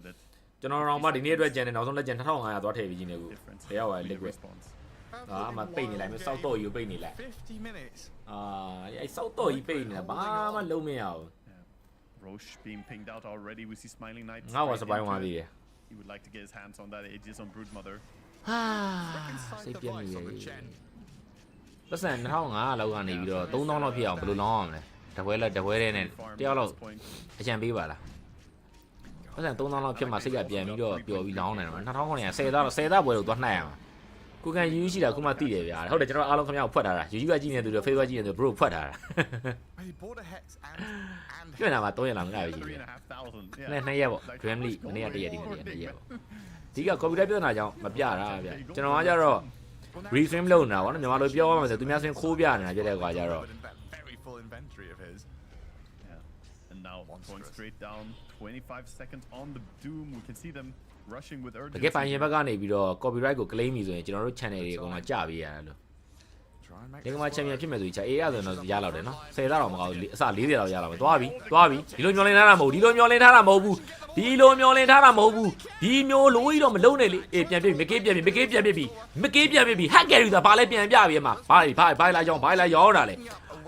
ကျွန်တော်တော့မှဒီနေ့အတွက်ကျန်တယ်နောက်ဆုံးလက်ကျန်2500သွားထည့်ပြီးကြီးနေကူဘယ်ရောက်ပါလဲ liquid အာမပိတ်နေလိုက်မယ်စောက်တော့ယူပိတ်နေလိုက် 50 minutes. အာအဲ့စောက်တော့ယူပိတ်နေတာဘာမှလုံးမရဘူး Roche being pinged out already. We see Smiling Knight. ငါ့ဝါစ straight ပိုင်း into သွား it. သေးတယ် He would like to get his hands on that Aegis on Broodmother. ဟာ Inside စိတ် the ပြတ်မိ vice ရဲ့ on the Chen. ပတ်စံ2500လောက်ကနေပြီးတော့3000လောက်ဖြစ်အောင်ဘယ်လိုလောင်းအောင်လဲတပွဲတဲ့နဲ့တယောက်လောက်အကြံပေးပါလားပတ်စံ3000လောက်ဖြစ်မှစိတ်ကပြန်ပြီးတော့ပျော်ပြီးလောင်းနေတော့2900 10သားပွဲလို့သွားနှိုက်ရမှာကိုကန်ယူရှိတာခုမှသိတယ်ဗျာဟုတ်တယ်ကျွန်တော်အားလုံးခင်ဗျားကိုဖွက်ထားတာယူကကြည့်နေသူတွေ Facebook ကြည့်နေသူ bro ဖွက်ထားတာ He bought a hex and ပြန်လာမှာ300လောက်ငါ့ပဲရှိတယ် 3,500. နဲ့2ရက်ပေါ့ Gramly မနေ့က1ရက်ဒီနေ့2ရက်ပေါ့ဒီက copyright ပြဿနာကြောင့်မပြတာဗျာကျွန်တော်ကကြတော့ restream လုပ်နေတာဗောနော်မြန်မာလိုပြောရမှာဆိုသူများဆိုရင်ခိုးပြနေတာပြတဲ့ကွာကြတော့ very full inventory of his. Yeah. And now going straight down. 25 seconds on the Doom. We can see them rushing with တ urgency. ကယ်ပိုင်ရှင်ဘက်ကနေပြီးတော့ copyright ကို claim ပြီးဆိုရင်ကျွန်တော်တို့ channel တွေအကုန်လုံးကြပေးရတယ်လို့ Try and make ဒီကမှာ champion ဖြစ်မဲ့ဆိုရင်အေးရဆိုရင်တော့ရလောက်တယ်နော်10သားတော့မကောက်ဘူးအစ40လောက်ရလောက်ပဲသွားပြီဒီလိုမျောလင်းထားတာမဟုတ်ဒီလိုမျောလင်းထားတာမဟုတ်ဘူးဒီမျိုးလိုကြီးတော့မလုံးနဲ့လေအေးပြန်ပြပြီမကေးပြန်ပြီဟက်ကယ်ရီဆိုတာဘာလဲပြန်ပြပြီအမဘာလာကြောင်းတာလေ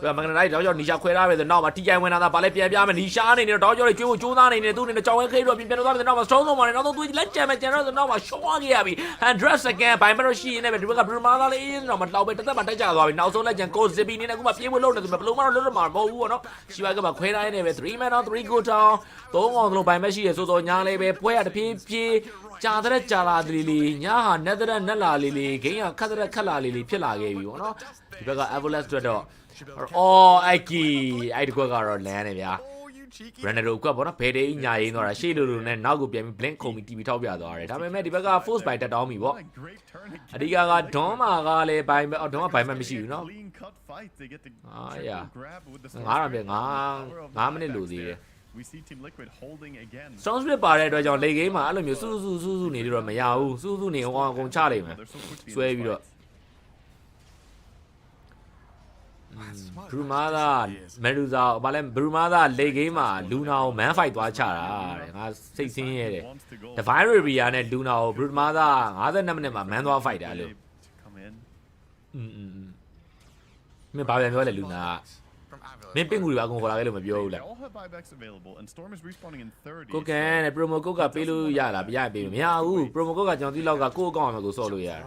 ကမကန်လိုက်တော့ကြောင့်နီရှာခွဲထားပဲဆိုနောက်မှာ TI ဝင်လာတာဗာလဲပြန်ပြမယ်နီရှာအနေနဲ့တော့ကြောင့်လေကျွေးဖို့ကြိုးစားနေတယ်သူအနေနဲ့ကြောင်ဝဲခိတော့ပြန်တော့သွားတယ်နောက်မှာ strong ဆုံးပါတယ်နောက်တော့သူလက်ကြံမယ်ကျန်တော့နောက်မှာရှော့ခဲ့ရပြီ100 second ဘိုင်မတော့ရှိနေပဲဒီဘက်ကဘရူမာသားလေးတော့မတော့ပဲတစ်သက်မှတက်ကြသွားပြီနောက်ဆုံးလက်ကြံကိုဇစ်ဘီနေနဲ့အခုမှပြေးဖို့လုပ်နေတယ်ဘလုံးမတော့လွတ်မှာမဟုတ်ဘူးပေါ့နော်ရှိပါကမှခွဲထားနေပဲ3 man on 3 go down 3ကောင်လုံးဘိုင်မရှိရဆိုတော့ညာလေးပဲပွဲရတဖြည်းဖြည်းကြာတဲ့ကြာလာလေးညာဟာnetတဲ့netလာလေးဂိမ်းကခတ်တဲ့ခတ်လာလေးဖြစ်လာခဲ့ပြီပေါ့နော်ဒီဘက်က Avalanche အတွက်တော့အော်အဲ့ဒီကွက်ကတော့လမ်းနေဗျာ Renero ကွက်ပေါ့နော်ဘယ်တေးညာရင်းသွားတာရှေ့လိုလိုနဲ့နောက်ကိုပြန်ပြီး blink ခုံပြီး TV ထောက်ပြသွားတယ်ဒါပေမဲ့ဒီဘက်က force by တက်တောင်းပြီပေါ့အဓိကကဒွန်မာကလည်းဘိုင်ဒွန်ကဘိုင်မမရှိဘူးနော်ရ9မိနစ်လိုသေးတယ်We see Team Liquid holding again. Strong Spirit ပါတဲ့အတွက်ကြောင့်လေဂိမ်းမှာအဲ့လိုမျိုးစူးနေလို့တော့မရဘူးစူးနေအကုန်ချလိုက်မယ်ဆွဲပြီးတော့ဘရူမာသာမယ်ရူဇာဘာလဲဘရူမာသာလေဂိမ်းမှာလူနာကို man fight သွားချတာတဲ့ငါစိတ်ဆင်းရဲတယ် Divine Riviera နဲ့လူနာကိုဘရူမာသာ52မိနစ်မှာ man သွား fight တာလို့မင်းဘာပြန်ပြောလဲလူနာမင်းပင်ကူတွေအကုန်ခေါ်လာခဲ့လို့မပြောဘူးလားကိုကန်နဲ့ promo code ကပေးလို့ရလားပြရပေးမရဘူး promo code ကကျွန်တော်ဒီလောက်ကကိုယ့်အကောင့်မှာကိုစော့လို့ရတယ်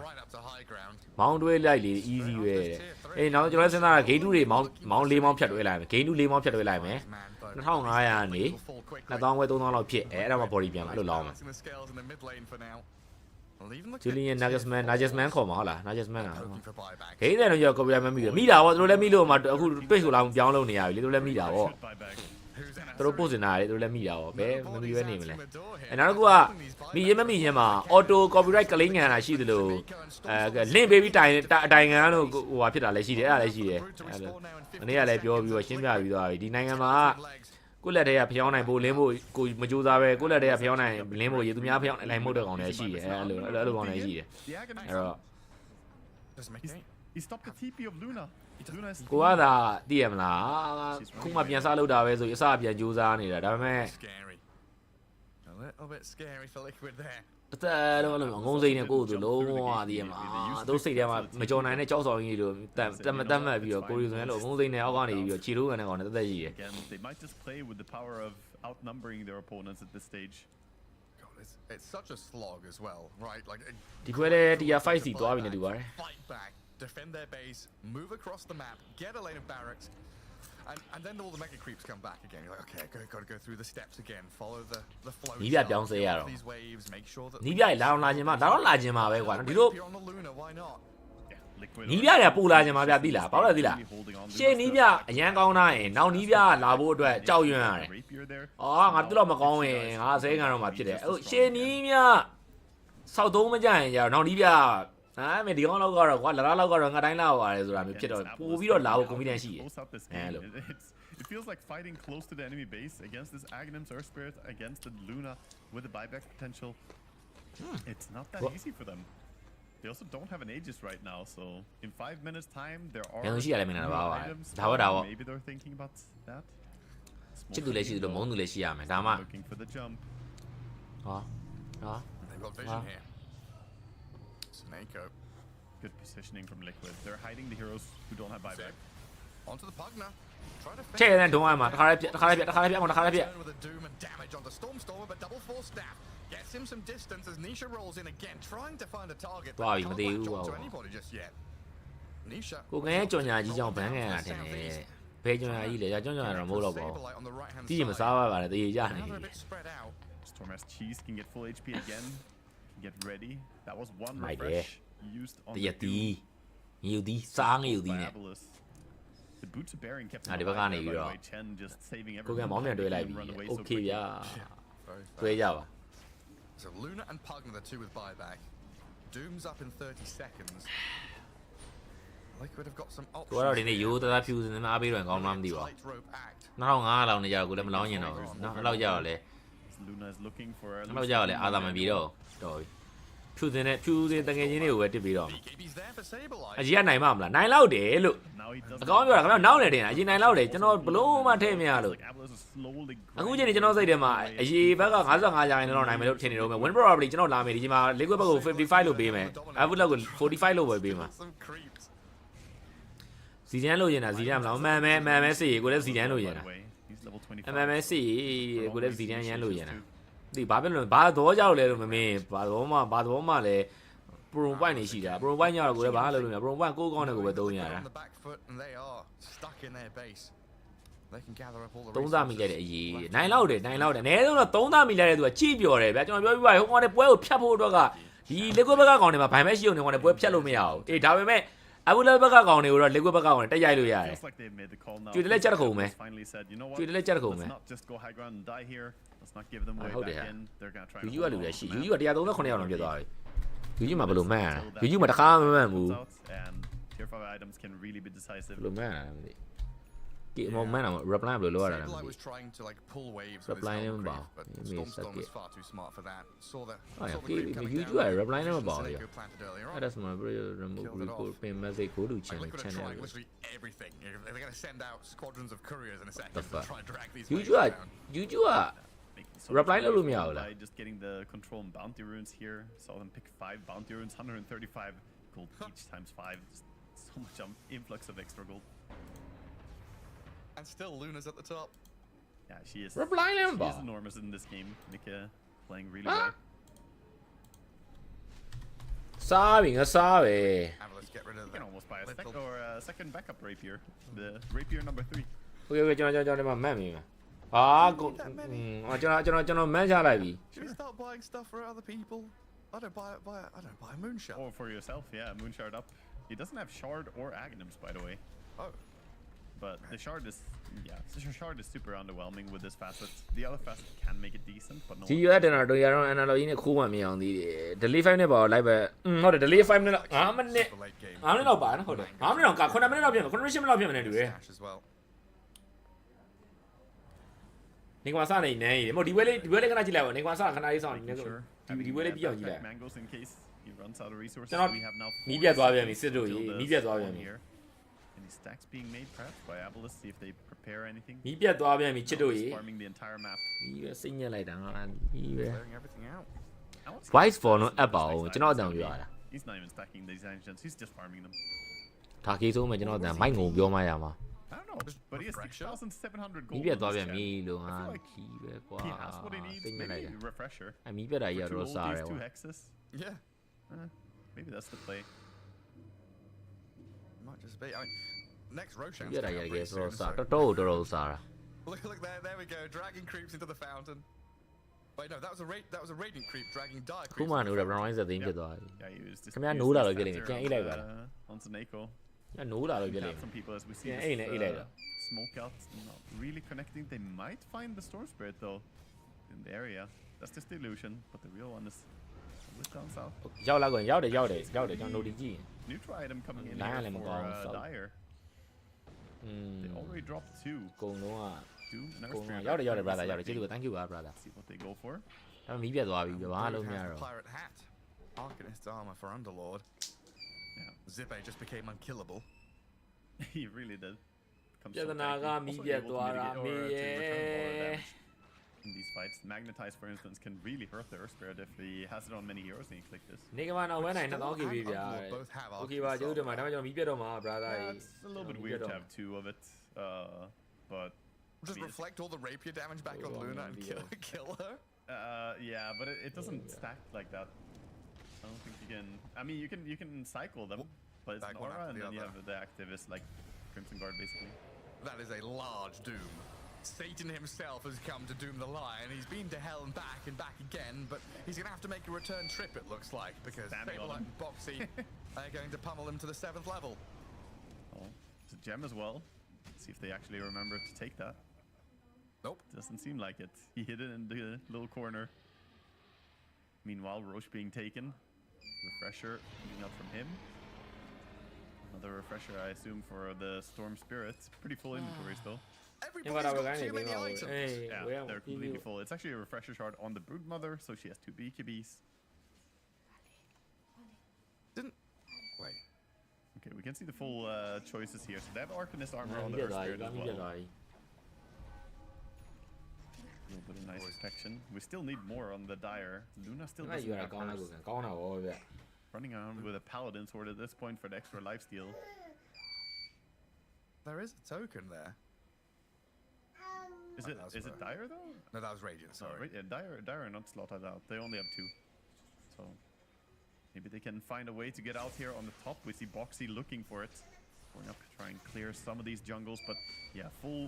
မောင်းတွဲလိုက်လေ easy ပဲတဲ့အေးနောက်ကျွန်တော်စဉ်းစားတာ gate 2တွေမောင်း4မောင်းဖြတ်တွဲလိုက်မယ် gate 2 4မောင်းဖြတ်တွဲလိုက်မယ်2500ကနေ2000ဝဲ3000လောက်ဖြစ်အဲ့ဒါမှ body ပြန်လာလို့လောင်းမယ်Julian Nagelsmann ခေါ်မှာဟုတ်လား Nagelsmann อ่ะဂိမ်းတယ်တော့ရော copy မမိဘူးမိတာဗောသူတို့လည်းမိလို့မှအခုတွေ့ဆိုလာပြောင်းလို့နေရပြီလေသူတို့လည်းမိတာဗောသူတို့ပို့စင်တာလေသူတို့လည်းမိတာဗောဘယ်မမိပဲနေမလဲအဲနောက်တစ်ခုကမိရင်မမိရင်မှာ auto copyright ကလေးငံတာရှိသလိုlink ပေးပြီးတိုင်ငံလို့ဟိုဟာဖြစ်တာလည်းရှိတယ်အဲ့ဒါလည်းရှိတယ်မနေ့ကလည်းပြောပြီးတော့ရှင်းပြပြီးသွားပြီဒီနိုင်ငံမှာကိုလက်တည်းကဖျောင်းနိုင်ဖို့လင်းဖို့ကိုမကြိုးစားပဲကိုလက်တည်းကဖျောင်းနိုင်လင်းဖို့ရေသူများဖျောင်းနိုင်မှုတဲ့ကောင်လည်းရှိတယ်အဲ့လိုကောင်လည်းရှိတယ်အဲ့တော့ He stopped the TP of Luna. ကိုကသာသိရမလားခုမှပြန်စားလို့တာပဲဆိုအစပြန်ကြိုးစားနေတာဒါပေမဲ့ A little bit scary for Liquid there. တော်တော်လုံးအငုံစိတ်နဲ့ကိုယ့်ကိုယ်လုံးဝသိရမှာတို့စိတ်ထဲမှာမကြော်နိုင်တဲ့ကြောက်ဆောင်ကြီးတို့တတ်မှတ်ပြီးတော့ကိုရီဆိုရင်လည်းအငုံစိတ်နဲ့အောက်ကနေပြီးတော့ခြေလို့ကန်တဲ့ကောင်နဲ့တက်ရှိတယ် They might just play with the power of outnumbering their opponents at this stage. It's such a slog as well, right? Like ဒီခွဲတဲ့တရား 5C သွားပြီနဲ့တူပါတယ် fight back, defend their base, move across the map, get a lane of barracks. And then all the mega creeps come back again. You're like, okay, got to go through the steps again. Follow the flow. နီးပြပြောင်းစေရတော့ These waves, make sure that နီးပြလာအောင်လာခြင်းမှာဒါတော့လာခြင်းမှာပဲကွာဒီလို you're on the Luna, why not? နီးပြတွေကပူလာခြင်းမှာဗျသိလားဘာလို့လဲသိလားရှေ့နီးပြအရန်ကောင်းတာရင်နောက်နီးပြလာဖို့အတွက်ကြောက်ရွံ့ရတယ်အော်ငါတို့တော့မကောင်းရင်ငါဆဲကန်တော့မှဖြစ်တယ်အဲ့ရှေ့နီးပြစောက်သုံးမကြရင်ကြာနောက်နီးပြမဒီကောင်လောက်ကတော့ကွာလာလောက်ကတော့ငါတိုင်းလာပါတယ်ဆိုတာမျိုးဖြစ်တော့ပို့ပြီးတော့လာဖို့ confidence ရှိတယ်အဲ့လို It feels like fighting close to the enemy base against this Aghanim Earth Spirit against the Luna with the buyback potential. It's not that easy for them. They also don't have an Aegis right now, so in 5 minutes time there are items. Maybe they're thinking about that. ချစ်သူလည်းရှိသလိုမုန်းသူလည်းရှိရမယ်ဒါမှ Looking for the jump. ဟော They've got vision here. Snake-o. Good positioning from Liquid. They're hiding the heroes who don't have buyback. Onto the Pugna. ချဲ့တဲ့ဒုံးအမှတခါလေးပြတ် With a doom and damage onto Stormstormer, but double force snap gets him some distance as Nisha rolls in again, trying to find a target. But can't latch onto anybody just yet. Nisha. ကိုငယ်ကြော်ညာကြီးကြောင့်ဘန်းကန်ရတယ်ဘယ်ကြော်ညာကြီးလဲကြော်ညာတော့မဟုတ်တော့ပါဘူးကြည့်မစားပါပါနဲ့တရေကြနေ Storm as Cheese can get full HP again. Get ready. That was one My refresh used on တရတီငယူဒီစားငယူဒီနဲ့ The boots of bearing kept ဒီဘက်ကနေပြီးတော့ Chen just saving ကိုကမောင်းပြန်တွဲလိုက်ပြီ Okay ဗျာတွဲကြပါ So Luna and Pugna, the two with buyback. Doom's up in 30 seconds. Liquid have got some options. ကိုကတော့ဒီနေ့ရိုးသားဖြူစင်နေမှာအားပေးတော့ကောင်းမှမသိပါဘူး2500လောက်နေကြကိုလည်းမလောင်းရင်တော့နော်အဲ့လောက်ကြတော့လေ Luna is looking for အဲ့လောက်ကြတော့လေအာသာမပြေတော့တော်ပြီဖြူစင်တငယ်ချင်းတွေကိုပဲတစ်ပြီးတော့အကြီးကနိုင်မှာမလားနိုင်လောက်တယ်လို့အကောင်းပြောတာခင်ဗျာနောက်နေတယ်အကြီးနိုင်လောက်တယ်ကျွန်တော်ဘလို့မှထည့်မရလို့အခုချိန်နေကျွန်တော်စိတ်ထဲမှာအရေးဘက်က55ရာခိုင်နှုန်းလောက်နိုင်မယ်လို့ထင်နေတော့မယ် win probably ကျွန်တော်လာမယ်ဒီချိန်မှာ liquid ဘက်ကို55လို့ပေးမယ် average လောက်ကို45လို့ပဲပေးမှာ စီတန်းလို့ရင်တာစီတန်းမလားမှန်မဲစီကိုလည်းစီတန်းလို့ရင်တာ He's level 25. အမှန်မဲစီကိုလည်းစီတန်းရမ်းလို့ရင်တာဒီဘာဖြစ်လို့ဘာတော့ကြောက်လဲလို့မမင်းဘာတော့မှလဲ pro point နေရှိတာ pro point ညတော့ကိုလည်းဘာလုပ်လို့မရ pro point ကိုကောင်းတဲ့ကိုပဲသုံးရတာ သုံးသားမိလိုက်တဲ့အရေးနိုင်လောက်တယ်အနည်းဆုံးတော့သုံးသားမိလိုက်တဲ့သူကကြည့်ပြော်တယ်ဗျာကျွန်တော်ပြောပြပါဟိုကောင်နဲ့ပွဲကိုဖြတ်ဖို့အတွက်ကဒီ liquid ဘက်ကကောင်တွေမှာဘိုင်မဲရှိအောင်နေကောင်နဲ့ပွဲဖြတ်လို့မရဘူးအေးဒါပေမဲ့အခုလည်းဘက်ကကောင်တွေကိုတော့ liquid ဘက်ကကောင်တွေတက်ရိုက်လို့ရတယ်ကျွေးတယ်လက်ချက်တစ်ခုံပဲကျွေးတယ်လက်ချက်တစ်ခုံပဲဟုတ်တယ်ဟာယူယူကလူလည်းရှိယူယူက139ယောက်လောက်ဖြစ်သွားပြီယူယူမှာဘယ်လိုမှန်းရလဲယူယူမှာတခါမမှန်းဘူးဘယ်လိုမှန်းရလဲမသိဒီမောင်မန်အောင် reply ဘယ်လိုလုပ်ရတာလဲ reply နဲ့မပေါ့မင်းစက်ကယူယူက reply နဲ့မပေါ့လေအဲ့ဒါဆိုမှ remove record pin message go to channel everything. They're going to send out squadrons of couriers in a second to try and drag these ယူယူက reply လုပ်လို့မရဘူးလား Just getting the control and bounty runes here. Saw them pick 5 bounty runes, 135 gold each times 5. So much influx of extra gold. And still Luna's at the top. Yeah, she is. Reply She number. is enormous in this game. Nika playing really well. စားပြီငါစားပဲ Let's get rid of You can almost buy a little- or a second backup rapier. The rapier number 3. โอเคကျွန်တော်ဒီမှာမှတ်မိမှာဟာကိုကျွန်တော်မှန်းချလိုက်ပြီ Should we start buying stuff for other people? I don't buy a moonshot. Or for yourself, yeah, moonshard up. He doesn't have shard or aghanims, by the way. Oh. But the shard is super underwhelming with this facet. The other facet can make it decent, but no. ဒီရွက်တင်တော့ရတော့ analogy နဲ့ခိုးမှမရအောင်သေးတယ် delay 5နဲ့ပါလိုက်ပဲဟုတ်တယ် delay 5နဲ့5မိနစ် For late game. 5မိနစ်တော့ပါနော်ဟုတ်တယ်5မိနစ်တော့က9မိနစ်တော့ပြင်မယ်9မိနစ်10မိနစ်တော့ပြင်မယ်နဲ့တူတယ် Stash as well. နေကွာစနေနေတယ်မဟုတ်ဒီပွဲလေးခဏကြည့်လိုက်ပါနေကွာစခဏလေးစောင့်နေဒီပွဲလေးပြီးအောင်ကြည့်လိုက် Mangoes in case he runs out of resources.ကျွန်တော် We have now မီးပြတ်သွားပြန်ပြီစစ်တို့ကြီးမီးပြတ်သွားပြန်ပြီ Any stacks being made perhaps by Abelis, see if they prepare anything. မီးပြတ်သွားပြန်ပြီချစ်တို့ကြီး Farming the entire map. မီးပဲစိတ်ညက်လိုက်တာငါမီးပဲ Clearing everything out. voice for တော့အပ်ပါအောင်ကျွန်တော်အတန်ပြောရတာ He's not even stacking these engines, he's just farming them. ဒါကေးဆိုးမယ်ကျွန်တော်အတန်မိုက်ငုံပြောမှရမှာ I don't know, but he has 6,700 gold. မီးပြတ်သွား on ပြန် this ပြီ channel. လို့ငါ I feel like ကြီးပဲကွာ he has what he needs. စိတ်ညက်လိုက် Maybe တာ refresher. အမီးပြတ်တာကြီး For တော့ two စား old တယ် days, 2 ကွာ hexes. Yeah. Maybe that's the play. Might just be. I mean, next Roshan. ပြတ်တာကြီးတော့စားတော်တော်စားတာ Look there we go. Dragon creeps into the fountain. Wait, no, that was a radiant creep dragging dire ခု creeps. မှနိုးတာ brown wine စသိမ်းဖြစ်သွားပြီ Yeah, he was just. Come here, he no was la lo just quiere, there can't on eat like the- that. On Seneko. ညနိုးလာလို့ပြလိမ့် Got မယ် some people as we see Yeah, this, ain't it, smoke out not really connecting. They might find the storm spirit though in the area. That's just the illusion, but the real one is a bit down south. ရောက်လာကွင်ရောက်တယ်ကျွန်တော်နိုးတီကြည့် Neutral item coming in Nah, here let me for go, so. Dire. อืม They already dropped 2. ကုံတော့ Two ကုံ nurse တော့ spirit ရောက်တယ် back. brother ရောက်တယ် Selecting. ကျေးဇူးပါ thank you ပါ brother See what they go for. ဒါပေမဲ့မီးပြတ်သွားပြီဘာမှလုပ်မရ Has တော့ the pirate hat. Arcanist armor for Underlord. Yeah. Zippe just became unkillable. He really did. Comes ပြ so ဿနာက tanky. မီး Also ပြတ် able to သွားတာ mitigate မေး or ရ to return a lot of damage in these fights. Magnetize, for instance, can really hurt the Earth Spirit if he has it on many heroes and he click this. နေကမနောက်ဝဲနိုင် Storm 2000 KB and ဗျာ Underlord both have โอเคပါ Arcanist ကျေးဇူးတင်ပါ armor. ဒါပေမဲ့ကျွန်တော်မီးပြတ်တော့မှာ brother Yeah, it's a little bit weird to have 2 of it, but Just I mean, reflect all the rapier damage back on Oh, Luna and yeah. kill her. yeah, but it doesn't yeah. stack like that. I don't think you can. I mean, you can cycle them, but it's Back an one aura, after and the then you other. have the activist like Crimson Guard, basically. That is a large doom. Satan himself has come to doom the lion. He's been to hell and back again, but he's going to have to make a return trip, it looks like, because Standing people on like Boxy are going to pummel him to the 7th level. Oh, it's a gem as well. Let's see if they actually remember to take that. Nope. Doesn't seem like it. He hid it in the little corner. Meanwhile, Roche being taken. Refresher coming up from him. Another refresher, I assume, for the Storm Spirit. Pretty full inventories, though. Everybody's got too many items. Yeah, they're completely full. It's actually a refresher shard on the Broodmother, so she has 2 BKBs. Wait. Okay, we can see the full choices here. So they have Arcanist armor မီး on ပြ the တ် Earth သွားပြီ Spirit as မီးပြတ် well. သွားပြီ A little bit of nice protection. We still need more on the Dire. Luna still အဲ့ doesn't ယူရ have ကောင်းတာ hers. ကိုကောင်းတာဗောဗျ Running around with a Paladin sword at this point for the extra lifesteal. there is a token there. Is it Dire though? No, that was Radiant, sorry. Yeah, Dire are not slotted out. They only have 2. So maybe they can find a way to get out here on the top. We see Boxy looking for it. Going up to try and clear some of these jungles, but yeah, full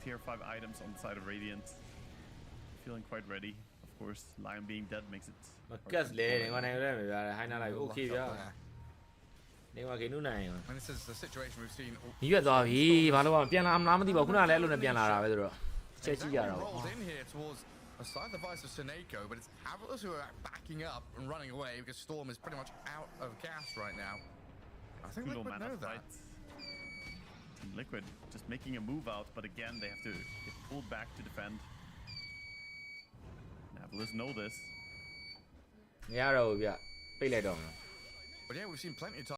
tier 5 items on the side of Radiant. Feeling quite ready. Of course, Lion being dead makes it. မကတ်လေနေကနေလည်းပြရတယ်ဟိုင်းနာလိုက် okay ဗျာနေကကိနူနိုင် And this is the situation we've seen. ညီရွက်သွားပြီဘာလို့ပြန်လာမလားမသိပါဘူးခုနလည်းအဲ့လိုနဲ့ပြန်လာတာပဲသူတို့ချက်ကြည့်ရတာပေါ့ rolled in here towards a side device of Seneko, but it's Avalos who are backing up and running away because Storm is pretty much out of gas right now. I think Too low Liquid mana know that. fight. Team Liquid just making a move out, but again they have to get pulled back to defend. Avalos know this. မရတော့ဘူးဗျပိတ်လိုက်တော့မယ် But yeah, we've seen plenty of time.